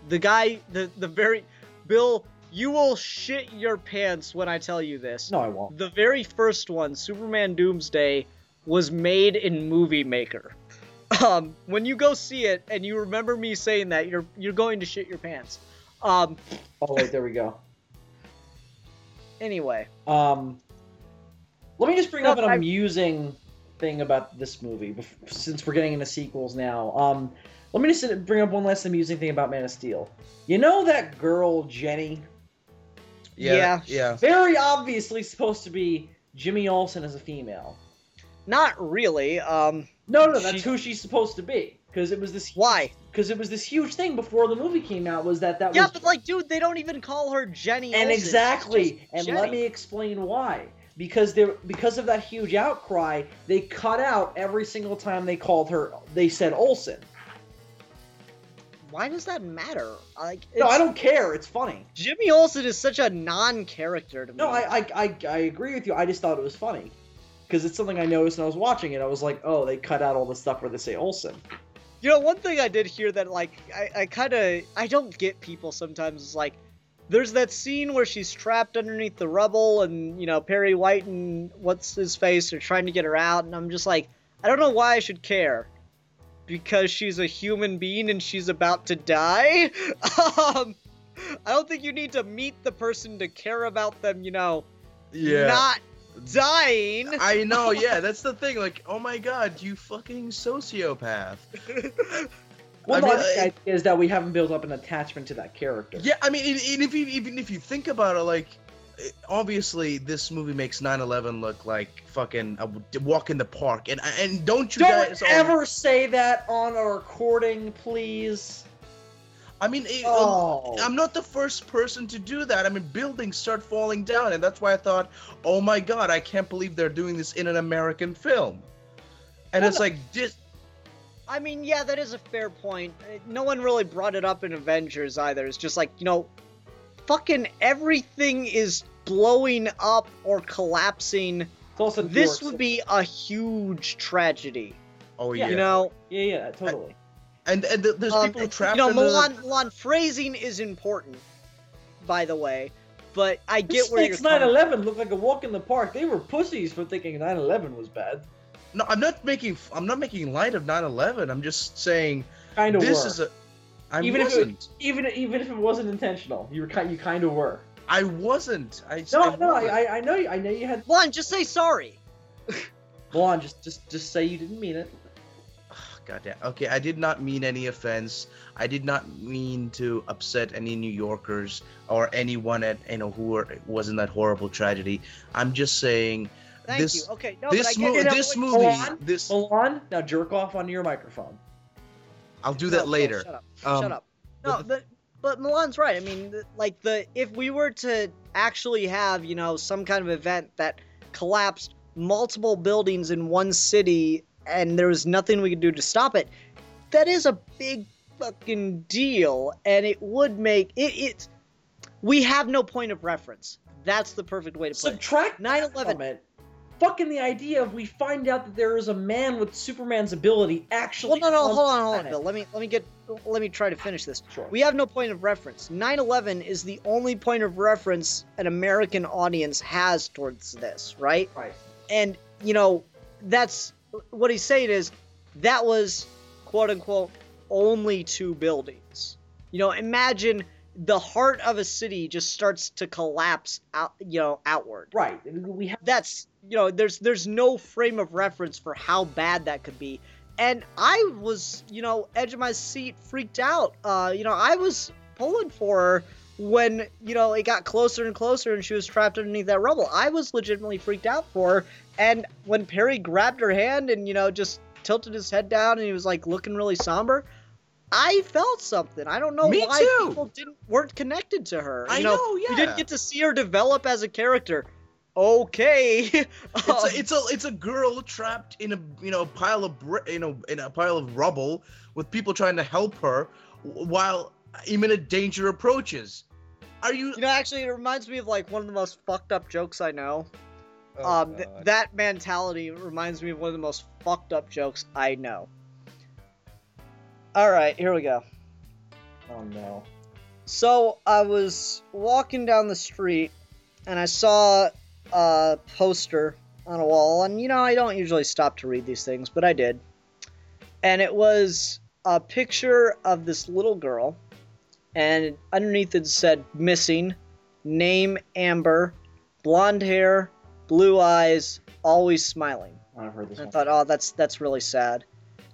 The guy, the very Bill, You will shit your pants when I tell you this. No, I won't. The very first one, Superman Doomsday, was made in Movie Maker. When you go see it and you remember me saying that, you're going to shit your pants. Oh wait, there we go. Anyway. Let me just bring up an amusing thing about this movie, since we're getting into sequels now. Let me just bring up one last amusing thing about Man of Steel. You know that girl, Jenny? Yeah. Very obviously supposed to be Jimmy Olsen as a female. Not really. No, that's who she's supposed to be. Because it was this. Why? Because it was this huge thing before the movie came out. Was that Yeah, was? but like, dude, they don't even call her Jenny. And Olsen. exactly. And Jenny. let me explain why. Because of that huge outcry, they cut out every single time they called her. They said Olsen. Why does that matter? Like, No, I don't care. It's funny. Jimmy Olsen is such a non-character to me. No, I agree with you. I just thought it was funny. Because it's something I noticed when I was watching it. I was like, oh, they cut out all the stuff where they say Olsen. You know, one thing I did hear that, like, I don't get people sometimes is, like, there's that scene where she's trapped underneath the rubble and, you know, Perry White and what's-his-face are trying to get her out, and I'm just like, I don't know why I should care. Because she's a human being and she's about to die? I don't think you need to meet the person to care about them, you know, not dying. I know, yeah, that's the thing. Like, oh my god, you fucking sociopath. Well, the idea is that we haven't built up an attachment to that character. Yeah, I mean, even if you think about it, like, obviously this movie makes 9/11 look like fucking a walk in the park, and don't guys ever say that on a recording, please. I mean, I'm not the first person to do that. I mean, buildings start falling down, and that's why I thought, oh my god, I can't believe they're doing this in an American film. And it's like, I mean, yeah, that is a fair point. No one really brought it up in Avengers either. It's just like, you know, fucking everything is blowing up or collapsing. This would be a huge tragedy. Oh, yeah. You know? Yeah, totally. And there's people trapped in the... phrasing is important, by the way. But I get where you're 9/11 looked like a walk in the park. They were pussies for thinking 9/11 was bad. No, I'm not making light of 9/11. I'm just saying kind of this were. is a. I even wasn't. Even if it wasn't intentional, you kind of were. I wasn't. I know you had. Juan, just say sorry. Juan, just say you didn't mean it. Goddamn. Okay, I did not mean any offense. I did not mean to upset any New Yorkers or anyone who was in that horrible tragedy. I'm just saying. Thank you. Okay, no, this movie. Milan, now jerk off onto your microphone. I'll do that later. Shut up. No, but Milan's right. I mean, like if we were to actually have, you know, some kind of event that collapsed multiple buildings in one city and there was nothing we could do to stop it, that is a big fucking deal, and it would make it. We have no point of reference. That's the perfect way to put it. Subtract 9/11. Fucking the idea of we find out that there is a man with Superman's ability actually. Well, no, hold on, Bill. Let me try to finish this. Sure. We have no point of reference. 9/11 is the only point of reference an American audience has towards this, right? Right. And you know, that's what he's saying is that was quote unquote only 2 buildings. You know, imagine the heart of a city just starts to collapse out, you know, outward. Right. That's, you know, there's no frame of reference for how bad that could be. And I was, you know, edge of my seat, freaked out. You know, I was pulling for her when, you know, it got closer and closer and she was trapped underneath that rubble. I was legitimately freaked out for her. And when Perry grabbed her hand and, you know, just tilted his head down and he was like looking really somber, I felt something. I don't know why people weren't connected to her. I know, yeah. We didn't get to see her develop as a character. Okay. It's a girl trapped in a pile of rubble with people trying to help her while imminent danger approaches. You know, actually, it reminds me of like one of the most fucked up jokes I know. That mentality reminds me of one of the most fucked up jokes I know. All right, here we go. Oh no. So I was walking down the street and I saw a poster on a wall, and I don't usually stop to read these things, but I did. And it was a picture of this little girl, and underneath it said missing, name Amber, blonde hair, blue eyes, always smiling. I've heard this And I one. thought, oh, that's really sad.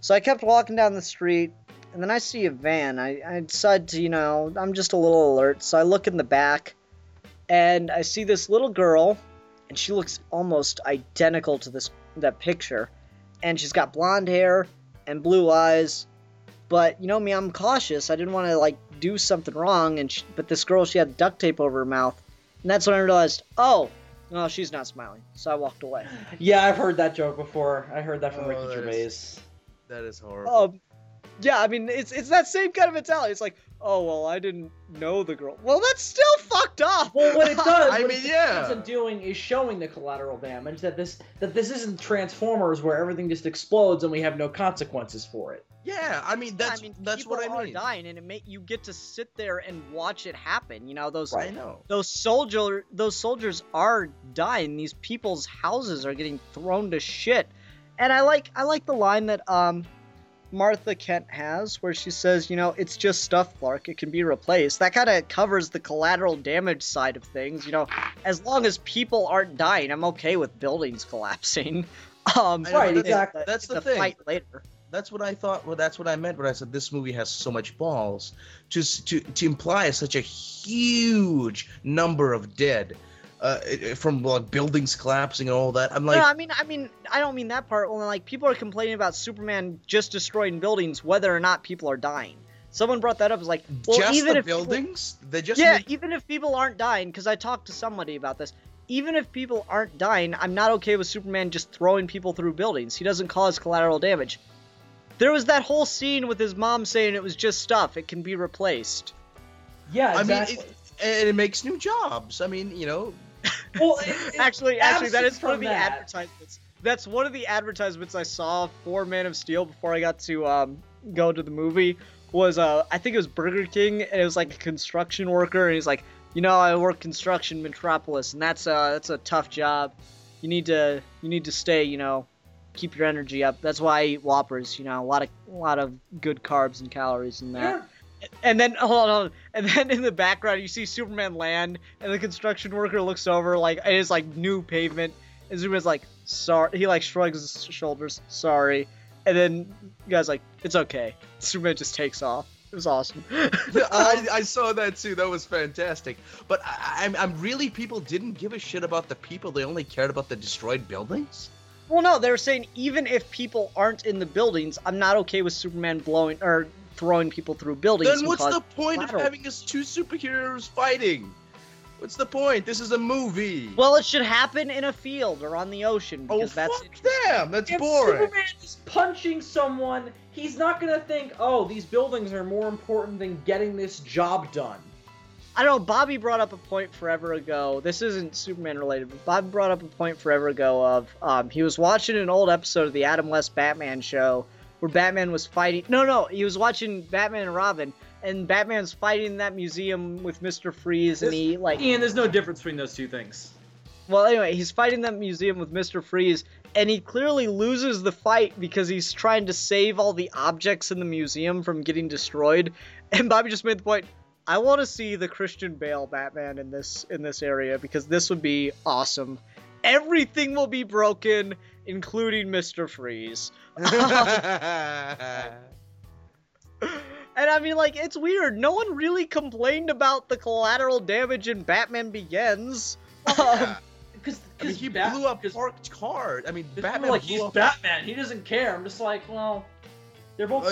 So I kept walking down the street, and then I see a van. I decided to, I'm just a little alert, so I look in the back, and I see this little girl, and she looks almost identical to that picture, and she's got blonde hair and blue eyes, but you know me, I'm cautious. I didn't want to do something wrong, but this girl, she had duct tape over her mouth, and that's when I realized, oh, no, she's not smiling, so I walked away. Yeah, I've heard that joke before. I heard that from Ricky that Gervais. That is horrible. Yeah, I mean, it's that same kind of mentality. It's like, oh, well, I didn't know the girl. Well, that's still fucked up. Well, what it does, I what mean, it yeah. ends up doing is showing the collateral damage that this isn't Transformers where everything just explodes and we have no consequences for it. Yeah, I mean that's what I People are mean. dying, and you get to sit there and watch it happen. Those I know. those soldiers are dying. These people's houses are getting thrown to shit. And I like the line that Martha Kent has, where she says, it's just stuff, Clark. It can be replaced. That kind of covers the collateral damage side of things. As long as people aren't dying, I'm okay with buildings collapsing. Right, exactly. That's the thing. thing. Fight later. That's what I thought. Well, that's what I meant when I said this movie has so much balls. Just to imply such a huge number of dead, from buildings collapsing and all that. I'm like, no, I mean, I don't mean that part. Well, people are complaining about Superman just destroying buildings, whether or not people are dying. Someone brought that up. It's like, well, just even the if buildings, they just even if people aren't dying, because I talked to somebody about this. Even if people aren't dying, I'm not okay with Superman just throwing people through buildings. He doesn't cause collateral damage. There was that whole scene with his mom saying it was just stuff. It can be replaced. Yeah, exactly. I mean, it makes new jobs. I mean, Well, Actually, that is one of from the that. advertisements. That's one of the advertisements I saw for Man of Steel before I got to go to the movie. Was I think it was Burger King, and it was like a construction worker, and he's like, I work construction in Metropolis, and that's a tough job. You need to stay, keep your energy up. That's why I eat Whoppers. A lot of good carbs and calories in that. Yeah. And then hold on, and then in the background you see Superman land, and the construction worker looks over and it's new pavement, and Superman's like, sorry. He shrugs his shoulders, sorry, and then the guy's like, it's okay. Superman just takes off. It was awesome. I saw that too. That was fantastic. But I'm really, people didn't give a shit about the people. They only cared about the destroyed buildings. Well, no, they were saying even if people aren't in the buildings, I'm not okay with Superman blowing or throwing people through buildings. Then what's the point of collateral. having us two superheroes fighting? What's the point? This is a movie. Well, it should happen in a field or on the ocean because that's fuck them. That's If boring. Superman is punching someone, he's not gonna think, oh, these buildings are more important than getting this job done. I don't know, Bobby brought up a point forever ago. This isn't Superman related, but Bobby brought up a point forever ago of he was watching an old episode of the Adam West Batman show where Batman was fighting. No, he was watching Batman and Robin, and Batman's fighting in that museum with Mr. Freeze, and Ian, there's no difference between those two things. Well, anyway, he's fighting that museum with Mr. Freeze, and he clearly loses the fight because he's trying to save all the objects in the museum from getting destroyed. And Bobby just made the point, I want to see the Christian Bale Batman in this area because this would be awesome. Everything will be broken, including Mr. Freeze. And I mean, it's weird. No one really complained about the collateral damage in Batman Begins. Because he blew up parked cars. I mean, Batman he's blew up. Batman. He doesn't care. I'm just like, well, they're both.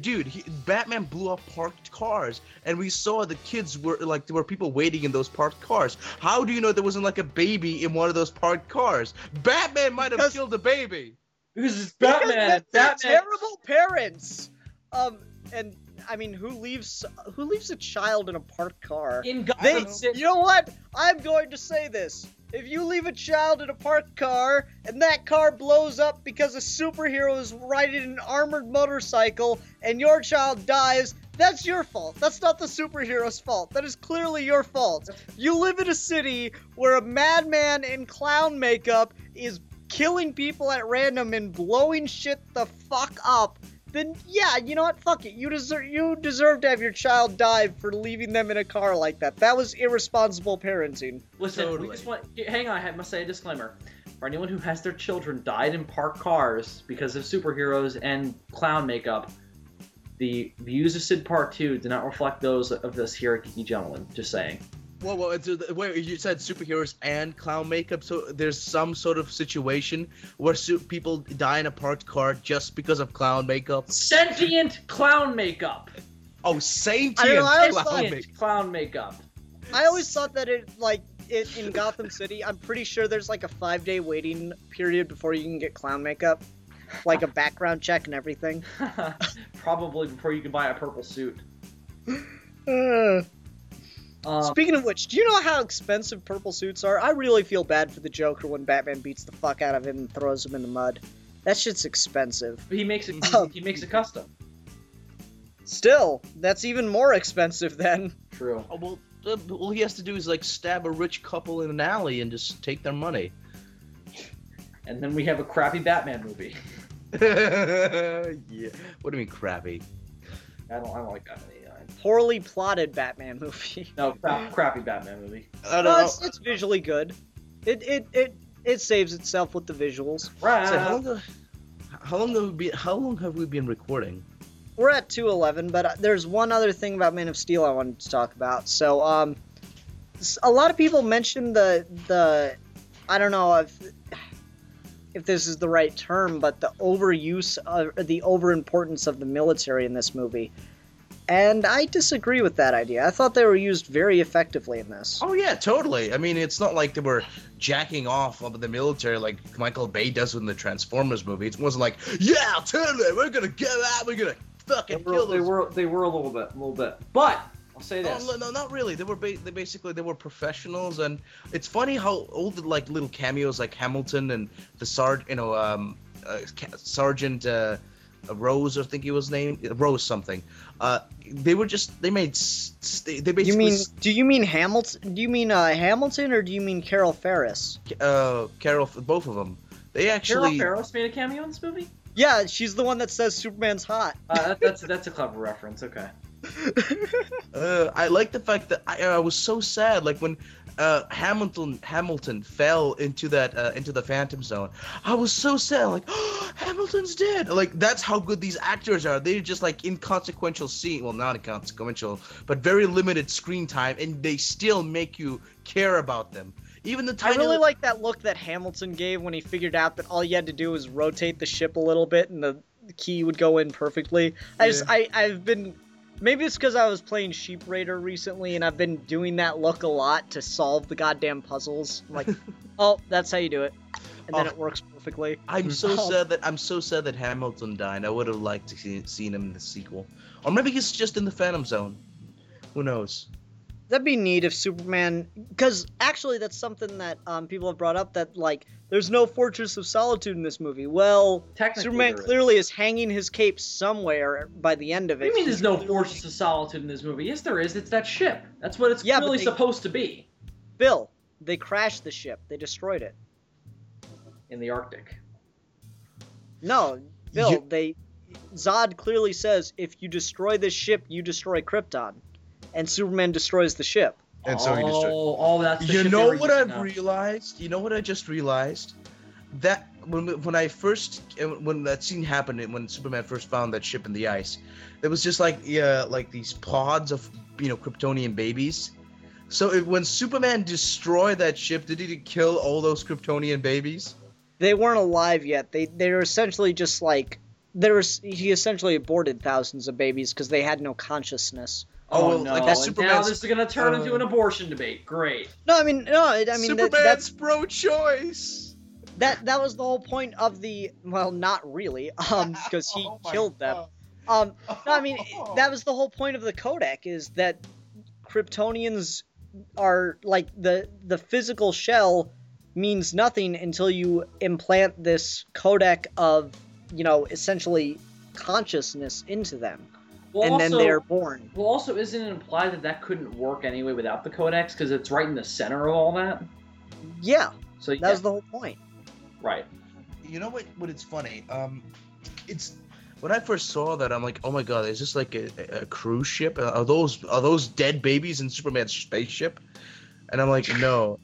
Dude, Batman blew up parked cars, and we saw the kids there were people waiting in those parked cars. How do you know there wasn't a baby in one of those parked cars? Batman might have killed the baby. Because it's Batman. They're terrible parents. And I mean, who leaves a child in a parked car? In Gotham City. You know what? I'm going to say this. If you leave a child in a parked car, and that car blows up because a superhero is riding an armored motorcycle, and your child dies, That's your fault. That's not the superhero's fault. That is clearly your fault. You live in a city where a madman in clown makeup is killing people at random and blowing shit the fuck up. Then yeah, you know what? Fuck it. You deserve to have your child die for leaving them in a car like that. That was irresponsible parenting. Listen, Totally. hang on, I must say a disclaimer. For anyone who has their children died in parked cars because of superheroes and clown makeup, the views of Sid Part 2 do not reflect those of this here at Geeky Gentleman. Just saying. Whoa, wait, you said superheroes and clown makeup, so there's some sort of situation where people die in a parked car just because of clown makeup? Sentient clown makeup! Oh, sentient I don't know, I always clown thought- makeup. Clown makeup. I always thought that in Gotham City, I'm pretty sure there's like a 5-day waiting period before you can get clown makeup. Like a background check and everything. Probably before you can buy a purple suit. Speaking of which, do you know how expensive purple suits are? I really feel bad for the Joker when Batman beats the fuck out of him and throws him in the mud. That shit's expensive. He makes it. He makes it custom. Still, that's even more expensive then. True. Oh, well, all he has to do is like stab a rich couple in an alley and just take their money. And then we have a crappy Batman movie. Yeah. What do you mean crappy? I don't like Batman 89. Poorly plotted Batman movie. No, crappy Batman movie. I don't No, know. it's visually good. It saves itself with the visuals. Right. So how long have we been recording? We're at 2:11, but there's one other thing about Man of Steel I wanted to talk about. So, a lot of people mentioned the I don't know if this is the right term, but the overuse of the overimportance of the military in this movie. And I disagree with that idea. I thought they were used very effectively in this. Oh yeah, totally. I mean, it's not like they were jacking off of the military like Michael Bay does in the Transformers movie. It wasn't like, yeah, totally, we're gonna go out, we're gonna fucking kill They those. were a little bit. But I'll say this. No, not really. They were they were professionals, and it's funny how all the like little cameos like Hamilton and the Sergeant Rose, I think he was named Rose something. They basically. Do you mean Hamilton? Do you mean Hamilton, or do you mean Carol Ferris? Carol, both of them. They actually. Carol Ferris made a cameo in this movie? Yeah, she's the one that says Superman's hot. That's a clever reference. Okay. I like the fact that I was so sad, like when Hamilton fell into the Phantom Zone. I was so sad, like, oh, Hamilton's dead. Like, that's how good these actors are. They're just like inconsequential scene, well, not inconsequential, but very limited screen time, and they still make you care about them. Even the I tiny. really like that look that Hamilton gave when he figured out that all you had to do was rotate the ship a little bit and the key would go in perfectly. I've been. Maybe it's because I was playing Sheep Raider recently and I've been doing that look a lot to solve the goddamn puzzles. I'm like, oh, that's how you do it. And then it works perfectly. I'm so sad that Hamilton died. I would have liked to seen him in the sequel, or maybe he's just in the Phantom Zone. Who knows? That'd be neat if Superman, because actually that's something that people have brought up, that like there's no Fortress of Solitude in this movie. Well, Technically Superman there is. clearly is hanging his cape somewhere by the end of it. What do you mean He's there's no clearly- Fortress of Solitude in this movie? Yes, there is. It's that ship. That's what it's Yeah, but really they- supposed to be Bill, they crashed the ship. They destroyed it. in the Arctic. No, Bill, You- Zod clearly says if you destroy this ship, you destroy Krypton, and Superman destroys the ship. And so he destroyed. That's the You ship know they were what using I've now. realized? You know what I just realized? That when that scene happened, when Superman first found that ship in the ice, it was just like these pods of Kryptonian babies. So when Superman destroyed that ship, did he kill all those Kryptonian babies? They weren't alive yet. They were essentially just like he essentially aborted thousands of babies because they had no consciousness. Oh, well, no. like that's And now Superman's. this is going to turn into an abortion debate. Great. No, I mean Superman's that's pro-choice. that was the whole point of the, well, not really, because he Oh my killed them. God. No, I mean that was the whole point of the Kodak, is that Kryptonians are like the physical shell means nothing until you implant this codec of essentially consciousness into them. Well, and then also- they're born. Well, also, isn't it implied that that couldn't work anyway without the codex because it's right in the center of all that? Yeah, So that was the whole point. right. You know what? It's funny. It's when I first saw that, I'm like, oh my god, is this like a cruise ship? Are those dead babies in Superman's spaceship? And I'm like, no.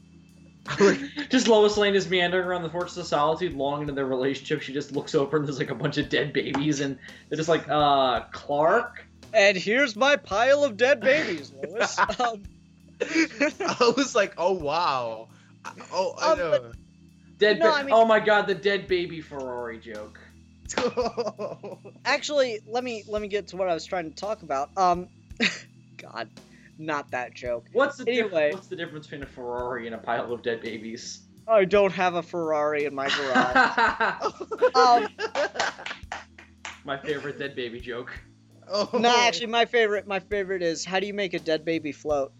Like, Just Lois Lane is meandering around the Fortress of Solitude long into their relationship. She just looks over and there's like a bunch of dead babies, and they're just like, Clark? And here's my pile of dead babies, Lois. I was like, oh wow. Oh, I know. Dead No, I mean- Oh my god, the dead baby Ferrari joke. Actually, let me get to what I was trying to talk about. God, not that joke. What's the Anyway. What's the difference between a Ferrari and a pile of dead babies? I don't have a Ferrari in my garage. My favorite dead baby joke. Oh. No, actually, my favorite is how do you make a dead baby float?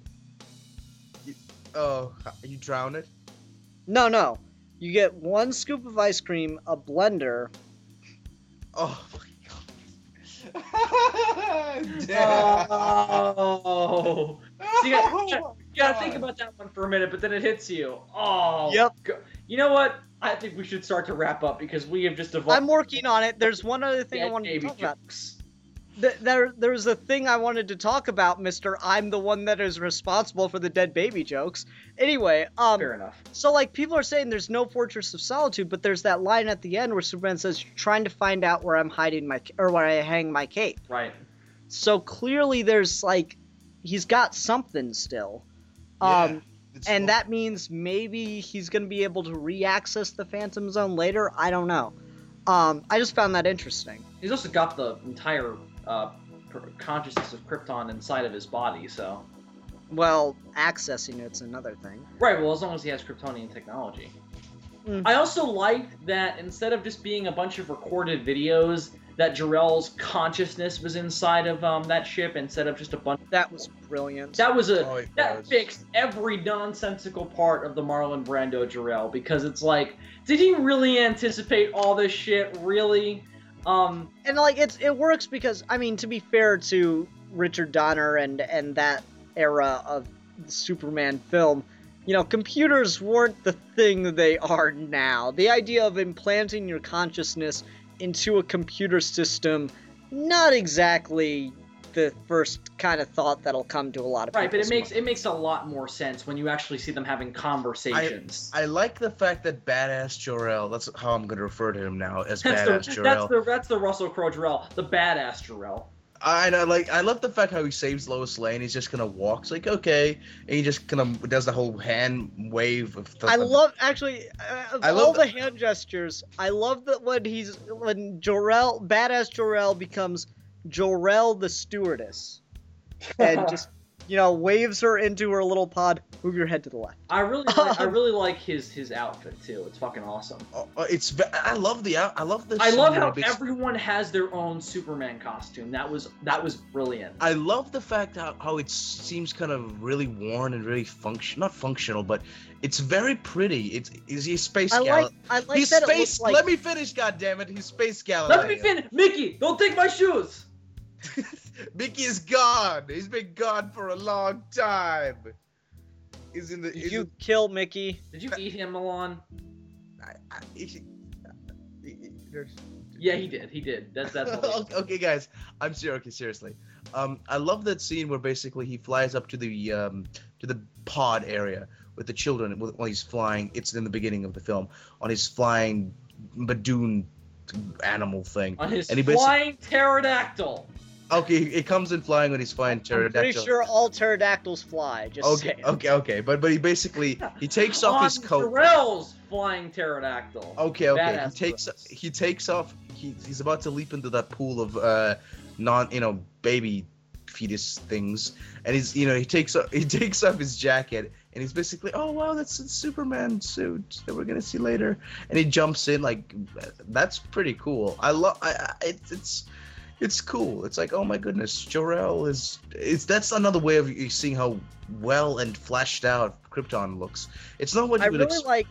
Oh, you drown it? No. You get 1 scoop of ice cream, a blender. Oh my god. Damn. Oh. So you gotta think about that one for a minute, but then it hits you. Oh. Yep. You know what? I think we should start to wrap up because we have just evolved. I'm working on it. There's one other thing I dead wanted to baby talk about. jokes. There's a thing I wanted to talk about, Mr. I'm the one that is responsible for the dead baby jokes. Anyway, Fair enough. so like people are saying there's no Fortress of Solitude, but there's that line at the end where Superman says, "You're trying to find out where I'm hiding where I hang my cape." Right. So clearly there's like he's got something still. Yeah, it's And all- that means maybe he's going to be able to re-access the Phantom Zone later. I don't know. I just found that interesting. He's also got the entire consciousness of Krypton inside of his body, so. Well, accessing it's another thing. Right, well, as long as he has Kryptonian technology. Mm. I also liked that instead of just being a bunch of recorded videos, that Jor-El's consciousness was inside of that ship instead of just a bunch. That was brilliant. That was Oh, it that was. fixed every nonsensical part of the Marlon Brando Jor-El, because it's like, did he really anticipate all this shit? Really? And like it works because I mean to be fair to Richard Donner and that era of the Superman film, you know, computers weren't the thing they are now. The idea of implanting your consciousness into a computer system, not exactly the first kind of thought that'll come to a lot of Right, but people's it makes a lot more sense when you actually see them having conversations. I like the fact that Badass Jor-El, that's how I'm going to refer to him now, as Badass Jor-El. That's the Russell Crowe Jor-El, the badass Jor-El. I love the fact how he saves Lois Lane. He's just gonna walk. It's like, okay, and he just kind of does the whole hand wave of I love actually of I all love the hand gestures. I love that when Jor-El, badass Jor-El becomes Jor-El the stewardess, and just waves her into her little pod. Move your head to the left. I really like his outfit too. It's fucking awesome. I love the I scene love where how he makes- everyone has their own Superman costume. That was brilliant. I love the fact how it seems kind of really worn and really not functional, but it's very pretty. He's space I Galileo. like He's that it space. looks like. Let me finish, goddammit. He's space Galileo. Let me finish, Mickey. Don't take my shoes. Mickey is gone. He's been gone for a long time. He's in the. Did you kill Mickey? Did you eat him, Milan? there's- Yeah, he did. He did. That's what okay, guys. I'm serious. Okay, seriously. I love that scene where basically he flies up to the pod area with the children when he's flying. It's in the beginning of the film on his flying Badoon animal thing. on his And he flying pterodactyl. Okay, it comes in flying when he's flying I'm pterodactyl. pretty sure all pterodactyls fly. Just Okay, saying. okay. But he basically he takes off his On coat. Jor-El's flying pterodactyl. Okay. Badass He takes off. He's about to leap into that pool of baby fetus things, and he takes off his jacket, and he's basically, oh wow, that's a Superman suit that we're gonna see later, and he jumps in like, that's pretty cool. It's cool. It's like, oh my goodness, Jor-El that's another way of seeing how well and fleshed out Krypton looks. It's not what I you would really like.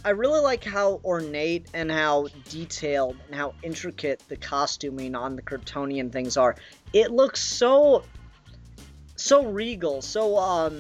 I really like how ornate and how detailed and how intricate the costuming on the Kryptonian things are. It looks so regal, so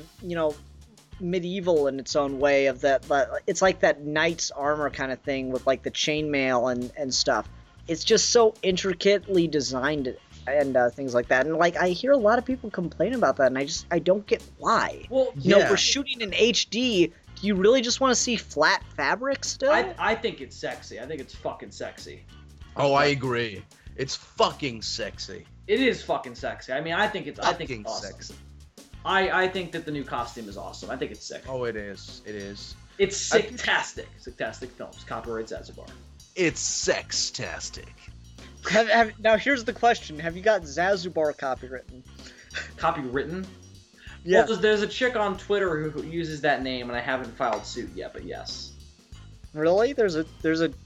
medieval in its own way of that. It's like that knight's armor kind of thing with like the chainmail and stuff. It's just so intricately designed and things like that. And like I hear a lot of people complain about that, and I don't get why. Well, we're shooting in HD. Do you really just want to see flat fabric still? I think it's sexy. I think it's fucking sexy. Oh, I agree. It's fucking sexy. It is fucking sexy. I mean, I think it's awesome. Sexy. I think that the new costume is awesome. I think it's sick. Oh, it is. It is. It's sick-tastic. Sick-tastic Films. Copyright Zanzibar. It's sex-tastic. Now here's the question: have you got Zanzibar copywritten? Copywritten? Yeah. Well, there's a chick on Twitter who uses that name, and I haven't filed suit yet, but yes. Really? There's a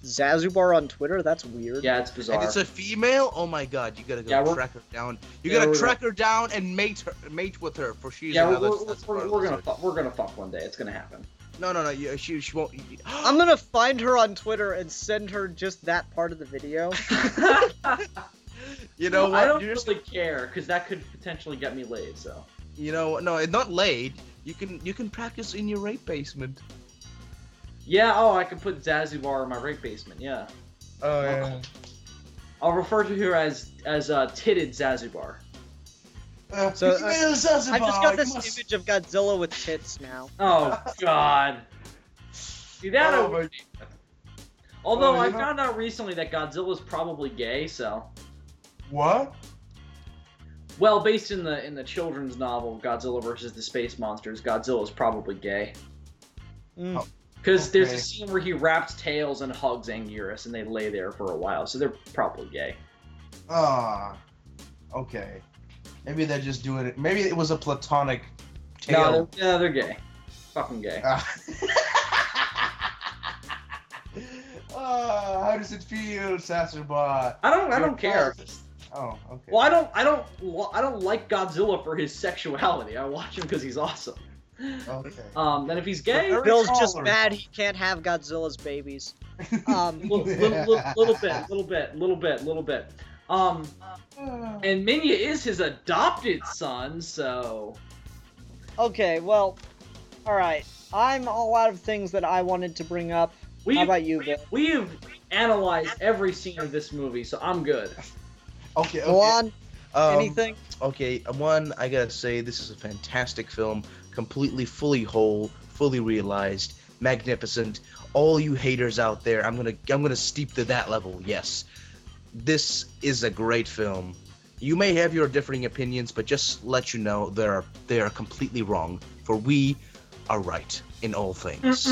Zanzibar on Twitter? That's weird. Yeah, it's bizarre. And it's a female? Oh my god, you gotta go track her down. You gotta track her down and mate with her, for she's another. We're gonna fuck one day. It's gonna happen. No. She won't. I'm gonna find her on Twitter and send her just that part of the video. You know what? I don't really care, because that could potentially get me laid. So. You know, no, not laid. You can practice in your rape basement. Yeah. Oh, I can put Zanzibar in my rape basement. Yeah. Oh yeah. I'll refer to her as titted Zanzibar. So I've just got this image of Godzilla with tits now. Oh God. See that? Although I found out recently that Godzilla's probably gay, so. What? Well, based in the children's novel Godzilla vs. the Space Monsters, Godzilla's probably gay. Because there's a scene where he wraps tails and hugs Anguirus, and they lay there for a while, so they're probably gay. Ah, okay. Maybe they're just doing it. Maybe it was a platonic tail. No, they're gay. Fucking gay. How does it feel, Sasserbot? I don't care. Oh, okay. Well, I don't like Godzilla for his sexuality. I watch him because he's awesome. Okay. Then if he's gay, Bill's just mad he can't have Godzilla's babies. Little bit. And Minya is his adopted son, so. Okay, well, all right. I'm all out of things that I wanted to bring up. How about you, Bill? We've analyzed every scene of this movie, so I'm good. Okay. Go on. Anything? Okay, one, I gotta say, this is a fantastic film. Completely, fully whole, fully realized, magnificent. All you haters out there, I'm gonna steep to that level. Yes, this is a great film. You may have your differing opinions, but just let you know they are completely wrong. For we are right in all things.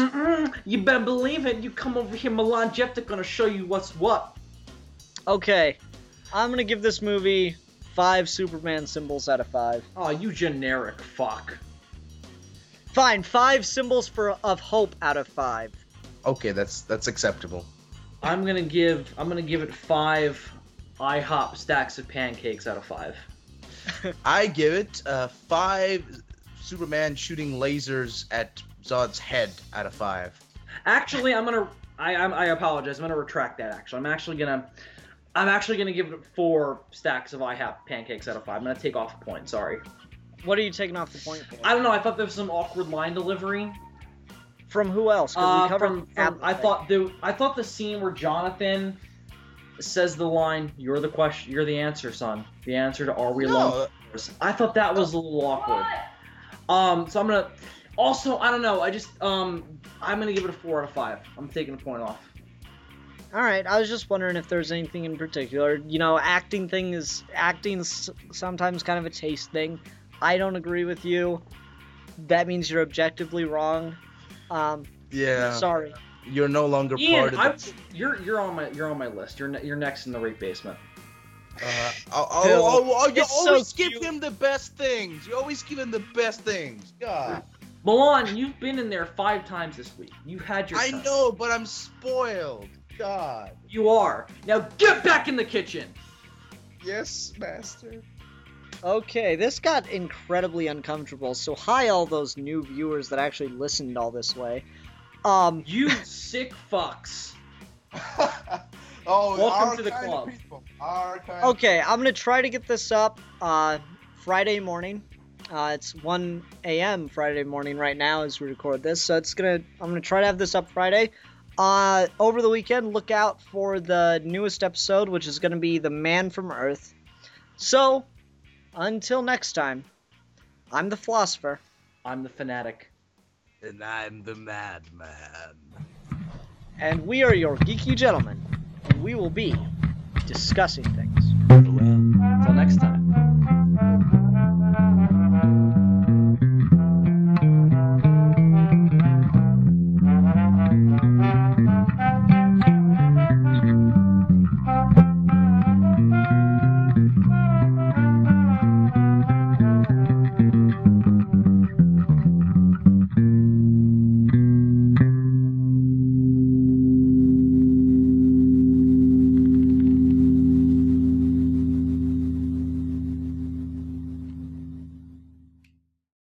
You better believe it. You come over here, Milan Jeftic, gonna show you what's what. Okay, I'm gonna give this movie 5 Superman symbols out of 5. Oh, you generic fuck. Fine, 5 symbols of hope out of 5. Okay, that's acceptable. I'm gonna give it 5 IHOP stacks of pancakes out of 5. I give it 5 Superman shooting lasers at Zod's head out of 5. Actually, I apologize. I'm gonna retract that. Actually, I'm actually gonna give it 4 stacks of IHOP pancakes out of 5. I'm gonna take off a point. Sorry. What are you taking off the point for? I don't know. I thought there was some awkward line delivery. From who else? We covered I thought the scene where Jonathan says the line, "You're the question. You're the answer, son. The answer to are we alone?" I thought that was a little awkward. So I'm gonna. Also, I don't know. I'm gonna give it a 4 out of 5. I'm taking a point off. All right, I was just wondering if there's anything in particular. You know, acting's sometimes kind of a taste thing. I don't agree with you. That means you're objectively wrong. Yeah. Sorry. You're no longer Ian, part of the... You're on my list. You're next in the rape basement. you always give cute. him the best things. You always give him the best things. God. Milan, you've been in there 5 times this week. You had your I turn. know, but I'm spoiled. God. You are. Now get back in the kitchen. Yes, master. Okay, this got incredibly uncomfortable, so hi all those new viewers that actually listened all this way. You sick fucks. Oh, Welcome our to the kind club. Of people. Our kind Okay, I'm gonna try to get this up Friday morning. It's 1 a.m. Friday morning right now as we record this, so I'm gonna try to have this up Friday. Over the weekend, look out for the newest episode, which is gonna be The Man from Earth. So, until next time, I'm the Philosopher. I'm the fanatic. And I'm the madman. And we are your geeky gentlemen, and we will be discussing things.